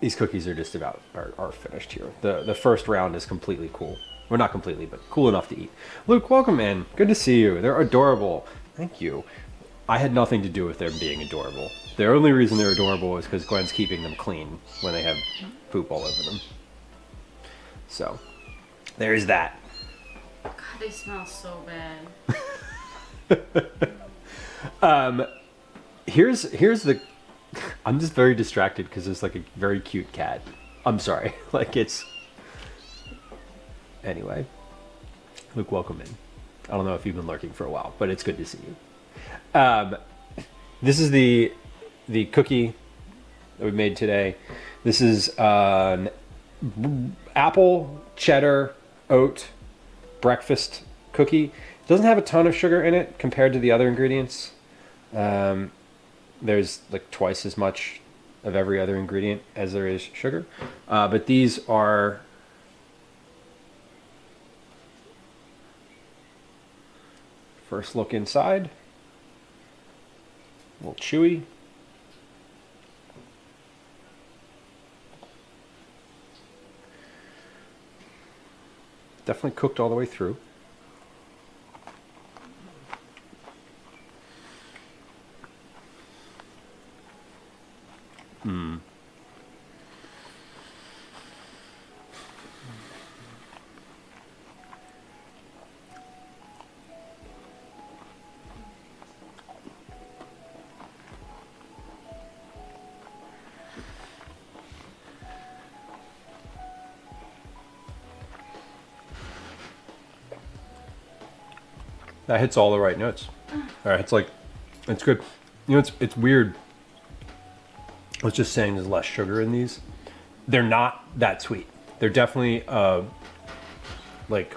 [SPEAKER 5] These cookies are just about are finished here. The first round is completely cool. Well, not completely, but cool enough to eat. Luke, welcome in. Good to see you. They're adorable. Thank you. I had nothing to do with them being adorable. The only reason they're adorable is because Gwen's keeping them clean when they have poop all over them. So, there's that.
[SPEAKER 3] God, they smell so bad.
[SPEAKER 5] Here's the. I'm just very distracted because it's like a very cute cat. I'm sorry. Like it's. Anyway, Luke, welcome in. I don't know if you've been lurking for a while, but it's good to see you. This is the cookie that we made today. This is an apple cheddar oat breakfast cookie. It doesn't have a ton of sugar in it compared to the other ingredients. There's like twice as much of every other ingredient as there is sugar. But these are first look inside. A little chewy. Definitely cooked all the way through. That hits all the right notes. It's like, it's good. You know, it's weird. I was just saying there's less sugar in these. They're not that sweet. They're definitely, like,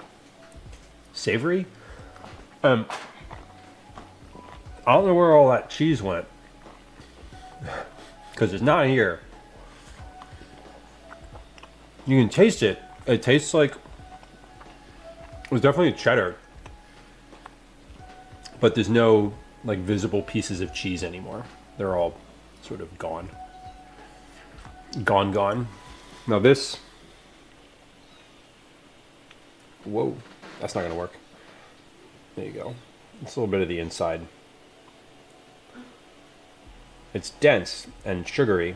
[SPEAKER 5] savory. I don't know where all that cheese went. Because it's not here. You can taste it. It tastes like, it was definitely cheddar. But there's no like visible pieces of cheese anymore. They're all sort of gone. Gone. Now this, whoa, that's not gonna work. There you go. It's a little bit of the inside. It's dense and sugary.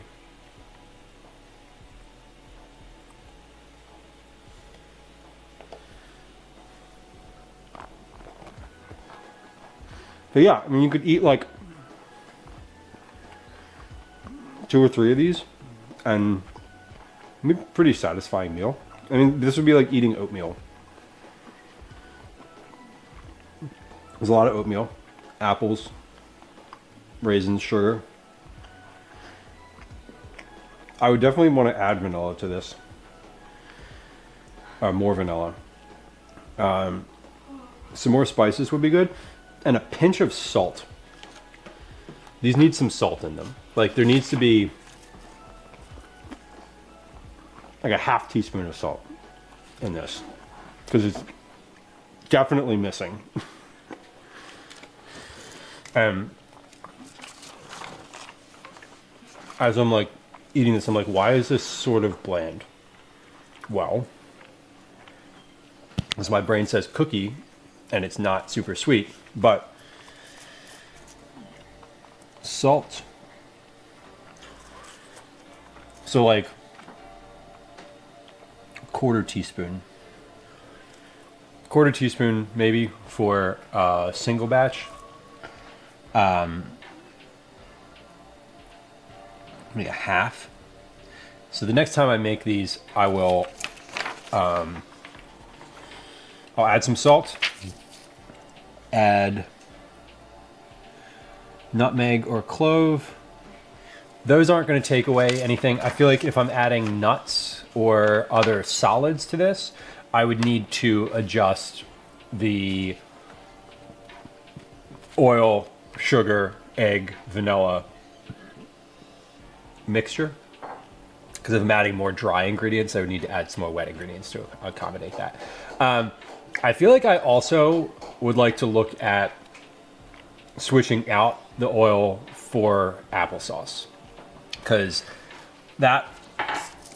[SPEAKER 5] But yeah, I mean, you could eat like 2 or 3 of these and it'd be a pretty satisfying meal. I mean, this would be like eating oatmeal. There's a lot of oatmeal, apples, raisins, sugar. I would definitely want to add vanilla to this. More vanilla. Some more spices would be good. And a pinch of salt. These need some salt in them. Like there needs to be like a half teaspoon of salt in this. Because it's definitely missing. And as I'm like eating this, I'm like, why is this sort of bland? Well, as my brain says cookie, and it's not super sweet, but salt. So like quarter teaspoon. Quarter teaspoon maybe for a single batch. Maybe a half. So the next time I make these, I will, I'll add some salt, add nutmeg or clove. Those aren't going to take away anything. I feel like if I'm adding nuts or other solids to this, I would need to adjust the oil, sugar, egg, vanilla mixture. Because if I'm adding more dry ingredients, I would need to add some more wet ingredients to accommodate that. I feel like I also would like to look at switching out the oil for applesauce. Because the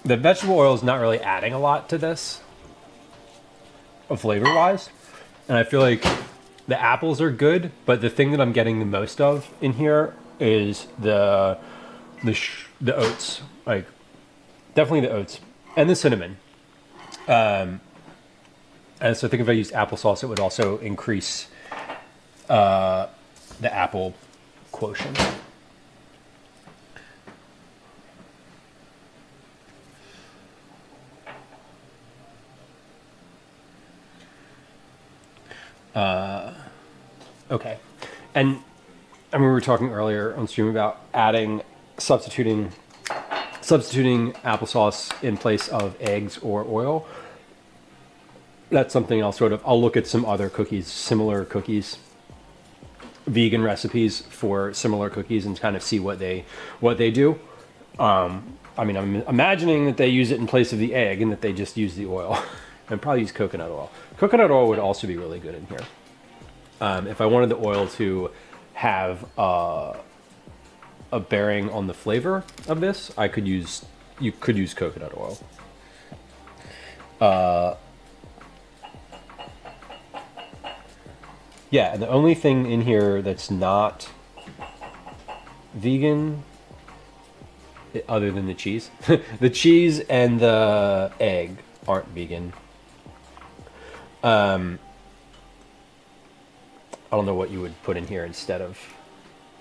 [SPEAKER 5] vegetable oil is not really adding a lot to this, flavor-wise. And I feel like the apples are good, but the thing that I'm getting the most of in here is the oats. Like, definitely the oats and the cinnamon. And so I think if I used applesauce, it would also increase the apple quotient. Okay. And I mean, we were talking earlier on stream about substituting applesauce in place of eggs or oil. That's something I'll look at some other cookies, similar cookies, vegan recipes for similar cookies, and kind of see what they do. I mean, I'm imagining that they use it in place of the egg and that they just use the oil. And probably use coconut oil. Coconut oil would also be really good in here. If I wanted the oil to have a bearing on the flavor of this, you could use coconut oil. Yeah, and the only thing in here that's not vegan, other than the cheese, the cheese and the egg aren't vegan. I don't know what you would put in here instead of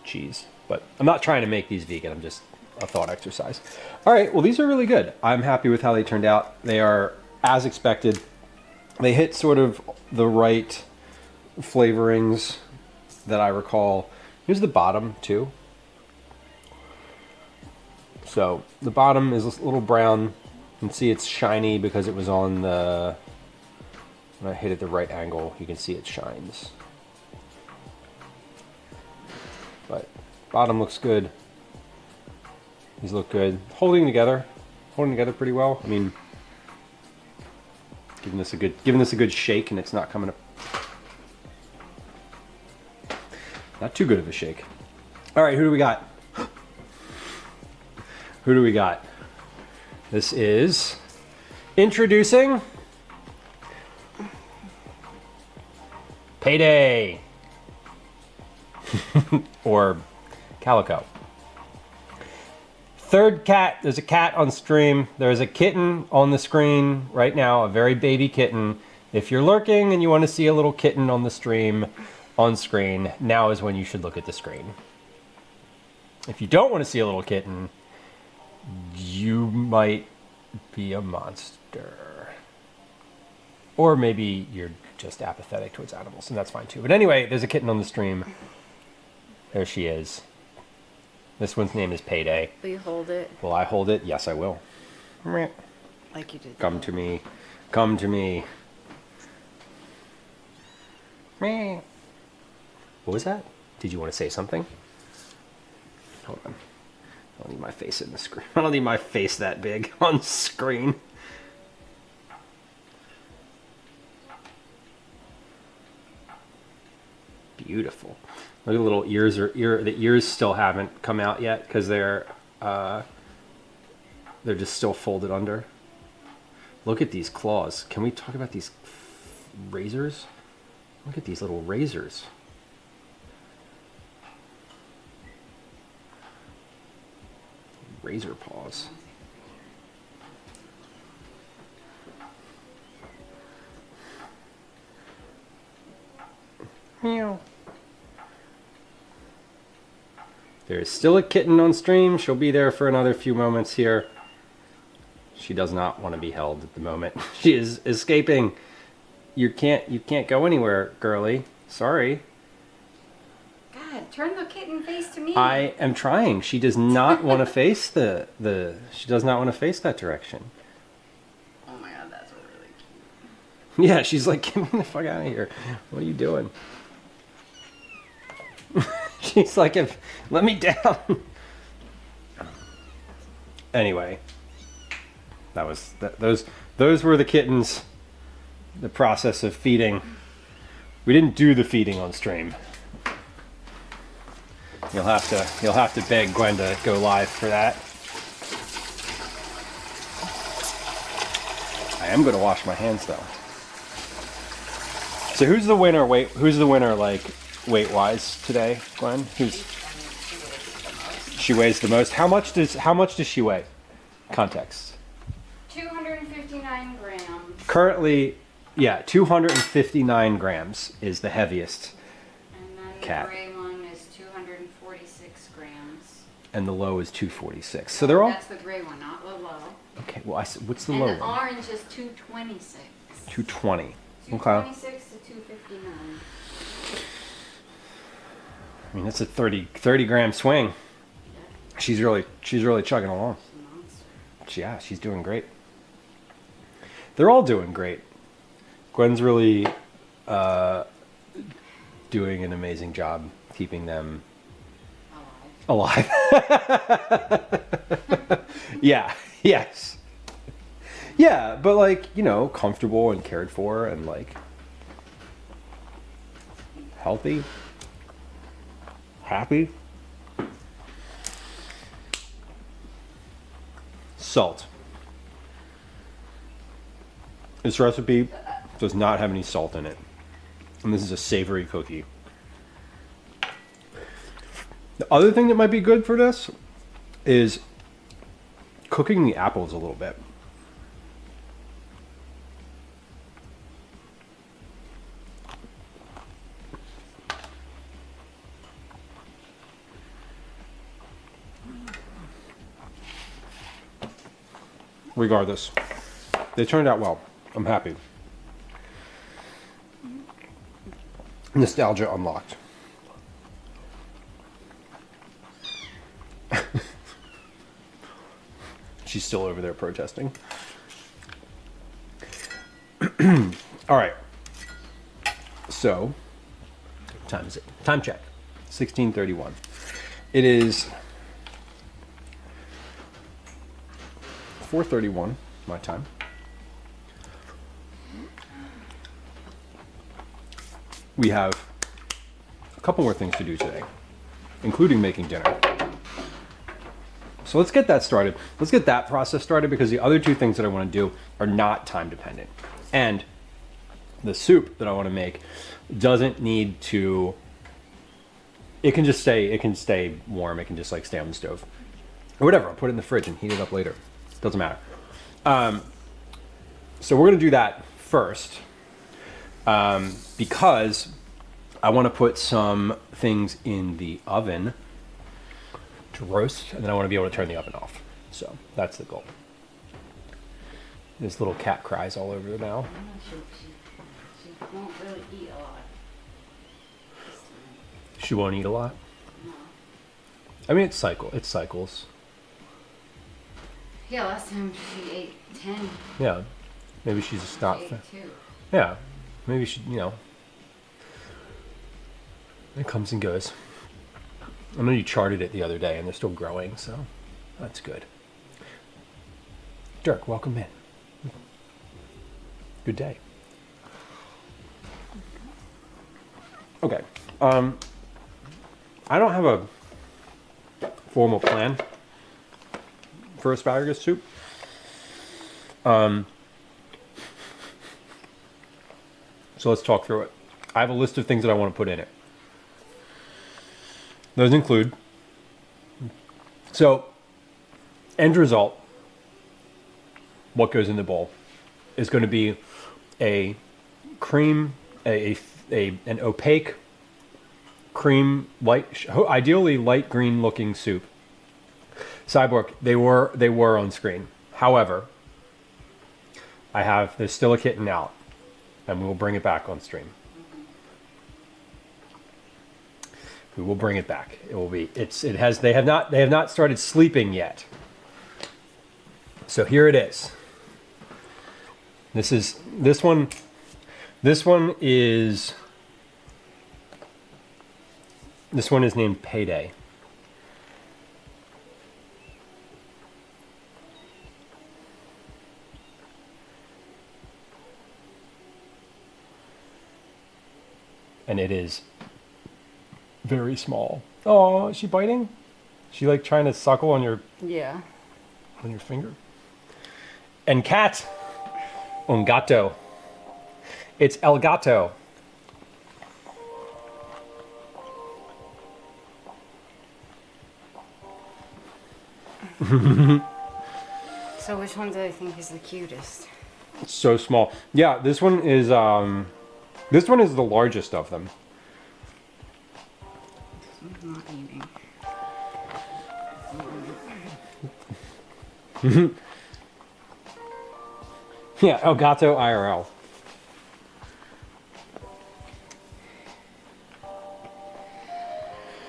[SPEAKER 5] cheese, but I'm not trying to make these vegan. I'm just a thought exercise. All right, well, these are really good. I'm happy with how they turned out. They are as expected. They hit sort of the right flavorings that I recall. Here's the bottom too. So the bottom is a little brown. You can see it's shiny because it was on the, when I hit it the right angle, you can see it shines. But bottom looks good. These look good. Holding together pretty well. I mean, giving this a good shake, and it's not coming up. Not too good of a shake. All right, who do we got? Who do we got? This is introducing Payday. Or Calico. Third cat. There's a cat on stream. There's a kitten on the screen right now, a very baby kitten. If you're lurking and you want to see a little kitten on the stream, on screen, now is when you should look at the screen. If you don't want to see a little kitten, you might be a monster. Or maybe you're just apathetic towards animals, and that's fine too. But anyway, there's a kitten on the stream. There she is. This one's name is Payday.
[SPEAKER 3] Will you hold it?
[SPEAKER 5] Will I hold it? Yes, I will.
[SPEAKER 3] Like you did.
[SPEAKER 5] Come to me. Come to me. What was that? Did you want to say something? Hold on. I don't need my face in the screen. I don't need my face that big on screen. Beautiful. Look at the little ears. The ears still haven't come out yet because they're just still folded under. Look at these claws. Can we talk about these razors? Look at these little razors. Razor paws. Meow. There's still a kitten on stream. She'll be there for another few moments here. She does not want to be held at the moment. She is escaping. You can't go anywhere, girly. Sorry.
[SPEAKER 3] God, turn the kitten face to me.
[SPEAKER 5] I am trying. She does not want to face she does not want to face that direction.
[SPEAKER 3] Oh my god, that's really cute.
[SPEAKER 5] Yeah, she's like, get me the fuck out of here. What are you doing? She's like, let me down. Anyway, those were the kittens. The process of feeding. We didn't do the feeding on stream. You'll have to beg Gwen to go live for that. I am going to wash my hands though. So who's the winner? Who's the winner like weight wise today, Gwen? She weighs the most. How much does she weigh? Context.
[SPEAKER 3] 259 grams.
[SPEAKER 5] Currently, yeah, 259 grams is the heaviest.
[SPEAKER 3] And then
[SPEAKER 5] cat.
[SPEAKER 3] the gray one is 246 grams.
[SPEAKER 5] And the low is 246. So they're all
[SPEAKER 3] That's the gray one, not the low.
[SPEAKER 5] okay. Well, what's the
[SPEAKER 3] And
[SPEAKER 5] low
[SPEAKER 3] the
[SPEAKER 5] one?
[SPEAKER 3] orange is 226.
[SPEAKER 5] 220. Okay.
[SPEAKER 3] 226 to 259.
[SPEAKER 5] I mean, that's a 30 gram swing. She's really chugging along.
[SPEAKER 3] It's a monster.
[SPEAKER 5] Yeah, she's doing great. They're all doing great. Gwen's really doing an amazing job keeping them alive. Yeah, yes. Yeah, but like, comfortable and cared for and like healthy, happy. Salt. This recipe does not have any salt in it. And this is a savory cookie. The other thing that might be good for this is cooking the apples a little bit. Regardless, they turned out well. I'm happy. Nostalgia unlocked. She's still over there protesting. All right. So, what time is it? Time check. 16:31. It is 4:31 my time. We have a couple more things to do today, including making dinner. So let's get that started. Let's get that process started because the other two things that I want to do are not time dependent. And the soup that I want to make doesn't need to, it can stay warm. It can just like stay on the stove or whatever. I'll put it in the fridge and heat it up later. Doesn't matter. So we're going to do that first because I want to put some things in the oven to roast, and then I want to be able to turn the oven off. So that's the goal. This little cat cries all over now.
[SPEAKER 3] She won't really eat a lot.
[SPEAKER 5] She won't eat a lot.
[SPEAKER 3] No.
[SPEAKER 5] I mean, it cycles.
[SPEAKER 3] Yeah, last time she ate 10.
[SPEAKER 5] Yeah, maybe she's just not.
[SPEAKER 3] She ate 2.
[SPEAKER 5] Yeah, maybe she, it comes and goes. I know you charted it the other day, and they're still growing, so that's good. Dirk, welcome in. Good day. Okay. I don't have a formal plan for asparagus soup. So let's talk through it. I have a list of things that I want to put in it. Those include, so end result, what goes in the bowl is going to be a cream, an opaque cream, ideally light green looking soup. Cyborg, they were on screen. However, there's still a kitten out, and we will bring it back on stream. We will bring it back. They have not started sleeping yet. So here it is. This one is named Payday. And it is very small. Oh, is she biting? She like trying to suckle on your finger? And cat. Un gato. It's El Gato.
[SPEAKER 3] So which one do I think is the cutest?
[SPEAKER 5] It's so small. Yeah, this one is the largest of them.
[SPEAKER 3] I'm not eating.
[SPEAKER 5] Yeah, El Gato IRL.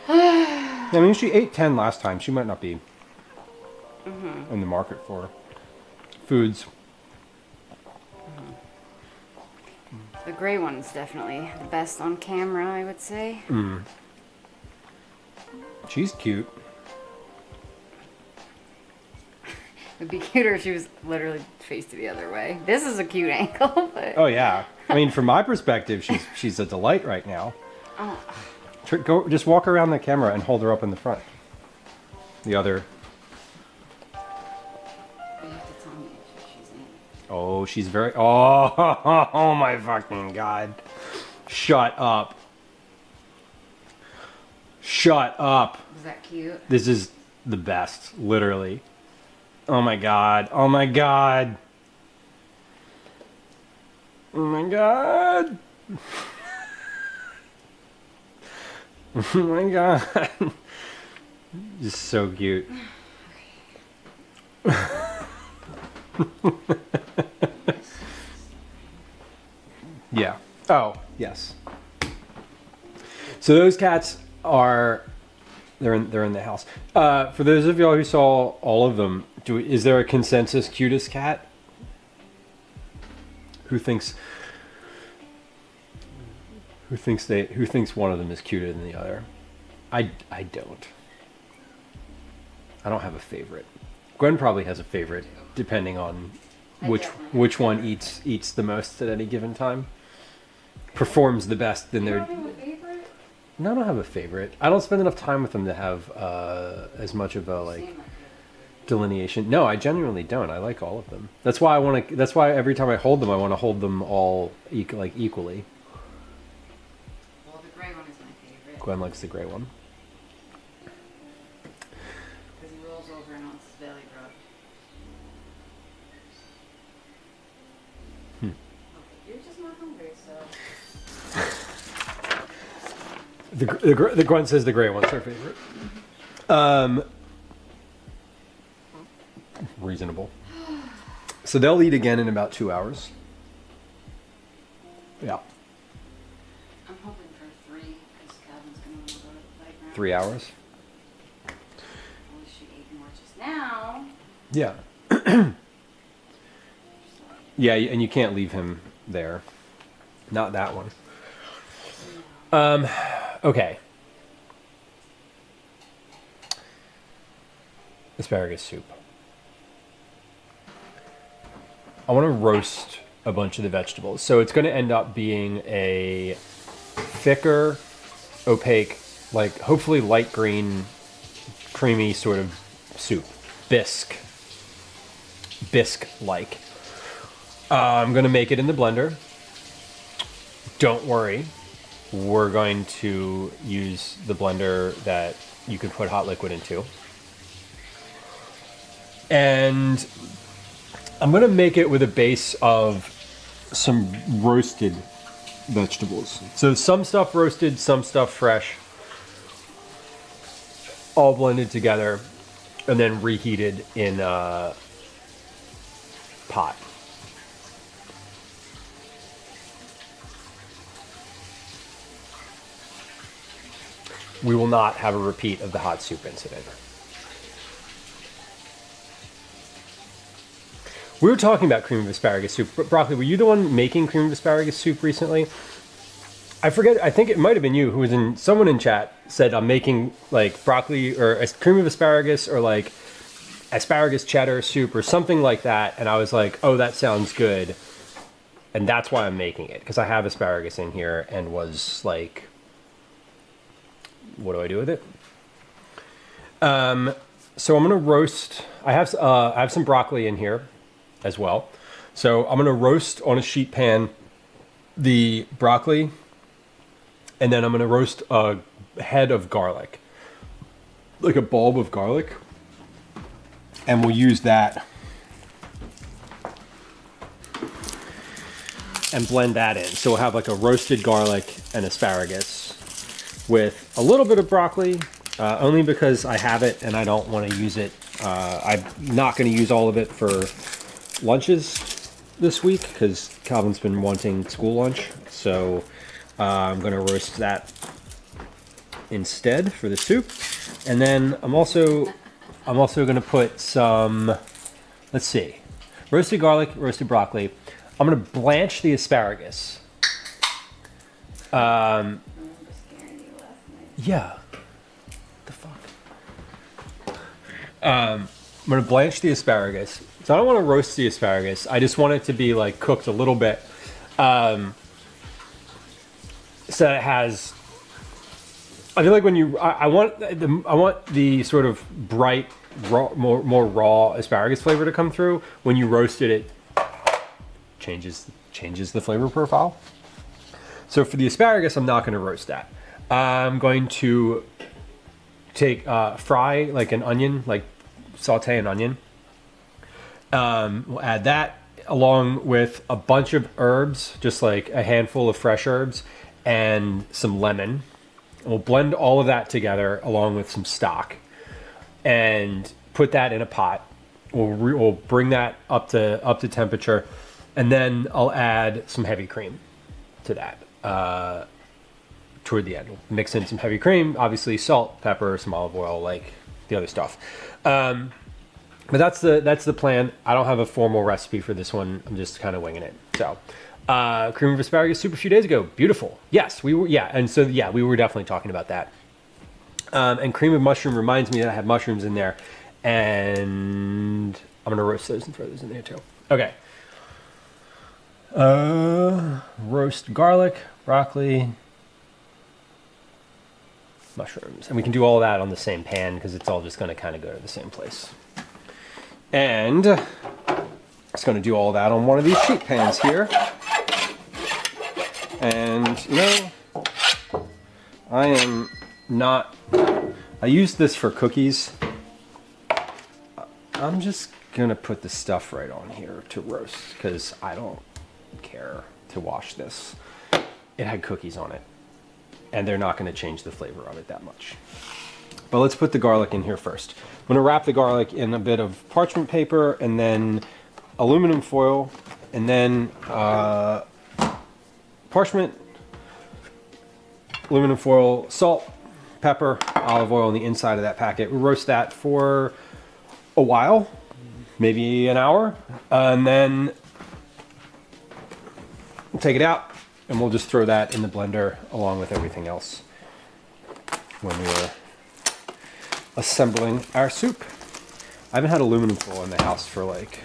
[SPEAKER 5] I mean, she ate 10 last time. She might not be in the market for foods.
[SPEAKER 3] The gray one's definitely the best on camera, I would say.
[SPEAKER 5] She's cute.
[SPEAKER 3] It'd be cuter if she was literally faced the other way. This is a cute angle, but...
[SPEAKER 5] Oh yeah. I mean, from my perspective, she's a delight right now.
[SPEAKER 3] Oh.
[SPEAKER 5] Go, just walk around the camera and hold her up in the front. The other.
[SPEAKER 3] You have to tell me if she's in.
[SPEAKER 5] Oh, she's very. Oh my fucking god! Shut up! Shut up!
[SPEAKER 3] Was that cute?
[SPEAKER 5] This is the best, literally. Oh my god! Oh my god! Oh my god! Oh my god. Just so cute. Yeah. Oh, yes. So those cats are they're in the house. For those of y'all who saw all of them, is there a consensus cutest cat? Who thinks one of them is cuter than the other? I don't. I don't have a favorite. Gwen probably has a favorite, depending on which one eats the most at any given time. Performs the best in their. No, I don't have a favorite. I don't spend enough time with them to have as much of a delineation. No, I genuinely don't. I like all of them. That's why That's why every time I hold them, I want to hold them all equally.
[SPEAKER 3] Well, the gray one is my favorite.
[SPEAKER 5] Gwen likes the gray one.
[SPEAKER 3] Because he rolls over and wants his belly rubbed. Okay, you're just not hungry, so...
[SPEAKER 5] The Gwen says the gray one's her favorite. Reasonable. So they'll eat again in about 2 hours. Yeah.
[SPEAKER 3] I'm hoping for 3, because Calvin's going to want to go to the playground.
[SPEAKER 5] 3 hours.
[SPEAKER 3] I wish she ate more just now.
[SPEAKER 5] Yeah. Yeah, and you can't leave him there. Not that one. Okay. Asparagus soup. I want to roast a bunch of the vegetables. So it's going to end up being a thicker, opaque, hopefully light green, creamy sort of soup. Bisque-like. I'm going to make it in the blender. Don't worry. We're going to use the blender that you can put hot liquid into. And I'm going to make it with a base of some roasted vegetables. So some stuff roasted, some stuff fresh. all blended together and then reheated in a pot. We will not have a repeat of the hot soup incident. We were talking about cream of asparagus soup. Broccoli, were you the one making cream of asparagus soup recently? I forget. I think it might have been you who was in. Someone in chat said I'm making like broccoli or cream of asparagus or like asparagus cheddar soup or something like that. And I was like, oh, that sounds good. And that's why I'm making it, because I have asparagus in here and was like, what do I do with it? So I'm gonna roast. I have some broccoli in here as well. So I'm gonna roast on a sheet pan the broccoli, and then I'm gonna roast a head of garlic, like a bulb of garlic, and we'll use that and blend that in. So we'll have like a roasted garlic and asparagus with a little bit of broccoli, only because I have it and I don't want to use it. I'm not going to use all of it for lunches this week because Calvin's been wanting school lunch. So I'm going to roast that instead for the soup. And then I'm also going to put some, let's see, roasted garlic, roasted broccoli. I'm going to blanch the asparagus. Yeah. The fuck? I'm going to blanch the asparagus. So I don't want to roast the asparagus. I just want it to be like cooked a little bit. So that it has, I feel like when you, I want the sort of bright, raw, more raw asparagus flavor to come through. When you roasted it, changes the flavor profile. So for the asparagus, I'm not going to roast that. I'm going to fry like an onion, like saute an onion. We'll add that along with a bunch of herbs, just like a handful of fresh herbs and some lemon. And we'll blend all of that together along with some stock and put that in a pot. We'll bring that up to temperature, and then I'll add some heavy cream to that. Toward the end, we'll mix in some heavy cream, obviously salt, pepper, some olive oil, like the other stuff. But that's the plan. I don't have a formal recipe for this one. I'm just kind of winging it. So, cream of asparagus soup a few days ago, beautiful. Yes, we were. Yeah, and so yeah, we were definitely talking about that. And cream of mushroom reminds me that I have mushrooms in there, and I'm gonna roast those and throw those in there too. Okay. Roast garlic, broccoli, mushrooms. And we can do all that on the same pan because it's all just going to kind of go to the same place. And it's going to do all that on one of these sheet pans here. And, you know, I am not... I used this for cookies. I'm just going to put the stuff right on here to roast because I don't care to wash this. It had cookies on it, and they're not going to change the flavor of it that much. But let's put the garlic in here first. I'm going to wrap the garlic in a bit of parchment paper and then aluminum foil, and then parchment, aluminum foil, salt, pepper, olive oil on the inside of that packet. We'll roast that for a while, maybe an hour, and then we'll take it out and we'll just throw that in the blender along with everything else when we're assembling our soup. I haven't had aluminum foil in the house for like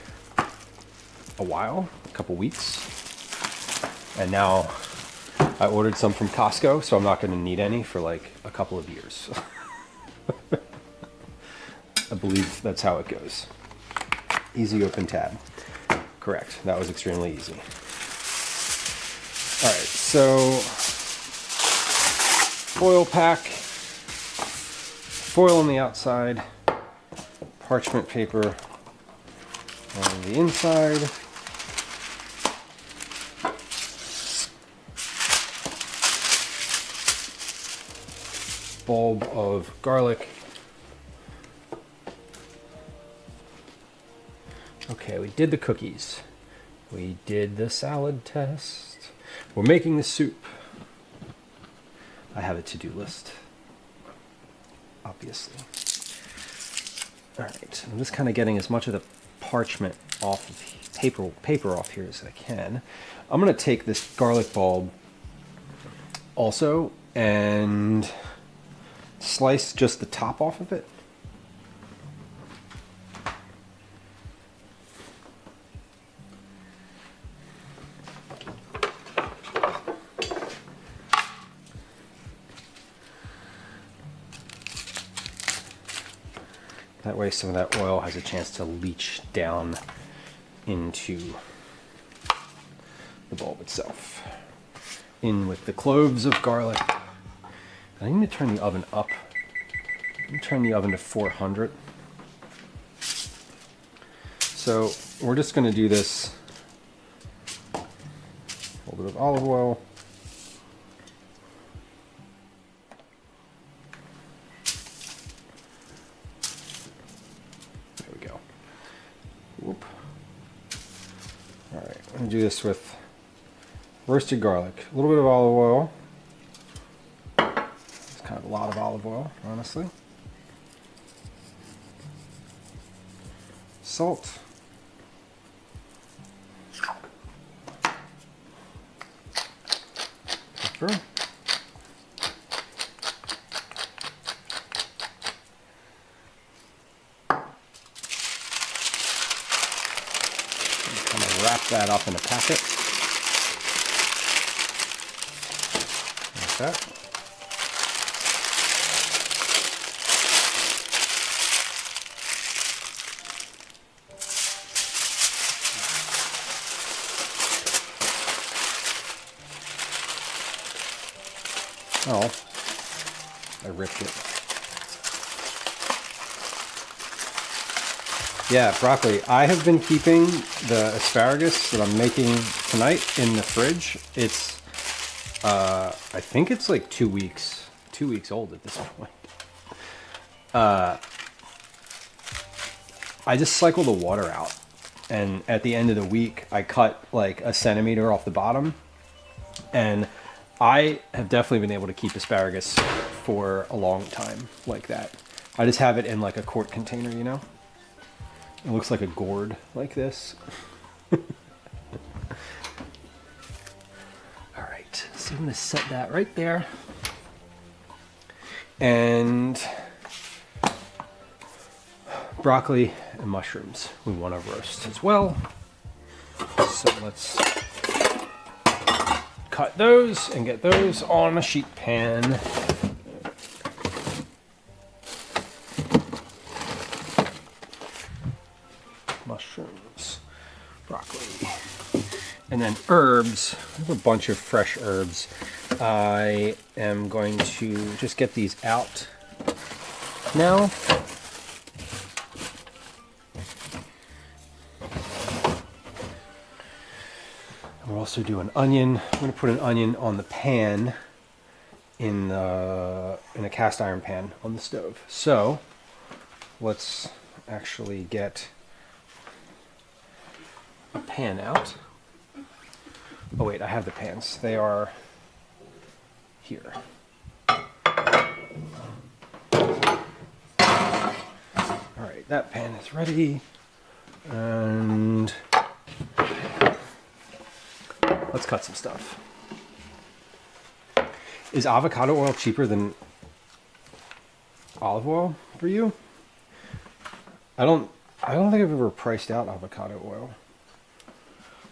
[SPEAKER 5] a while, a couple weeks, and now I ordered some from Costco, so I'm not going to need any for like a couple of years. I believe that's how it goes. Easy open tab. Correct. That was extremely easy. All right, so foil pack, foil on the outside, parchment paper on the inside. Bulb of garlic Okay, we did the cookies. We did the salad test. We're making the soup. I have a to-do list, obviously. All right, I'm just kind of getting as much of the parchment off of paper off here as I can. I'm gonna take this garlic bulb also and slice just the top off of it. That way some of that oil has a chance to leach down into the bulb itself. In with the cloves of garlic. I need to turn the oven up. I'm gonna turn the oven to 400. So we're just gonna do this. A little bit of olive oil. I'm gonna do this with roasted garlic, a little bit of olive oil. It's kind of a lot of olive oil, honestly. Salt. Pepper. Wrap that up in a packet. Like that. Oh, I ripped it. Yeah, broccoli. I have been keeping the asparagus that I'm making tonight in the fridge. It's, I think it's like 2 weeks old at this point. I just cycle the water out. And at the end of the week, I cut like a centimeter off the bottom. And I have definitely been able to keep asparagus for a long time like that. I just have it in like a quart container, you know? It looks like a gourd like this. All right, so I'm gonna set that right there. And broccoli and mushrooms we want to roast as well. So let's cut those and get those on a sheet pan. Mushrooms, broccoli, and then herbs. I have a bunch of fresh herbs. I am going to just get these out now. We'll also do an onion. I'm going to put an onion on the pan in a cast iron pan on the stove. So let's actually get a pan out. Oh wait, I have the pans. They are here. All right, that pan is ready. And let's cut some stuff. Is avocado oil cheaper than olive oil for you? I don't think I've ever priced out avocado oil.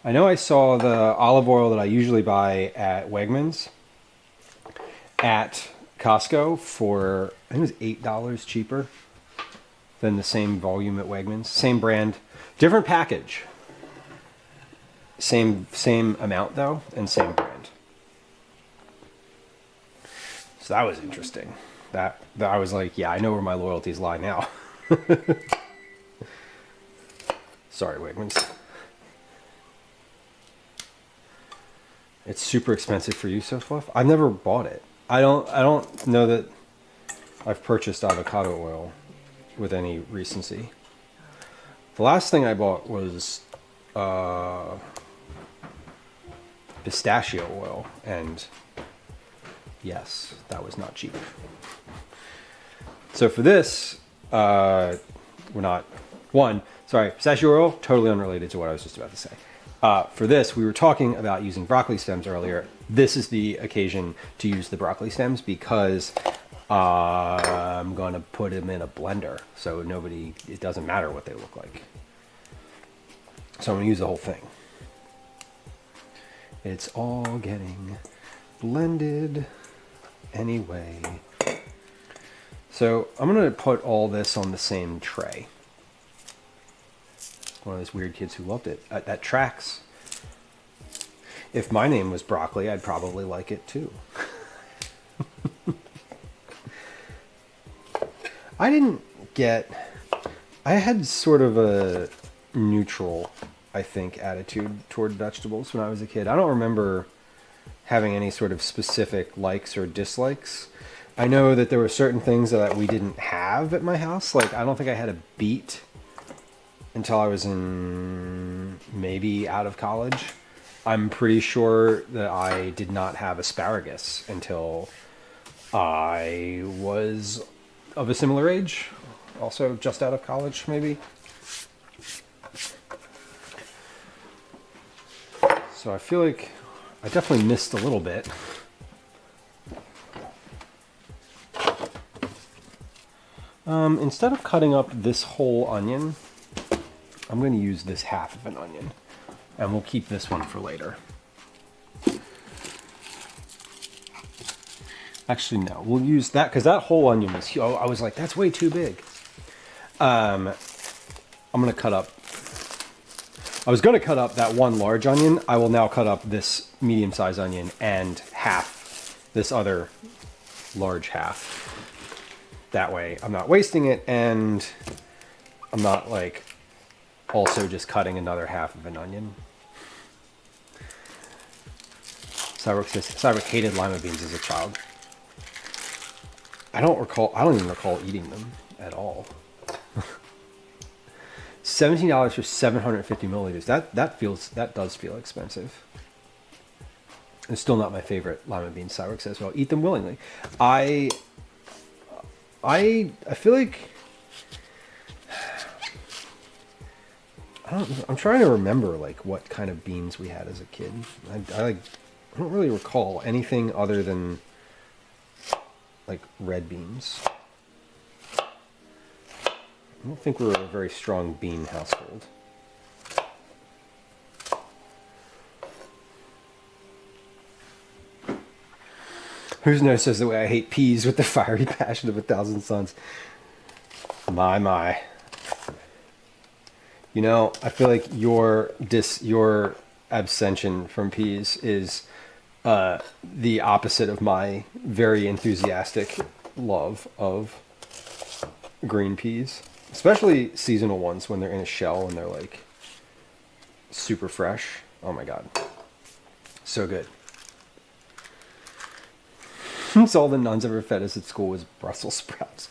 [SPEAKER 5] I know I saw the olive oil that I usually buy at Wegmans at Costco for, I think it was $8 cheaper than the same volume at Wegmans. Same brand, different package. Same amount though, and same brand. So that was interesting. That I was like, yeah, I know where my loyalties lie now. Sorry, Wegmans. It's super expensive for you, so Fluff. I've never bought it. I don't know that I've purchased avocado oil with any recency. The last thing I bought was pistachio oil, and yes, that was not cheap. So for this, pistachio oil, totally unrelated to what I was just about to say. For this, we were talking about using broccoli stems earlier. This is the occasion to use the broccoli stems because I'm going to put them in a blender. So it doesn't matter what they look like. So I'm going to use the whole thing. It's all getting blended anyway. So I'm going to put all this on the same tray. One of those weird kids who loved it. That tracks. If my name was Broccoli, I'd probably like it too. I had sort of a neutral, I think, attitude toward vegetables when I was a kid. I don't remember having any sort of specific likes or dislikes. I know that there were certain things that we didn't have at my house. Like, I don't think I had a beet until I was maybe out of college. I'm pretty sure that I did not have asparagus until I was of a similar age. Also just out of college, maybe. So I feel like I definitely missed a little bit. Instead of cutting up this whole onion, I'm going to use this half of an onion. And we'll keep this one for later. Actually, no. We'll use that because that whole onion was huge. I was like, that's way too big. I'm going to cut up. I was going to cut up that one large onion. I will now cut up this medium-sized onion and half this other large half. That way I'm not wasting it, and I'm not like also just cutting another half of an onion. Cybrook hated lima beans as a child. I don't even recall eating them at all. $17 for 750 milliliters. That does feel expensive. It's still not my favorite lima beans. Cybrook says, well, eat them willingly. I feel like I'm trying to remember like what kind of beans we had as a kid. I don't really recall anything other than like red beans. I don't think we were a very strong bean household. Who's knows says the way I hate peas with the fiery passion of 1,000 suns. My. You know, I feel like your abstention from peas is the opposite of my very enthusiastic love of green peas, especially seasonal ones when they're in a shell and they're like super fresh. Oh my god, so good. It's all the nuns ever fed us at school was Brussels sprouts.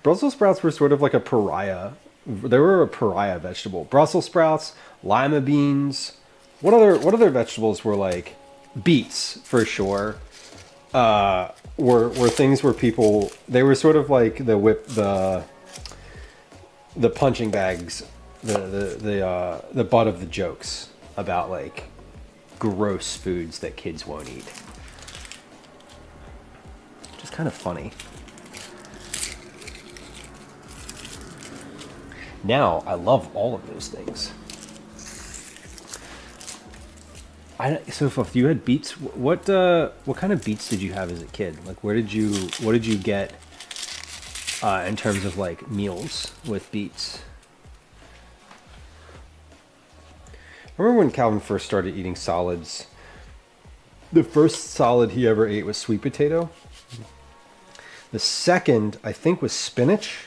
[SPEAKER 5] Brussels sprouts were sort of like a pariah. They were a pariah vegetable. Brussels sprouts, lima beans. What other vegetables were like? Beets for sure. Were things where people, they were sort of like the punching bags, the butt of the jokes about like gross foods that kids won't eat. Which is kind of funny. Now I love all of those things. So if you had beets, what kind of beets did you have as a kid? Like what did you get in terms of like meals with beets? I remember when Calvin first started eating solids. The first solid he ever ate was sweet potato. The second, I think, was spinach.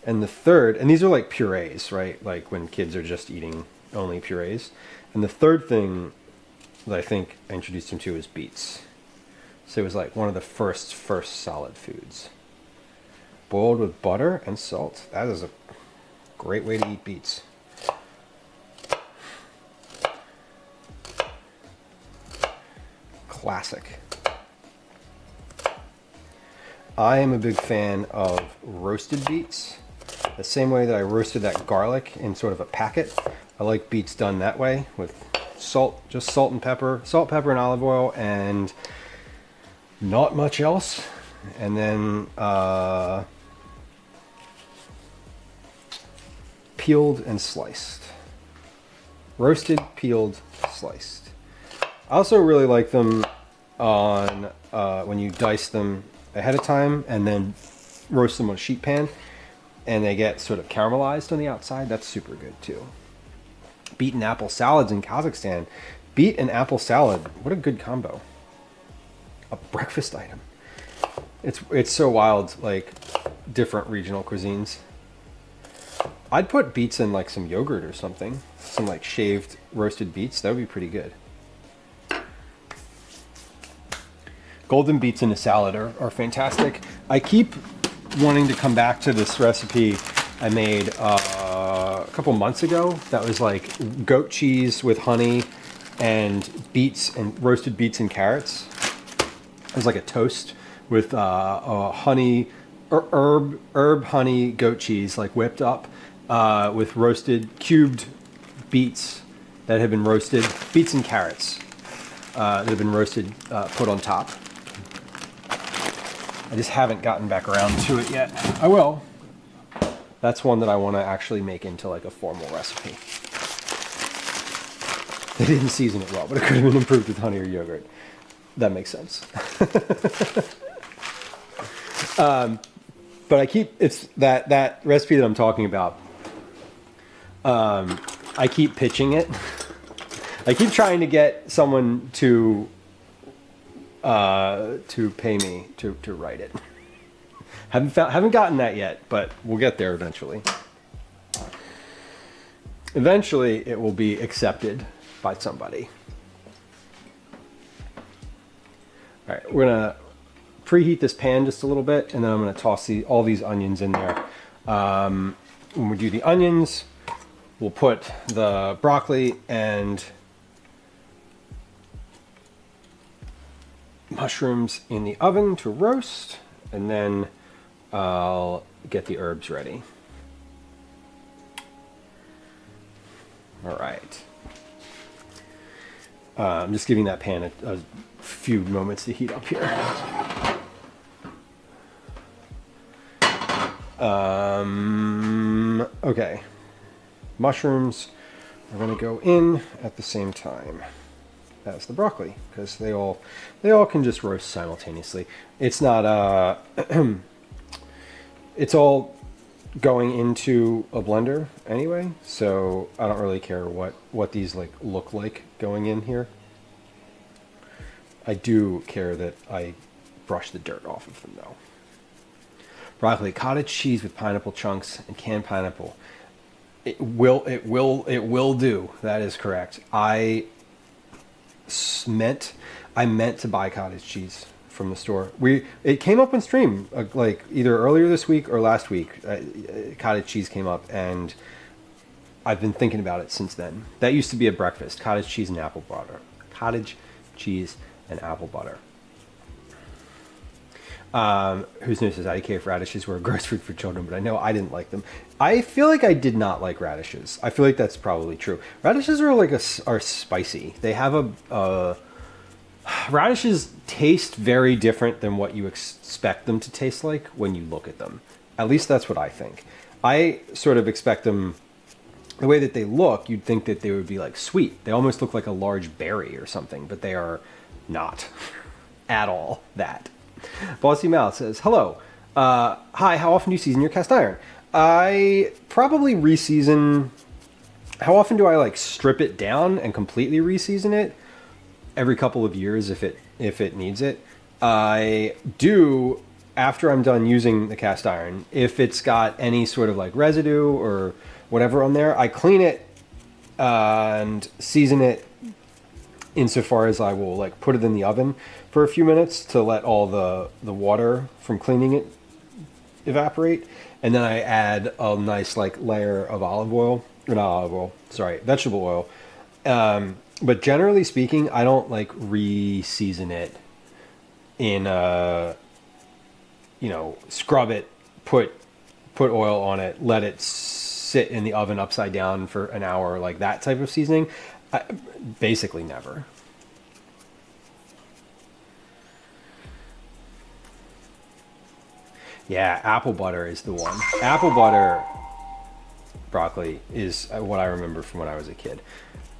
[SPEAKER 5] And the third, and these are like purees, right? Like when kids are just eating only purees. And the third thing that I think I introduced him to was beets. So it was like one of the first solid foods. Boiled with butter and salt. Great way to eat beets. Classic. I am a big fan of roasted beets. The same way that I roasted that garlic in sort of a packet. I like beets done that way with salt, just salt and pepper, and olive oil, and not much else. And then peeled and sliced. Roasted, peeled, sliced. I also really like them on when you dice them ahead of time and then roast them on a sheet pan, and they get sort of caramelized on the outside. That's super good too. Beet and apple salads in Kazakhstan. Beet and apple salad, what a good combo. A breakfast item. It's so wild, like different regional cuisines. I'd put beets in like some yogurt or something. Some like shaved roasted beets, that would be pretty good. Golden beets in a salad are fantastic. I keep wanting to come back to this recipe I made a couple months ago. That was like goat cheese with honey and beets and roasted beets and carrots. It was like a toast with honey or herb honey goat cheese, like whipped up with roasted cubed beets that have been roasted, beets and carrots that have been roasted, put on top. I just haven't gotten back around to it yet. I will. That's one that I want to actually make into like a formal recipe. They didn't season it well, but it could have been improved with honey or yogurt. That makes sense. But I keep, it's that recipe that I'm talking about. I keep pitching it. I keep trying to get someone to pay me to write it. Haven't gotten that yet, but we'll get there eventually. Eventually, it will be accepted by somebody. All right, we're gonna preheat this pan just a little bit, and then I'm gonna toss all these onions in there. When we do the onions, we'll put the broccoli and mushrooms in the oven to roast, and then I'll get the herbs ready. All right. I'm just giving that pan a few moments to heat up here. Okay. Mushrooms are going to go in at the same time as the broccoli, because they all can just roast simultaneously. It's not it's all going into a blender anyway, so I don't really care what these like look like going in here. I do care that I brush the dirt off of them though. Broccoli, cottage cheese with pineapple chunks and canned pineapple. It will do. That is correct. I meant to buy cottage cheese from the store. It came up on stream like either earlier this week or last week. Cottage cheese came up, and I've been thinking about it since then. That used to be a breakfast: cottage cheese and apple butter. Cottage cheese and apple butter. Who's new says IDK radishes were a gross food for children, but I know I didn't like them. I feel like I did not like radishes. I feel like that's probably true. Radishes are spicy. They have radishes taste very different than what you expect them to taste like when you look at them. At least that's what I think. I sort of expect them, the way that they look, you'd think that they would be like sweet. They almost look like a large berry or something, but they are not at all that. Bossy Mouth says, hello. Hi, how often do you season your cast iron? I probably reseason. How often do I like strip it down and completely reseason it? Every couple of years if it needs it. I do after I'm done using the cast iron. If it's got any sort of like residue or whatever on there, I clean it and season it insofar as I will like put it in the oven for a few minutes to let all the water from cleaning it evaporate. and then I add a nice like layer of olive oil, or not olive oil, sorry, vegetable oil. But generally speaking, I don't like re-season it in scrub it, put oil on it, let it sit in the oven upside down for an hour, like that type of seasoning. Basically never. Yeah, apple butter is the one. Apple butter broccoli is what I remember from when I was a kid.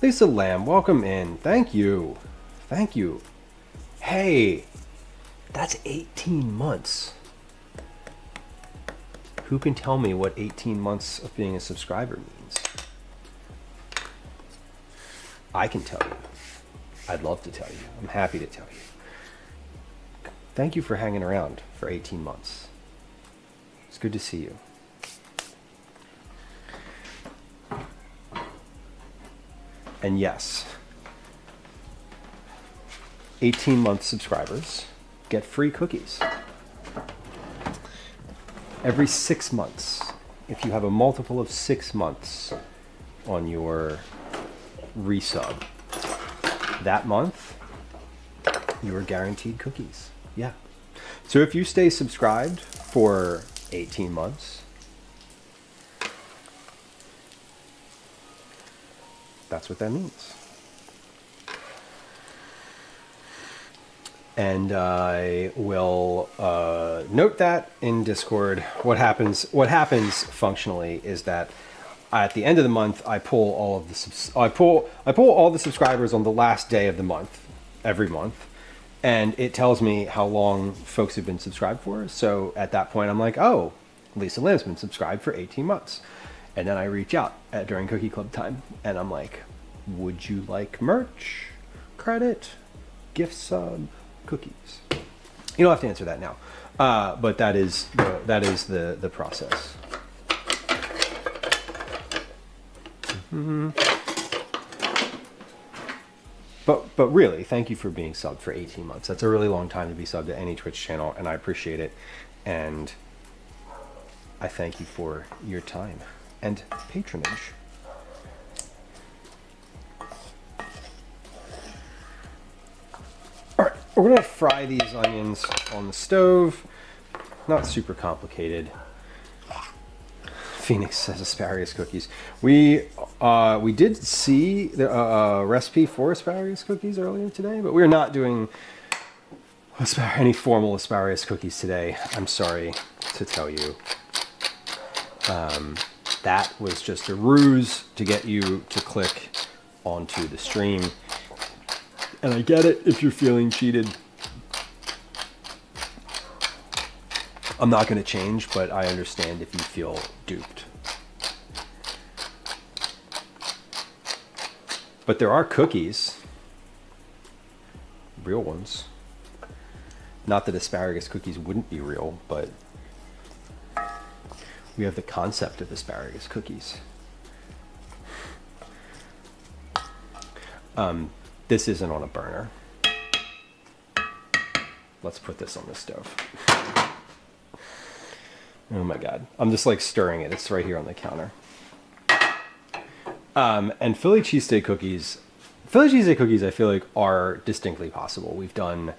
[SPEAKER 5] Lisa Lamb, welcome in. Thank you. Thank you. Hey, that's 18 months. Who can tell me what 18 months of being a subscriber means? I can tell you. I'd love to tell you. I'm happy to tell you. Thank you for hanging around for 18 months. It's good to see you. And yes, 18-month subscribers get free cookies. Every 6 months, if you have a multiple of 6 months on your resub, that month, you are guaranteed cookies. Yeah. So if you stay subscribed for 18 months, that's what that means. And I will note that in Discord. What happens functionally is that at the end of the month, I pull all of the I pull all the subscribers on the last day of the month, every month, and it tells me how long folks have been subscribed for. So at that point, I'm like, oh, Lisa Lamb's been subscribed for 18 months. And then I reach out during Cookie Club time, and I'm like, would you like merch, credit, gift sub, cookies? You don't have to answer that now, but that is the process. Mm-hmm. But really, thank you for being subbed for 18 months. That's a really long time to be subbed to any Twitch channel, and I appreciate it. And I thank you for your time and patronage. All right, we're gonna fry these onions on the stove. Not super complicated. Phoenix says asparagus cookies. We did see the recipe for asparagus cookies earlier today, but we're not doing any formal asparagus cookies today. I'm sorry to tell you. That was just a ruse to get you to click onto the stream. And I get it if you're feeling cheated. I'm not going to change, but I understand if you feel duped. But there are cookies. Real ones. Not that asparagus cookies wouldn't be real, but we have the concept of asparagus cookies. This isn't on a burner. Let's put this on the stove. Oh my God. I'm just like stirring it. It's right here on the counter. And Philly cheesesteak cookies I feel like are distinctly possible. We've done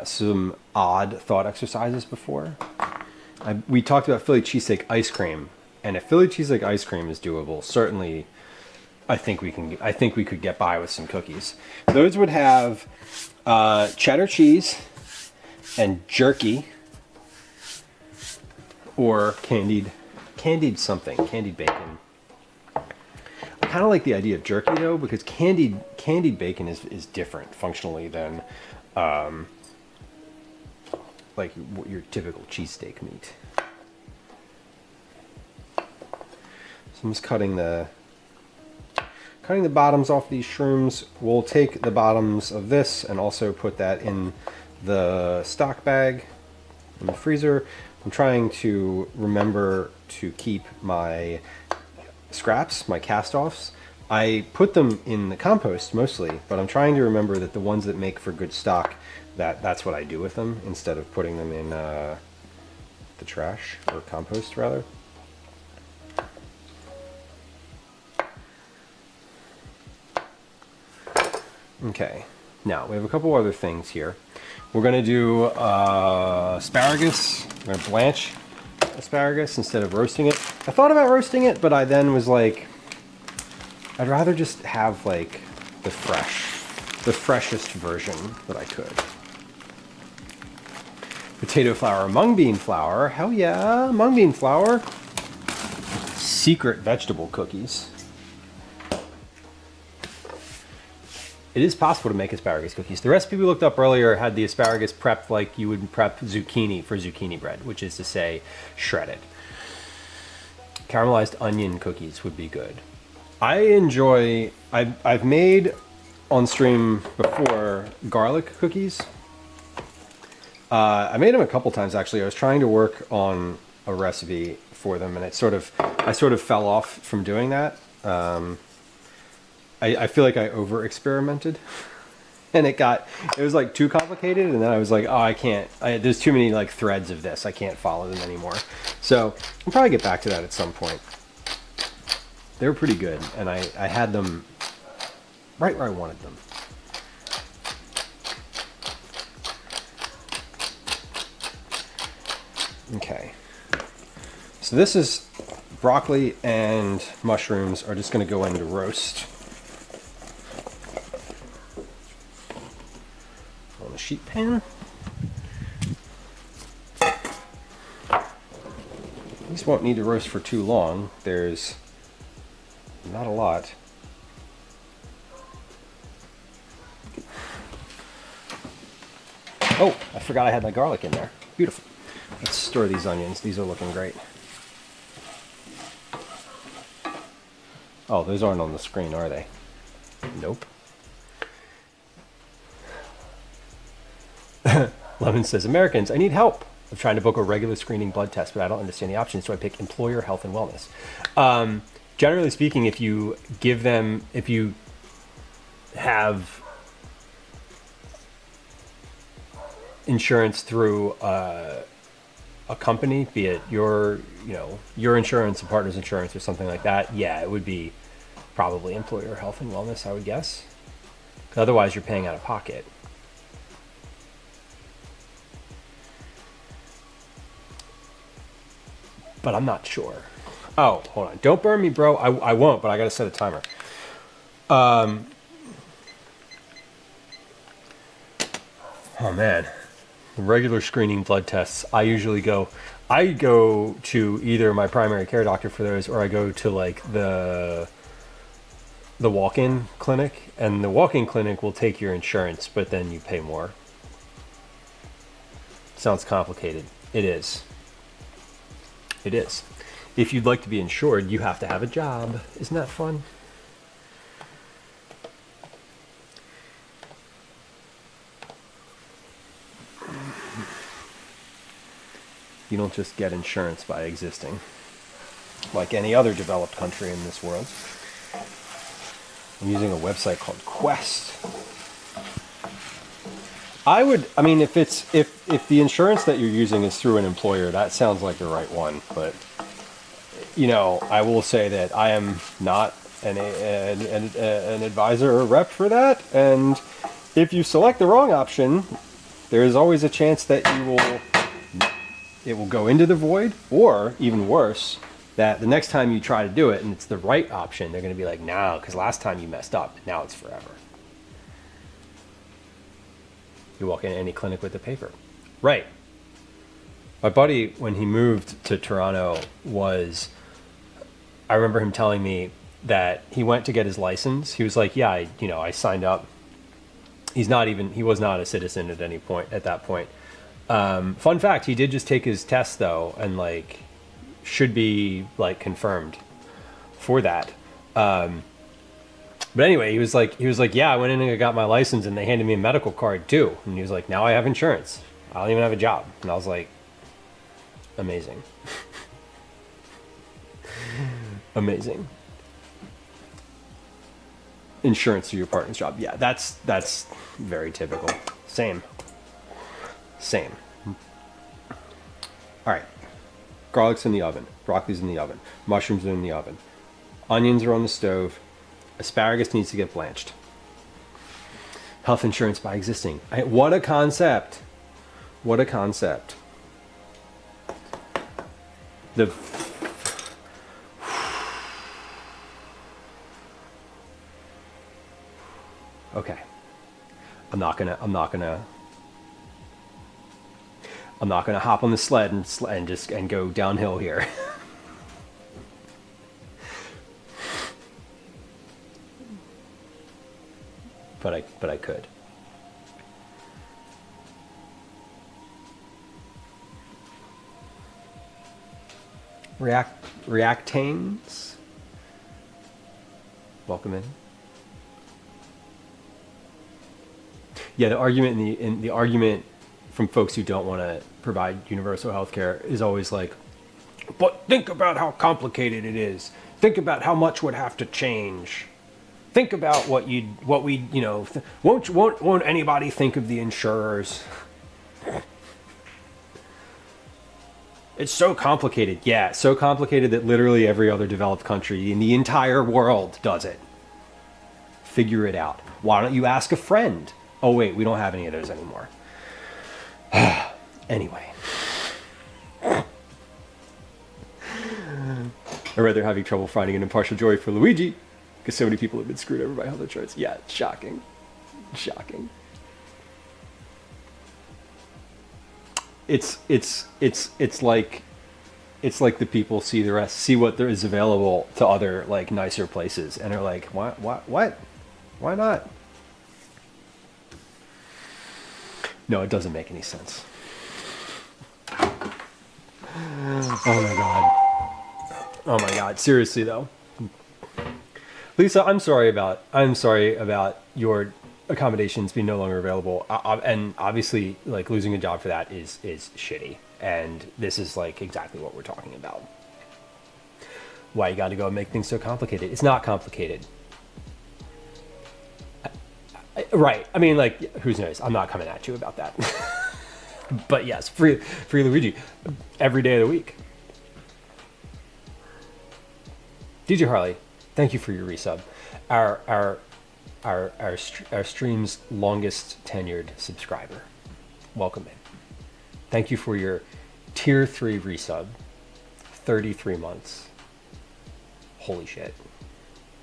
[SPEAKER 5] some odd thought exercises before. We talked about Philly cheesesteak ice cream, and if Philly cheesesteak ice cream is doable, certainly I think we could get by with some cookies. Those would have cheddar cheese and jerky, or candied bacon. I kind of like the idea of jerky though, because candied bacon is different functionally than like your typical cheesesteak meat. So I'm just cutting the bottoms off these shrooms. We'll take the bottoms of this and also put that in the stock bag in the freezer. I'm trying to remember to keep my scraps, my cast-offs. I put them in the compost mostly, but I'm trying to remember that the ones that make for good stock, that's what I do with them instead of putting them in the trash, or compost rather. Okay, now we have a couple other things here. We're gonna do asparagus. We're gonna blanch asparagus instead of roasting it. I thought about roasting it, but I then was like, I'd rather just have like the freshest version that I could. Potato flour, mung bean flour. Hell yeah, mung bean flour. Secret vegetable cookies. It is possible to make asparagus cookies. The recipe we looked up earlier had the asparagus prepped like you would prep zucchini for zucchini bread, which is to say, shredded. Caramelized onion cookies would be good. I've made on stream before garlic cookies. I made them a couple times actually. I was trying to work on a recipe for them, and I sort of fell off from doing that. I feel like I over experimented, and it was like too complicated, and then I was like, oh, I can't. There's too many like threads of this. I can't follow them anymore. So I'll probably get back to that at some point. They were pretty good, and I had them right where I wanted them. Okay, so this is broccoli and mushrooms are just going to go into roast on a sheet pan. These won't need to roast for too long. There's not a lot. Oh, I forgot I had my garlic in there. Beautiful. Let's stir these onions. These are looking great. Oh, those aren't on the screen, are they? Nope. Lemon says, Americans, I need help. I'm trying to book a regular screening blood test, but I don't understand the options, so I pick employer health and wellness. Generally speaking, if you have insurance through a company, be it your insurance, a partner's insurance, or something like that, yeah, it would be probably employer health and wellness, I would guess. 'Cause otherwise, you're paying out of pocket. But I'm not sure. Oh, hold on. Don't burn me, bro. I won't, but I gotta set a timer. Oh man. Regular screening blood tests. I go to either my primary care doctor for those, or I go to like the walk-in clinic, and the walk-in clinic will take your insurance, but then you pay more. Sounds complicated. It is. It is. If you'd like to be insured, you have to have a job. Isn't that fun? You don't just get insurance by existing, like any other developed country in this world. I'm using a website called Quest. If the insurance that you're using is through an employer, that sounds like the right one. But I will say that I am not an advisor or rep for that. And if you select the wrong option, there is always a chance that it will go into the void, or even worse, that the next time you try to do it and it's the right option, they're going to be like, no, because last time you messed up, and now it's forever. You walk in any clinic with the paper. Right. My buddy, when he moved to Toronto, I remember him telling me that he went to get his license. He was like, yeah, I signed up. He was not a citizen at any point, at that point. Fun fact, he did just take his test though, and should be confirmed for that. But anyway, he was like, yeah, I went in and I got my license, and they handed me a medical card too. And he was like, now I have insurance. I don't even have a job. And I was like, amazing. Amazing. Insurance through your partner's job. Yeah, that's very typical. Same. All right. Garlic's in the oven. Broccoli's in the oven. Mushrooms are in the oven. Onions are on the stove. Asparagus needs to get blanched. Health insurance by existing. What a concept. What a concept. The okay. I'm not gonna hop on the sled and go downhill here. but I could. Reactanes. Welcome in. Yeah, the argument in the argument from folks who don't want to provide universal health care is always like, but think about how complicated it is. Think about how much would have to change. Think about won't anybody think of the insurers? It's so complicated. Yeah, so complicated that literally every other developed country in the entire world does it. Figure it out. Why don't you ask a friend? Oh wait, we don't have any of those anymore. Anyway. I'm rather having trouble finding an impartial jury for Luigi because so many people have been screwed over by health insurance. Yeah, it's shocking. Shocking. It's like the people see what there is available to other like nicer places and are like, what? Why not? No, it doesn't make any sense. Oh my god. Seriously though. Lisa, I'm sorry about your accommodations being no longer available. And obviously like losing a job for that is shitty. And this is like exactly what we're talking about. Why you got to go and make things so complicated? It's not complicated. Right. I mean, like, who knows? I'm not coming at you about that. But yes, free Luigi every day of the week. DJ Harley, thank you for your resub. Our stream's longest tenured subscriber. Welcome in. Thank you for your tier 3 resub. 33 months. Holy shit.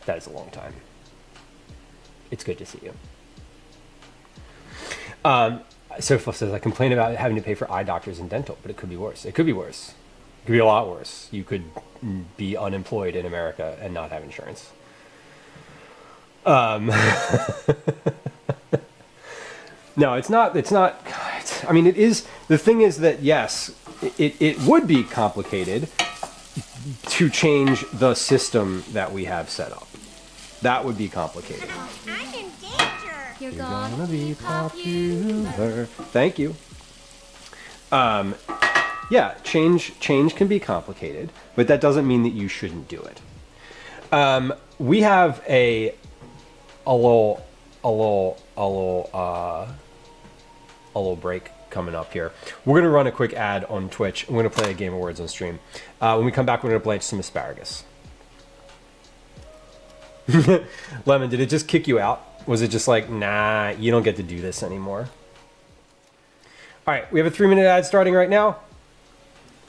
[SPEAKER 5] That is a long time. It's good to see you. Sophia says, I complain about having to pay for eye doctors and dental, but it could be worse. It could be worse. It could be a lot worse. You could be unemployed in America and not have insurance. No, it's not. I mean, it is. The thing is that, yes, it would be complicated to change the system that we have set up. That would be complicated.
[SPEAKER 6] I'm in danger.
[SPEAKER 5] You're gonna be popular. Thank you. Yeah, change can be complicated, but that doesn't mean that you shouldn't do it. We have a little break coming up here. We're gonna run a quick ad on Twitch. I'm gonna play a game of words on stream. When we come back, we're gonna blanch some asparagus. Lemon, did it just kick you out? Was it just like, nah, you don't get to do this anymore? All right, we have a 3-minute ad starting right now.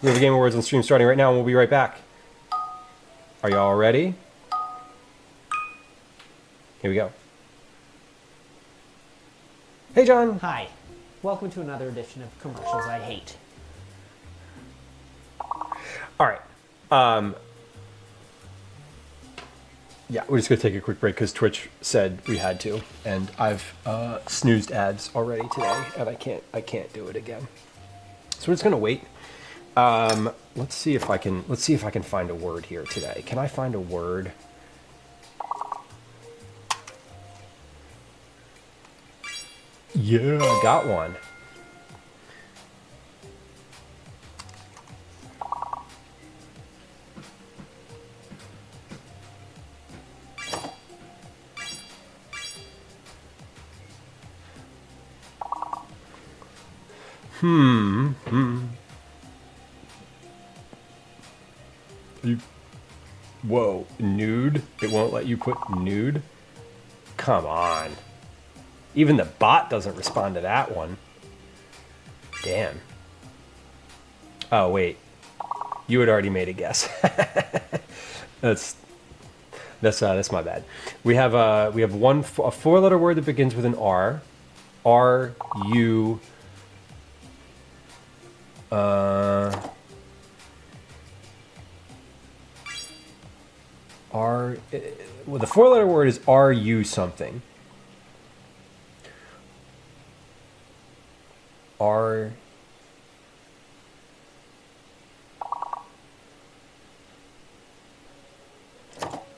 [SPEAKER 5] We have a Game of Words on stream starting right now, and we'll be right back. Are y'all ready? Here we go. Hey, John.
[SPEAKER 1] Hi. Welcome to another edition of Commercials I Hate.
[SPEAKER 5] All right. Yeah, we're just gonna take a quick break because Twitch said we had to, and I've snoozed ads already today, and I can't do it again. So we're just gonna wait. Let's see if I can find a word here today. Can I find a word? Yeah, I got one. You, whoa, nude? It won't let you put nude? Come on. Even the bot doesn't respond to that one. Damn. Oh, wait. You had already made a guess. That's my bad. We have a four-letter word that begins with an R. R U. R. Well, the four-letter word is R U something. R.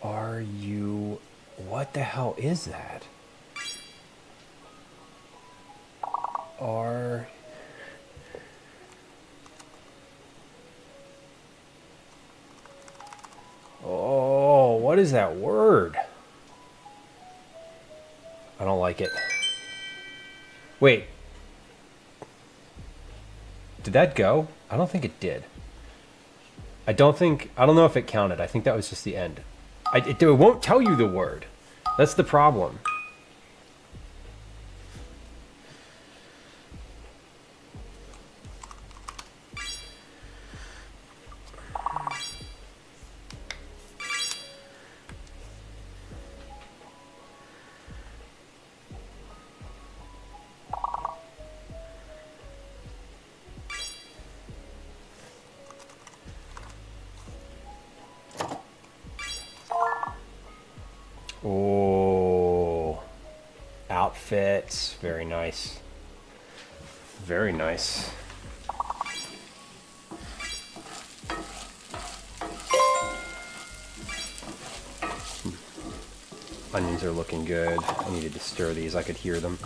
[SPEAKER 5] Are you... What the hell is that? Are... Oh, what is that word? I don't like it. Wait. Did that go? I don't think it did. I don't know if it counted. I think that was just the end. It won't tell you the word. That's the problem. Oh, outfits. Very nice. Very nice. Onions are looking good. I needed to stir these. I could hear them.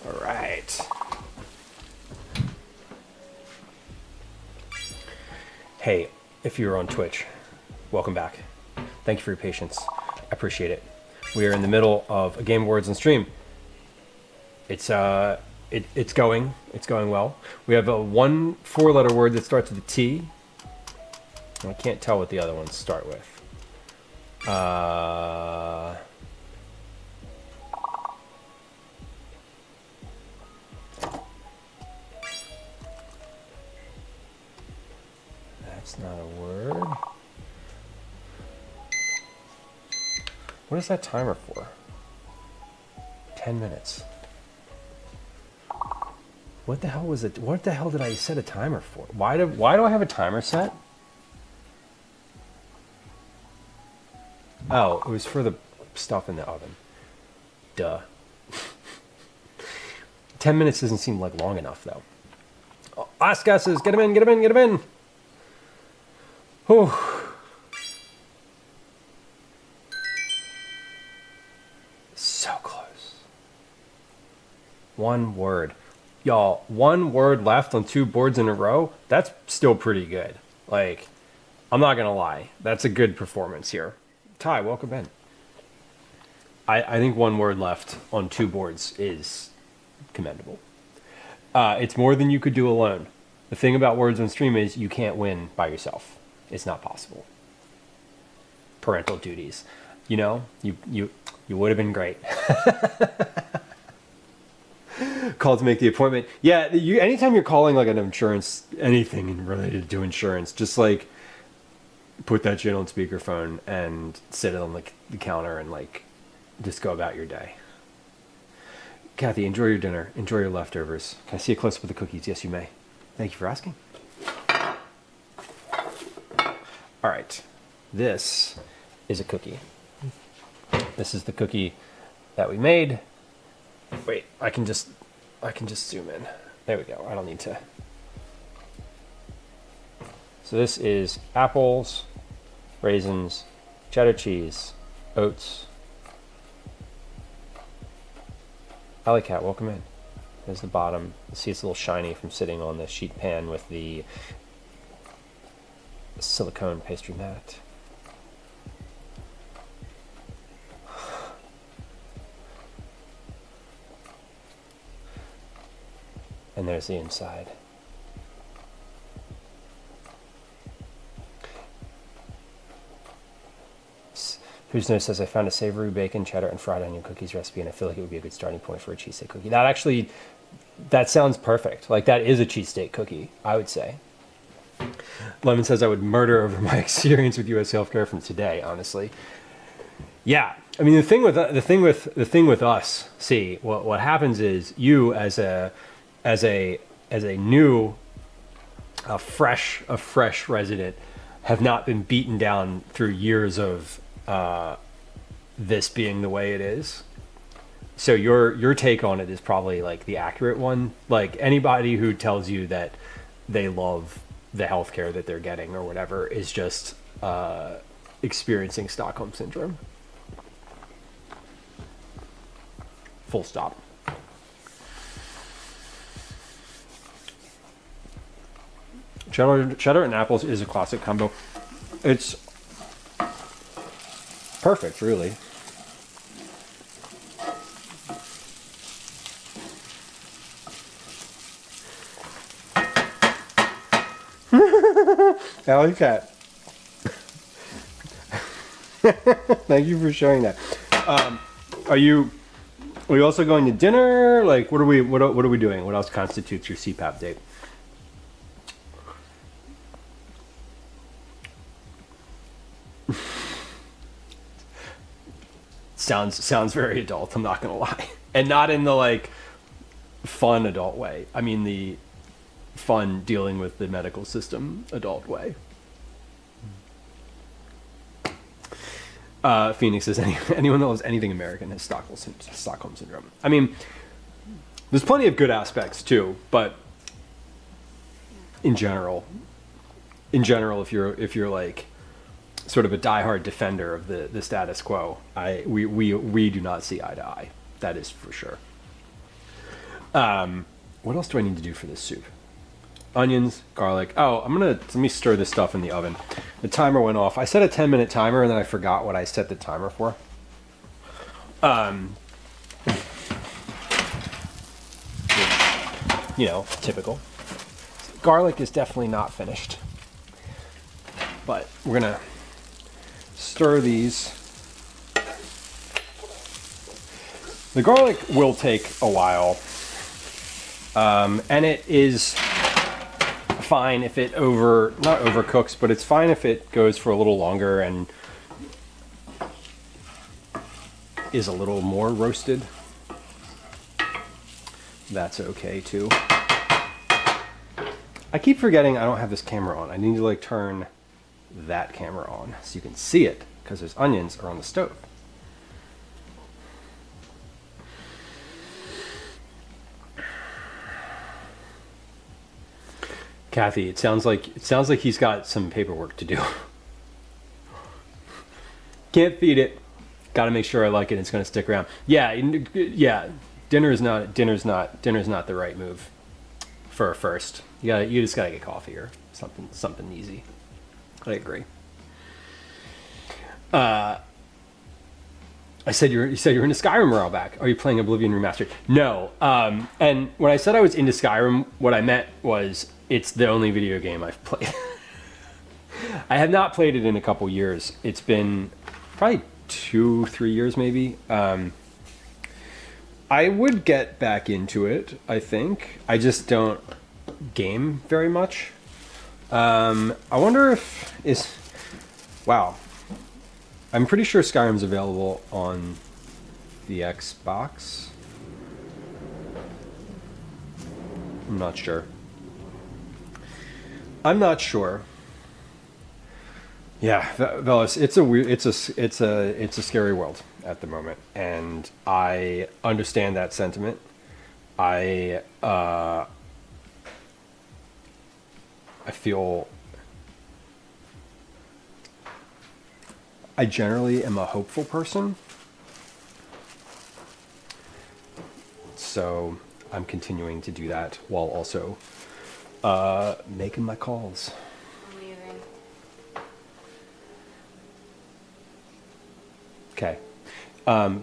[SPEAKER 5] All right. Hey, if you're on Twitch, welcome back. Thank you for your patience. I appreciate it. We are in the middle of a game of words on stream. It's going well. We have one four-letter word that starts with a T. I can't tell what the other ones start with. That's not a word. What is that timer for? 10 minutes. What the hell was it? What the hell did I set a timer for? Why do I have a timer set? Oh, it was for the stuff in the oven. Duh. 10 minutes doesn't seem like long enough, though. Oh, last guesses. Get him in, get him in, get him in. Whew. So close. One word. Y'all, one word left on 2 boards in a row? That's still pretty good. Like, I'm not going to lie. That's a good performance here. Ty, welcome in. I think one word left on 2 boards is commendable. It's more than you could do alone. The thing about words on stream is you can't win by yourself. It's not possible. Parental duties. You know, you would have been great. Called to make the appointment. Yeah, anytime you're calling like an insurance, anything related to insurance, just like put that shit on speakerphone and sit it on like the counter and like just go about your day. Kathy, enjoy your dinner. Enjoy your leftovers. Can I see a close up of the cookies? Yes, you may. Thank you for asking. All right. This is a cookie. This is the cookie that we made. Wait, I can just zoom in. There we go. I don't need to. So this is apples, raisins, cheddar cheese, oats. Alley Cat, welcome in. There's the bottom. You see it's a little shiny from sitting on the sheet pan with the silicone pastry mat. And there's the inside. Who's Note says, I found a savory bacon, cheddar, and fried onion cookies recipe, and I feel like it would be a good starting point for a cheesesteak cookie. That sounds perfect. Like, that is a cheesesteak cookie, I would say. Lemon says, I would murder over my experience with U.S. healthcare from today, honestly. Yeah. I mean, the thing with us, see, what happens is you as a new, fresh resident have not been beaten down through years of this being the way it is. So your take on it is probably like the accurate one. Like, anybody who tells you that they love the healthcare that they're getting or whatever is just experiencing Stockholm syndrome. Full stop. Cheddar and apples is a classic combo. It's perfect, really. I like that. Thank you for sharing that. Are you also going to dinner? Like, what are we doing? What else constitutes your CPAP date? Sounds very adult, I'm not gonna lie. And not in the like fun adult way. I mean the fun dealing with the medical system adult way. Phoenix says, anyone that loves anything American has Stockholm syndrome. I mean, there's plenty of good aspects too, but in general, if you're like sort of a diehard defender of the status quo, we do not see eye to eye. That is for sure. What else do I need to do for this soup? Onions, garlic. Oh, let me stir this stuff in the oven. The timer went off. I set a 10-minute timer and then I forgot what I set the timer for. You know, typical. Garlic is definitely not finished. But we're gonna stir these. The garlic will take a while. And it is fine if it not overcooks, but it's fine if it goes for a little longer and is a little more roasted. That's okay too. I keep forgetting I don't have this camera on. I need to like turn that camera on so you can see it because those onions are on the stove. Kathy, it sounds like he's got some paperwork to do. Can't feed it. Got to make sure I like it. It's going to stick around. Yeah. Dinner's not the right move for a first. You just gotta get coffee or something easy. I agree. You said you're into Skyrim a while back. Are you playing Oblivion Remastered? No. And when I said I was into Skyrim, what I meant was it's the only video game I've played. I have not played it in a couple years. It's been probably 2-3 years maybe. I would get back into it, I think. I just don't game very much. I wonder if wow. I'm pretty sure Skyrim's available on the Xbox. I'm not sure. Yeah, Velas, it's a scary world at the moment, and I understand that sentiment. I feel I generally am a hopeful person, so I'm continuing to do that while also making my calls.
[SPEAKER 3] I'm leaving.
[SPEAKER 5] Okay.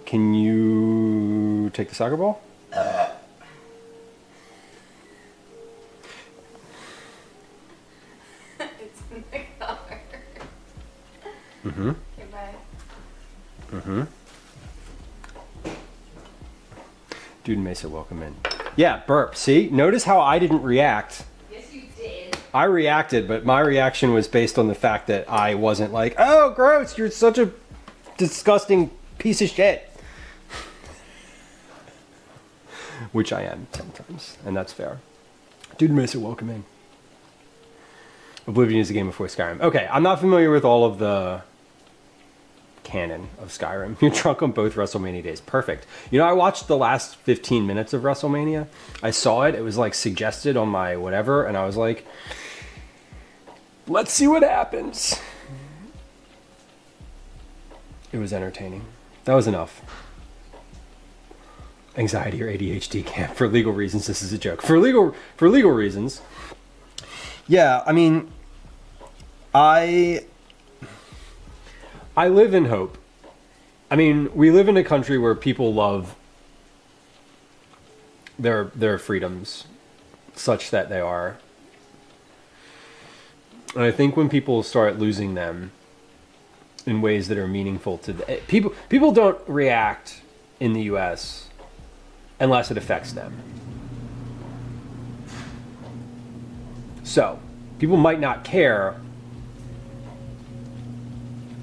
[SPEAKER 5] Can you take the soccer ball?
[SPEAKER 3] Okay, bye.
[SPEAKER 5] Dude Mesa, welcome in. Yeah, burp. See? Notice how I didn't react.
[SPEAKER 3] Yes, you did.
[SPEAKER 5] I reacted, but my reaction was based on the fact that I wasn't like, oh, gross, you're such a disgusting piece of shit. Which I am sometimes, and that's fair. Dude Mesa, welcome in. Oblivion is a game before Skyrim. Okay, I'm not familiar with all of the canon of Skyrim. You're drunk on both WrestleMania days. Perfect. You know, I watched the last 15 minutes of WrestleMania. I saw it. It was like suggested on my whatever, and I was like, let's see what happens. It was entertaining. That was enough. Anxiety or ADHD camp. For legal reasons, this is a joke. For legal reasons. Yeah, I mean, I live in hope. I mean, we live in a country where people love their freedoms such that they are. And I think when people start losing them in ways that are meaningful to people don't react in the US unless it affects them. So, people might not care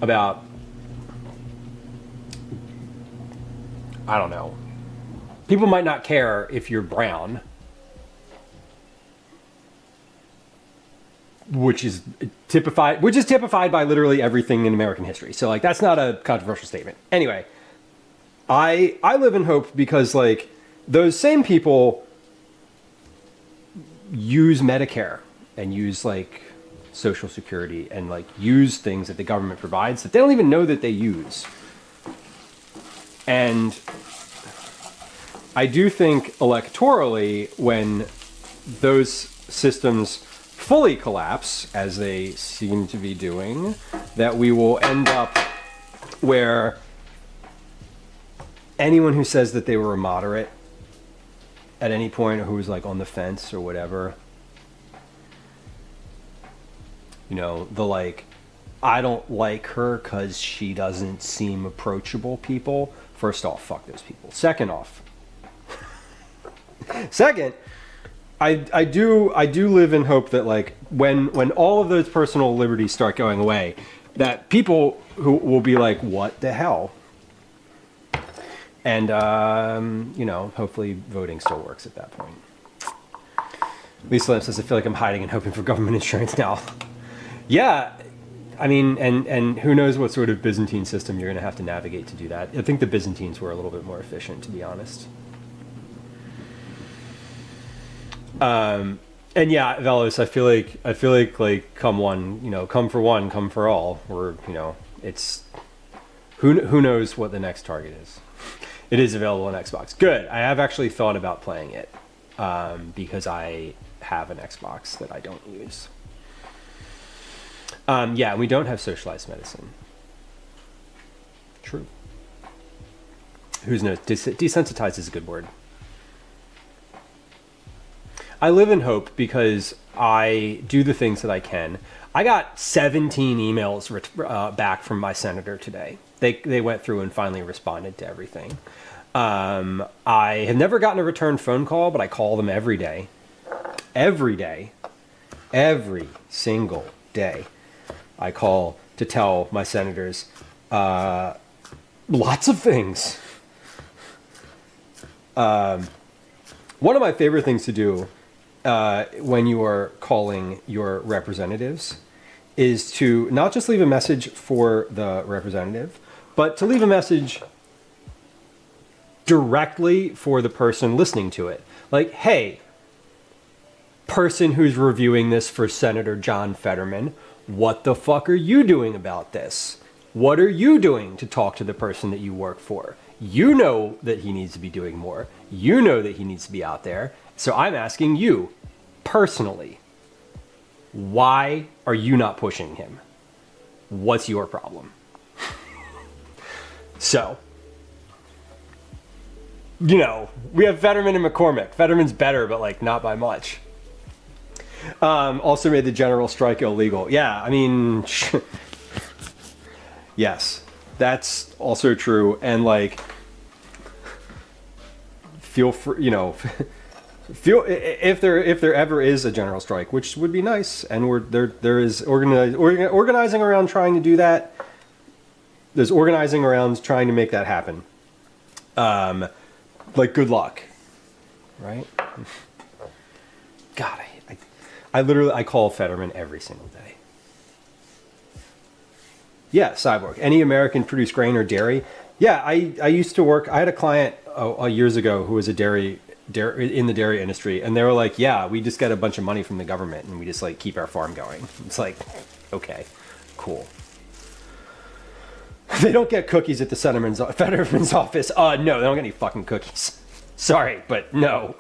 [SPEAKER 5] about, I don't know. People might not care if you're brown, which is typified by literally everything in American history. So like that's not a controversial statement. Anyway, I live in hope because like those same people use Medicare and use like Social Security and like use things that the government provides that they don't even know that they use. And I do think electorally, when those systems fully collapse, as they seem to be doing, that we will end up where anyone who says that they were a moderate at any point, or who was like on the fence or whatever, you know, the like, I don't like her because she doesn't seem approachable people. First off, fuck those people. Second, I do live in hope that like when all of those personal liberties start going away, that people who will be like, what the hell? And you know, hopefully voting still works at that point. Lisa Lamb says, I feel like I'm hiding and hoping for government insurance now. Yeah, I mean, and who knows what sort of Byzantine system you're going to have to navigate to do that. I think the Byzantines were a little bit more efficient, to be honest. And yeah, Velos, I feel like come one, you know, come for one, come for all. Or, you know, it's who knows what the next target is. It is available on Xbox. Good. I have actually thought about playing it because I have an Xbox that I don't use. Yeah, we don't have socialized medicine. True. Who's knows? Desensitized is a good word. I live in hope because I do the things that I can. I got 17 emails back from my senator today. They went through and finally responded to everything. I have never gotten a return phone call, but I call them every day. Every single day. I call to tell my senators lots of things. One of my favorite things to do when you are calling your representatives is to not just leave a message for the representative, but to leave a message directly for the person listening to it. Like, hey, person who's reviewing this for Senator John Fetterman, what the fuck are you doing about this? What are you doing to talk to the person that you work for? You know that he needs to be doing more. You know that he needs to be out there. So I'm asking you, personally, why are you not pushing him? What's your problem? So, you know, we have Fetterman and McCormick. Fetterman's better, but like not by much. Also made the general strike illegal. Yeah, I mean, Yes, that's also true. And like, feel free, you know, feel if there ever is a general strike, which would be nice, and there is organizing around trying to do that. There's organizing around trying to make that happen. Like, good luck, right? God, I literally call Fetterman every single day. Yeah, Cyborg. Any American produced grain or dairy? Yeah, I used to work. I had a client years ago who was a dairy in the dairy industry, and they were like, "Yeah, we just get a bunch of money from the government, and we just like keep our farm going." It's like, okay, cool. They don't get cookies at the Fetterman's office. No, they don't get any fucking cookies. Sorry, but no.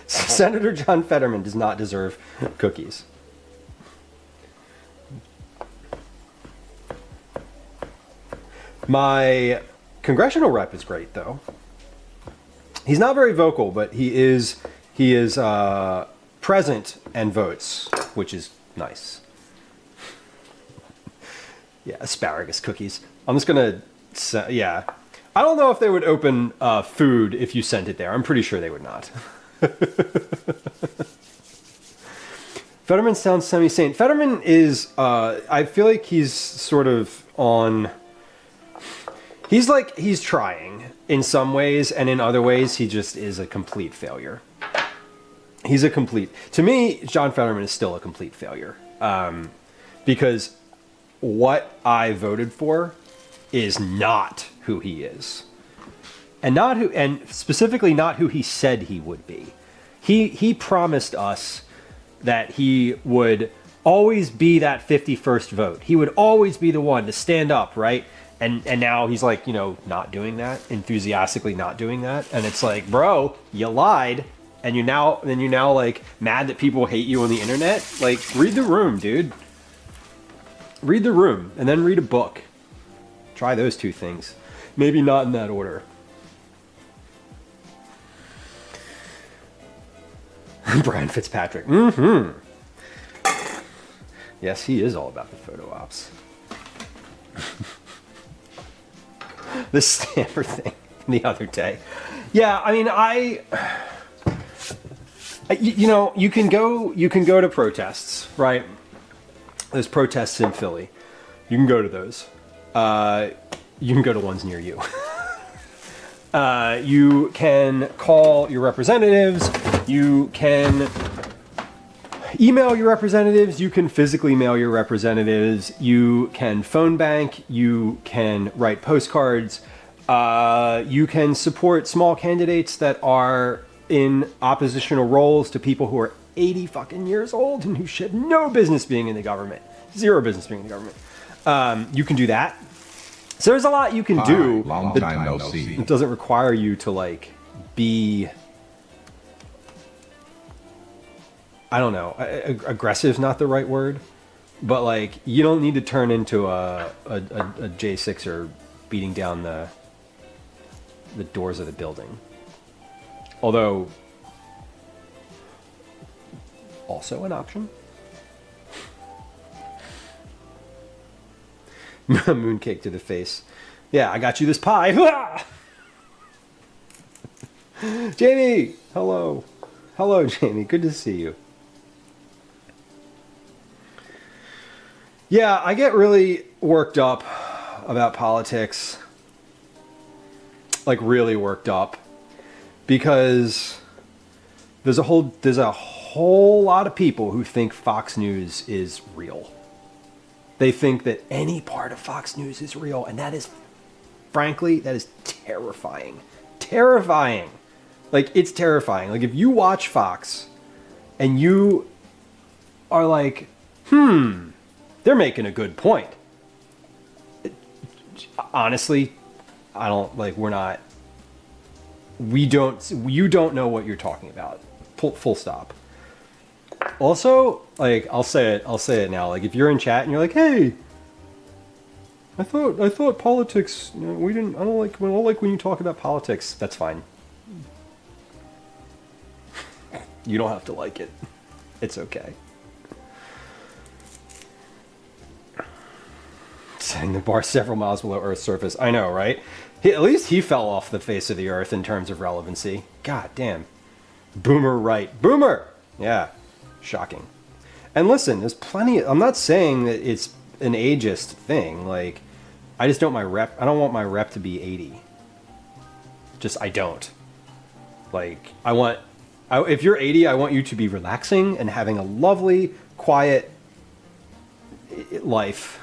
[SPEAKER 5] Senator John Fetterman does not deserve cookies. My congressional rep is great, though. He's not very vocal, but he is present and votes, which is nice. Yeah, asparagus cookies. I'm just gonna say, yeah. I don't know if they would open food if you sent it there. I'm pretty sure they would not. Fetterman sounds semi-sane. Fetterman is, I feel like he's sort of on... He's trying in some ways, and in other ways, he just is a complete failure. To me, John Fetterman is still a complete failure. Because what I voted for is not who he is. And specifically not who he said he would be. He promised us that he would always be that 51st vote. He would always be the one to stand up, right? And now he's like, you know, not doing that, enthusiastically not doing that. And it's like, bro, you lied. And you're now like mad that people hate you on the internet. Like, read the room, dude. Read the room and then read a book. Try those two things. Maybe not in that order. Brian Fitzpatrick. Mm-hmm. Yes, he is all about the photo ops. The stamper thing the other day. Yeah, I mean, you know, you can go to protests, right? There's protests in Philly. You can go to those. You can go to ones near you. You can call your representatives. You can email your representatives. You can physically mail your representatives. You can phone bank. You can write postcards. You can support small candidates that are in oppositional roles to people who are 80 fucking years old and who should no business being in the government. Zero business being in the government. You can do that. So there's a lot you can do.
[SPEAKER 6] Long time no see.
[SPEAKER 5] It doesn't require you to like be, I don't know, aggressive's not the right word, but like you don't need to turn into a J6er beating down the doors of the building. Although, also an option. Mooncake to the face. Yeah, I got you this pie. Jamie, hello. Hello, Jamie. Good to see you. Yeah, I get really worked up about politics. Like really worked up. Because there's a whole lot of people who think Fox News is real. They think that any part of Fox News is real, and that is, frankly, that is terrifying. Terrifying. Like, it's terrifying. Like, if you watch Fox, and you are like, they're making a good point. Honestly, I don't, like, you don't know what you're talking about. Full stop. Also, like, I'll say it now. Like, if you're in chat and you're like, "Hey, I thought politics. You know, I don't like when you talk about politics." That's fine. You don't have to like it. It's okay. setting the bar several miles below Earth's surface. I know, right? At least he fell off the face of the Earth in terms of relevancy. God damn. Boomer right. Boomer! Yeah. Shocking. And listen, there's plenty... I'm not saying that it's an ageist thing. Like, I just don't I don't want my rep to be 80. Just, I don't. Like, if you're 80, I want you to be relaxing and having a lovely, quiet life.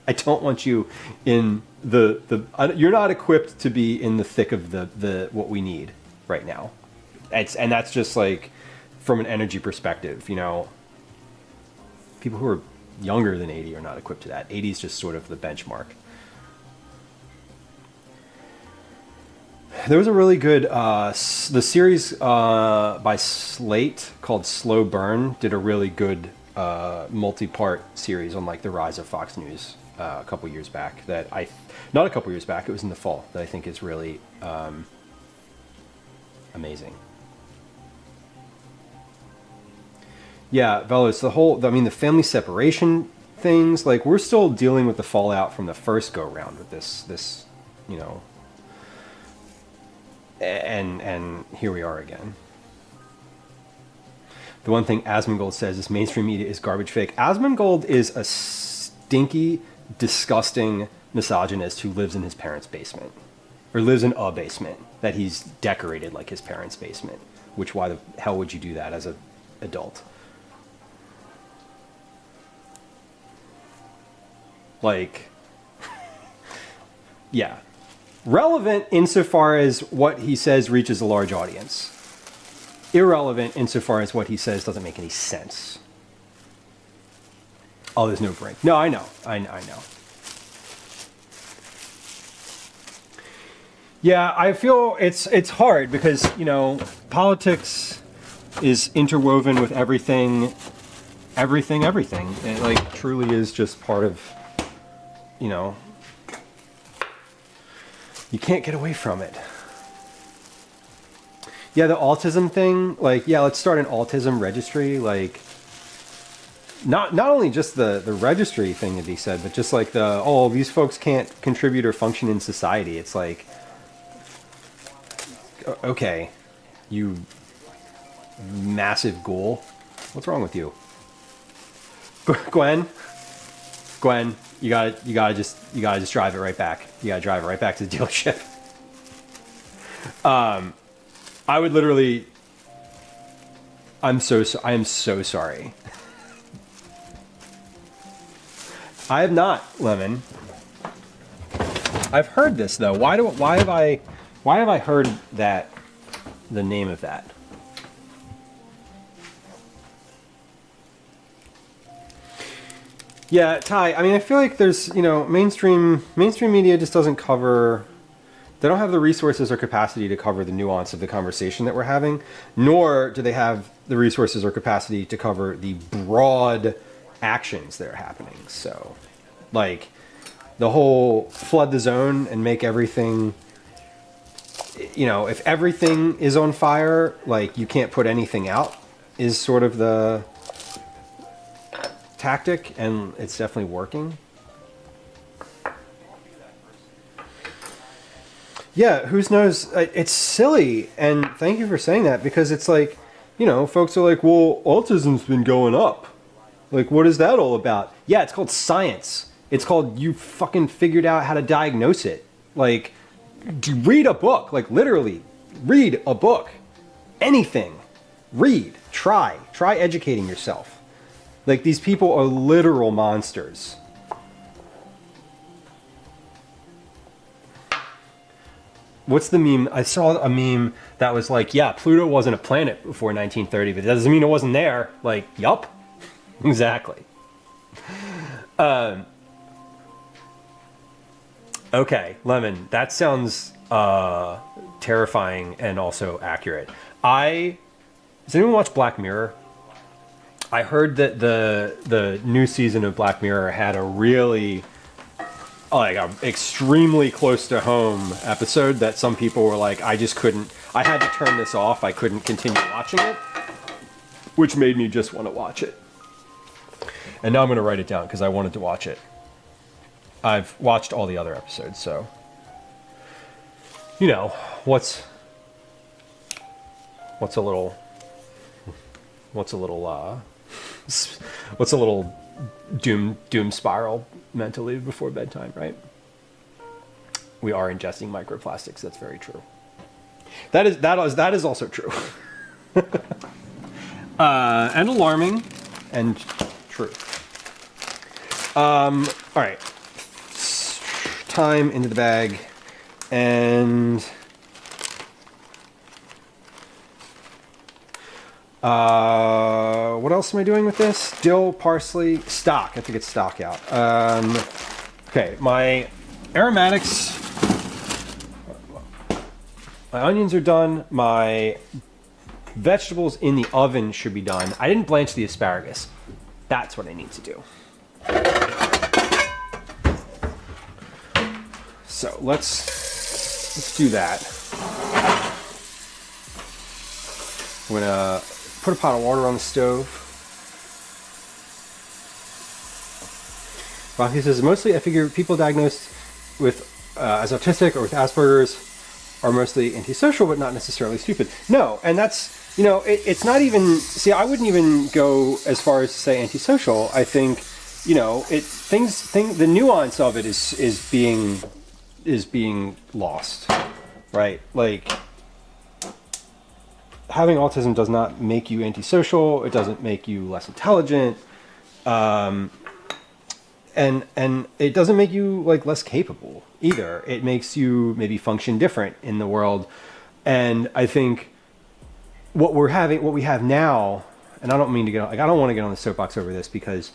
[SPEAKER 5] I don't want you in you're not equipped to be in the thick of the what we need right now. And that's just like from an energy perspective, you know. People who are younger than 80 are not equipped to that. 80 is just sort of the benchmark. There was a really good the series by Slate called Slow Burn did a really good multi-part series on like the rise of Fox News a couple years back not a couple years back, it was in the fall, that I think is really amazing. Yeah, Velos, the family separation things, like we're still dealing with the fallout from the first go round with this, you know, and here we are again. The one thing Asmongold says is mainstream media is garbage fake. Asmongold is a stinky, disgusting misogynist who lives in his parents' basement. Or lives in a basement that he's decorated like his parents' basement. Which, why the hell would you do that as an adult? Like, yeah. Relevant insofar as what he says reaches a large audience. Irrelevant insofar as what he says doesn't make any sense. Oh, there's no break. No, I know. I know. Yeah, I feel it's hard because, you know, politics is interwoven with everything. It like truly is just part of, you know, you can't get away from it. Yeah, the autism thing, like, yeah, let's start an autism registry. Like, not only just the registry thing that he said, but just like these folks can't contribute or function in society. It's like, okay, you massive ghoul. What's wrong with you? Gwen, you gotta just drive it right back. You gotta drive it right back to the dealership. I would literally. I am so sorry. I have not, Lemon. I've heard this though. Why have I heard that? The name of that. Yeah, Ty. I mean, I feel like there's, you know, mainstream media just doesn't cover. They don't have the resources or capacity to cover the nuance of the conversation that we're having, nor do they have the resources or capacity to cover the broad actions that are happening. So, like, the whole flood the zone and make everything, you know, if everything is on fire, like, you can't put anything out, is sort of the tactic, and it's definitely working. Yeah, who knows? It's silly, and thank you for saying that, because it's like, you know, folks are like, well, autism's been going up. Like, what is that all about? Yeah, it's called science. It's called you fucking figured out how to diagnose it. Like, read a book. Like, literally, read a book. Anything. Read. Try educating yourself. Like, these people are literal monsters. What's the meme? I saw a meme that was like, yeah, Pluto wasn't a planet before 1930, but that doesn't mean it wasn't there. Like, yup. Exactly. Okay, Lemon, that sounds terrifying and also accurate. Does anyone watch Black Mirror? I heard that the new season of Black Mirror had a really, like, a extremely close to home episode that some people were like, I had to turn this off. I couldn't continue watching it, which made me just want to watch it. And now I'm going to write it down because I wanted to watch it. I've watched all the other episodes, so you know what's a little doom spiral mentally before bedtime, right? We are ingesting microplastics. That's very true. That is also true. And alarming and true. All right. Time into the bag. And what else am I doing with this? Dill, parsley, stock. I have to get stock out. Okay, my aromatics. My onions are done. My vegetables in the oven should be done. I didn't blanch the asparagus. That's what I need to do. So let's do that. I'm gonna put a pot of water on the stove. Rocky says, mostly I figure people diagnosed with as autistic or with Asperger's are mostly antisocial, but not necessarily stupid. No, and that's, you know, it's not even, see, I wouldn't even go as far as to say antisocial. I think, you know, the nuance of it is being lost, right? Like, having autism does not make you antisocial. It doesn't make you less intelligent. And it doesn't make you like less capable either. It makes you maybe function different in the world. And I think what we have now, and I don't mean to get on, like, I don't want to get on the soapbox over this because,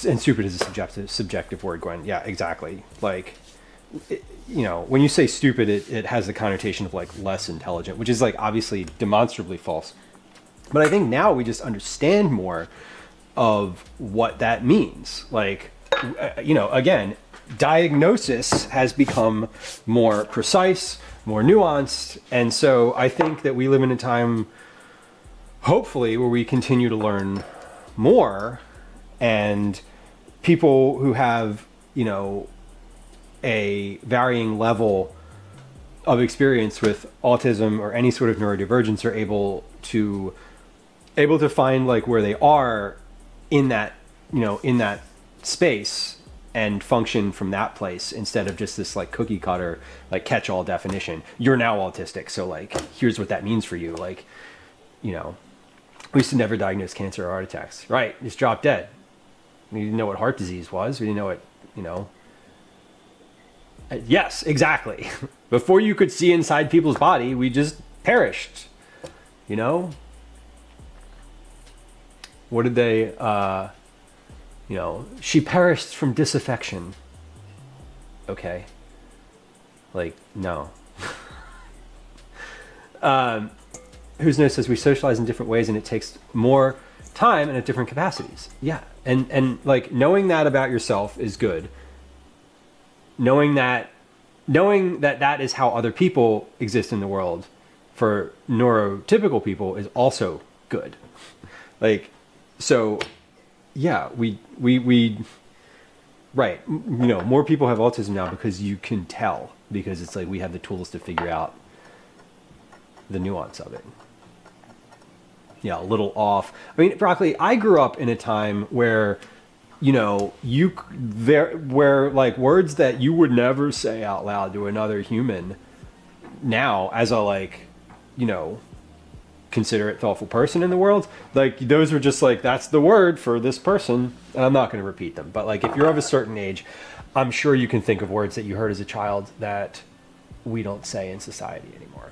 [SPEAKER 5] and stupid is a subjective word, Gwen. Yeah, exactly. Like, you know, when you say stupid, it has the connotation of like less intelligent, which is like obviously demonstrably false. But I think now we just understand more of what that means. Like, you know, again, diagnosis has become more precise, more nuanced. And so I think that we live in a time, hopefully, where we continue to learn more, and people who have, you know, a varying level of experience with autism or any sort of neurodivergence are able to find like where they are in that, you know, in that space and function from that place instead of just this like cookie cutter, like catch-all definition. You're now autistic, so like, here's what that means for you. Like, you know, we used to never diagnose cancer or heart attacks. Right, just drop dead. We didn't know what heart disease was. We didn't know what, you know. Yes, exactly. Before you could see inside people's body, we just perished. You know? What did they, you know, she perished from disaffection. Okay. Like, no. Who's Knows says we socialize in different ways and it takes more time and at different capacities. Yeah. And like knowing that about yourself is good. Knowing that that is how other people exist in the world for neurotypical people is also good. Like, so yeah, we right, you know, more people have autism now because you can tell, because it's like we have the tools to figure out the nuance of it. Yeah, a little off. I mean, Broccoli, I grew up in a time where, you know, where like words that you would never say out loud to another human now as a, like, you know, considerate, thoughtful person in the world, like those were just like, that's the word for this person, and I'm not going to repeat them. But like, if you're of a certain age, I'm sure you can think of words that you heard as a child that we don't say in society anymore.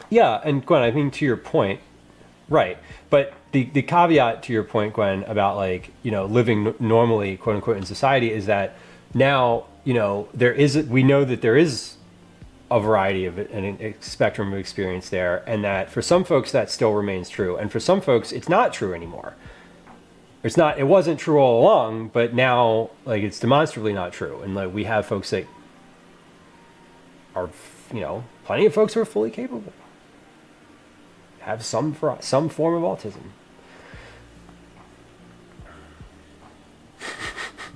[SPEAKER 5] Yeah, and Gwen, I think to your point, right, but the caveat to your point, Gwen, about like, you know, living normally, quote unquote, in society is that now, you know, we know that there is a variety of it and a spectrum of experience there, and that for some folks that still remains true, and for some folks it's not true anymore. It wasn't true all along, but now like it's demonstrably not true, and like we have folks that are plenty of folks who are fully capable, have some form of autism.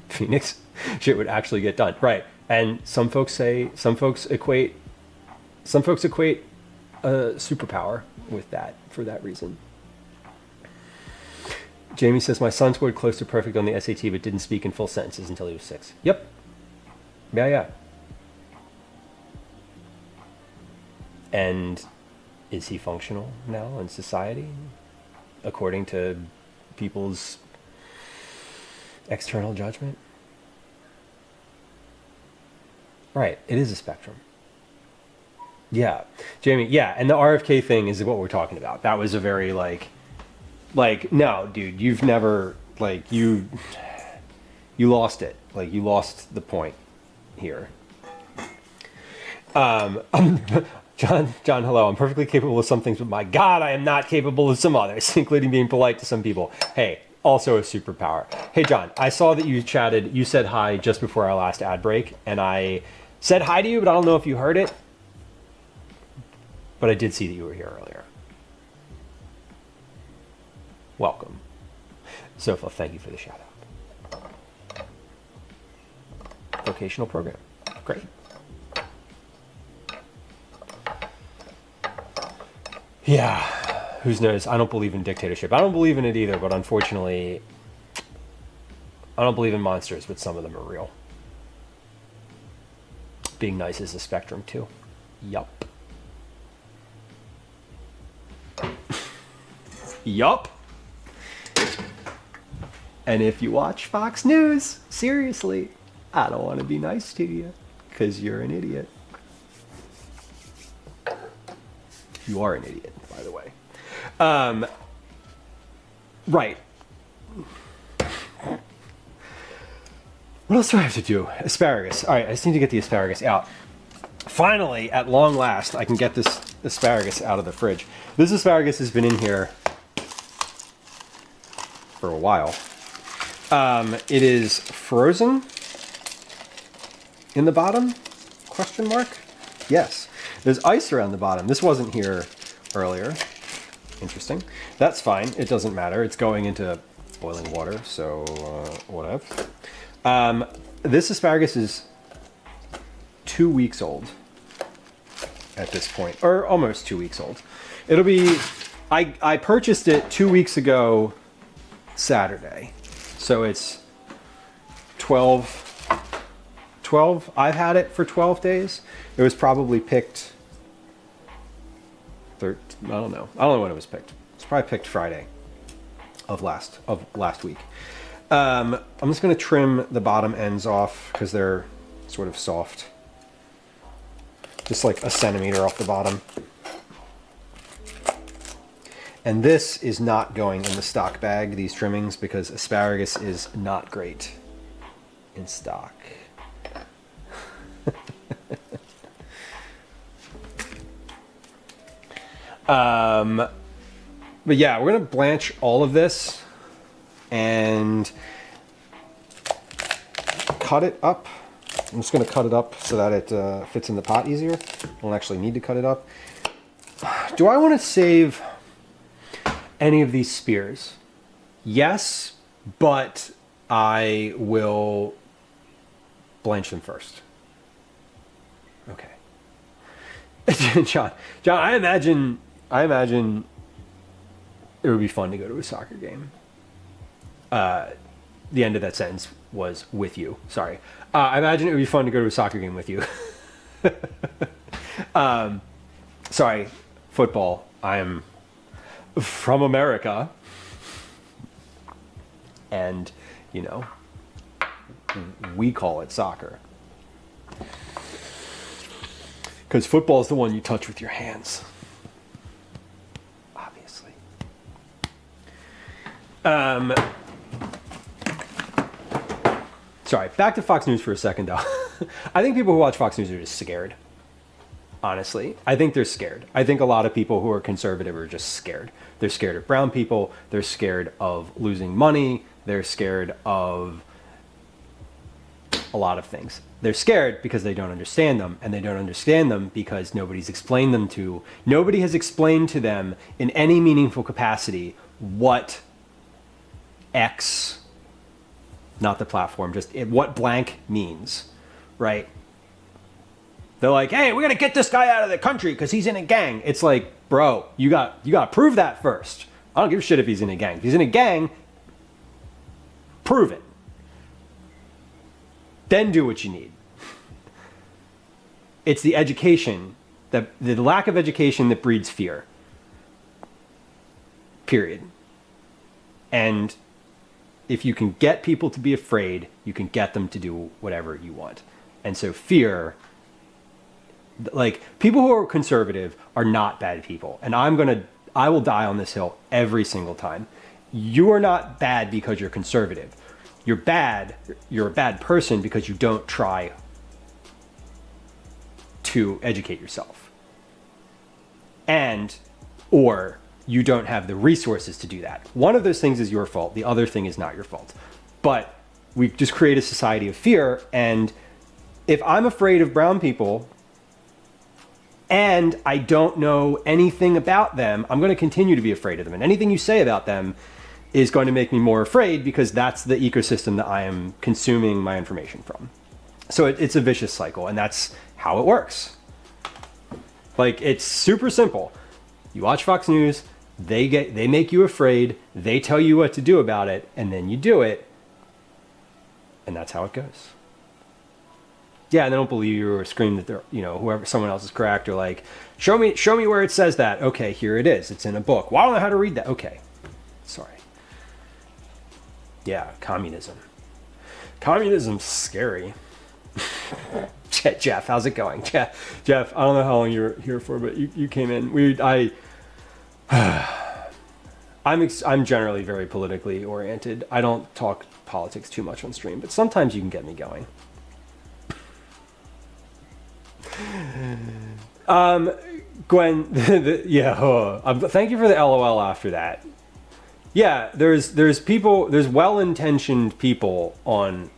[SPEAKER 5] Phoenix, shit would actually get done, right? And some folks equate a superpower with that for that reason. Jamie says, my son scored close to perfect on the SAT, but didn't speak in full sentences until he was 6. Yep. Yeah. And is he functional now in society, according to people's external judgment? Right, it is a spectrum. Yeah, Jamie, yeah, and the RFK thing is what we're talking about. That was a very, no, dude, you've never, you lost it. You lost the point here. John, hello, I'm perfectly capable of some things, but my God, I am not capable of some others, including being polite to some people. Hey, also a superpower. Hey, John, I saw that you said hi just before our last ad break, and I said hi to you, but I don't know if you heard it. But I did see that you were here earlier. Welcome. Sofa, thank you for the shout out. Vocational program. Great. Yeah, who knows? I don't believe in dictatorship. I don't believe in it either, but unfortunately, I don't believe in monsters, but some of them are real. Being nice is a spectrum too. Yup. Yup. And if you watch Fox News, seriously, I don't want to be nice to you because you're an idiot. You are an idiot, by the way. Right. What else do I have to do? Asparagus. All right, I just need to get the asparagus out. Finally, at long last, I can get this asparagus out of the fridge. This asparagus has been in here for a while. It is frozen in the bottom? Question mark? Yes. There's ice around the bottom. This wasn't here earlier. Interesting. That's fine. It doesn't matter. It's going into boiling water, so whatever. This asparagus is 2 weeks old at this point, or almost 2 weeks old. It'll be, I purchased it 2 weeks ago Saturday, so it's 12, I've had it for 12 days. It was probably picked, I don't know when it was picked. It's probably picked Friday of last week. I'm just going to trim the bottom ends off because they're sort of soft. Just like a centimeter off the bottom. And this is not going in the stock bag, these trimmings, because asparagus is not great in stock. But yeah, we're going to blanch all of this and cut it up. I'm just going to cut it up so that it fits in the pot easier. I don't actually need to cut it up. Do I want to save any of these spears? Yes, but I will blanch them first. Okay. John, I imagine it would be fun to go to a soccer game. The end of that sentence was with you. Sorry. I imagine it would be fun to go to a soccer game with you. Sorry, football. I am from America. And, we call it soccer. Because football is the one you touch with your hands. Obviously. Sorry, back to Fox News for a second, though. I think people who watch Fox News are just scared. Honestly, I think they're scared. I think a lot of people who are conservative are just scared. They're scared of brown people. They're scared of losing money. They're scared of a lot of things. They're scared because they don't understand them, and they don't understand them because nobody has explained to them in any meaningful capacity what X, not the platform, just what blank means, right? They're like, hey, we gotta get this guy out of the country because he's in a gang. It's like, bro, you got to prove that first. I don't give a shit if he's in a gang. If he's in a gang, prove it. Then do what you need. It's the education, the lack of education that breeds fear. Period. And if you can get people to be afraid, you can get them to do whatever you want. And so fear, like, people who are conservative are not bad people. And I will die on this hill every single time. You are not bad because you're conservative. You're a bad person because you don't try to educate yourself. Or you don't have the resources to do that. One of those things is your fault. The other thing is not your fault. But we just create a society of fear. And if I'm afraid of brown people and I don't know anything about them, I'm going to continue to be afraid of them. And anything you say about them is going to make me more afraid because that's the ecosystem that I am consuming my information from. So it's a vicious cycle, and that's how it works. Like, it's super simple. You watch Fox News, they make you afraid, they tell you what to do about it, and then you do it, and that's how it goes. Yeah, and they don't believe you or scream that they're, whoever, someone else is correct, or like, show me where it says that. Okay, here it is. It's in a book. Well, I don't know how to read that. Okay, sorry. Yeah, communism. Communism's scary. Jeff, how's it going? Jeff, I don't know how long you're here for, but you came in. I'm generally very politically oriented. I don't talk politics too much on stream, but sometimes you can get me going. Gwen, thank you for the LOL after that. Yeah, there's well-intentioned people on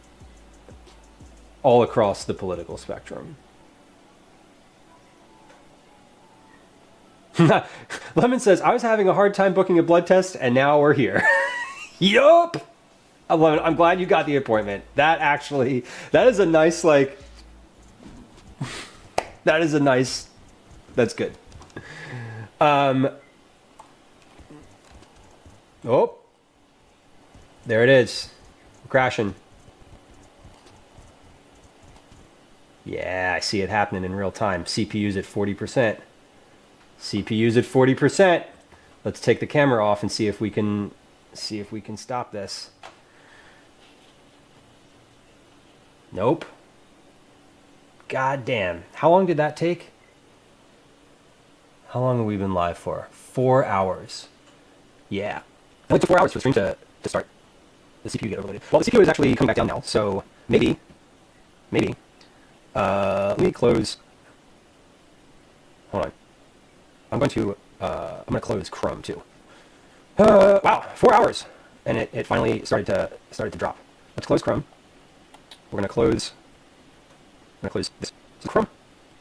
[SPEAKER 5] all across the political spectrum. Lemon says, I was having a hard time booking a blood test, and now we're here. Yup! I'm glad you got the appointment. That is a nice, that's good. Oh, there it is. We're crashing. Yeah, I see it happening in real time. CPU's at 40%. CPU's at 40%. Let's take the camera off and see if we can stop this. Nope. God damn. How long did that take? How long have we been live for? 4 hours. Yeah. It only took 4 hours for the stream to start. The CPU get overloaded. Well, the CPU is actually coming back down now, so maybe. Let me close. Hold on. I'm going to close Chrome too. Wow, 4 hours, and it finally started to drop. Let's close Chrome. We're gonna close this. This is Chrome.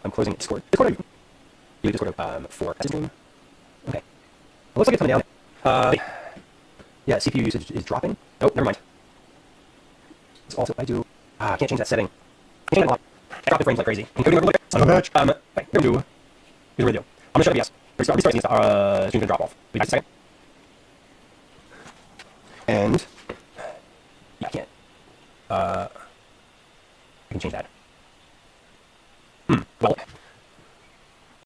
[SPEAKER 5] I'm closing Discord. Discord for stream. Okay. It looks like it's coming down. Yeah, CPU usage is dropping. Oh, never mind. It's also I can't change that setting. I can't change I dropped the frames like crazy. Son of a bitch. Wait, here's what I do. I'm gonna shut OBS. Restart these. Stream's gonna drop off. Wait just a second. And yeah, I can't. I can change that.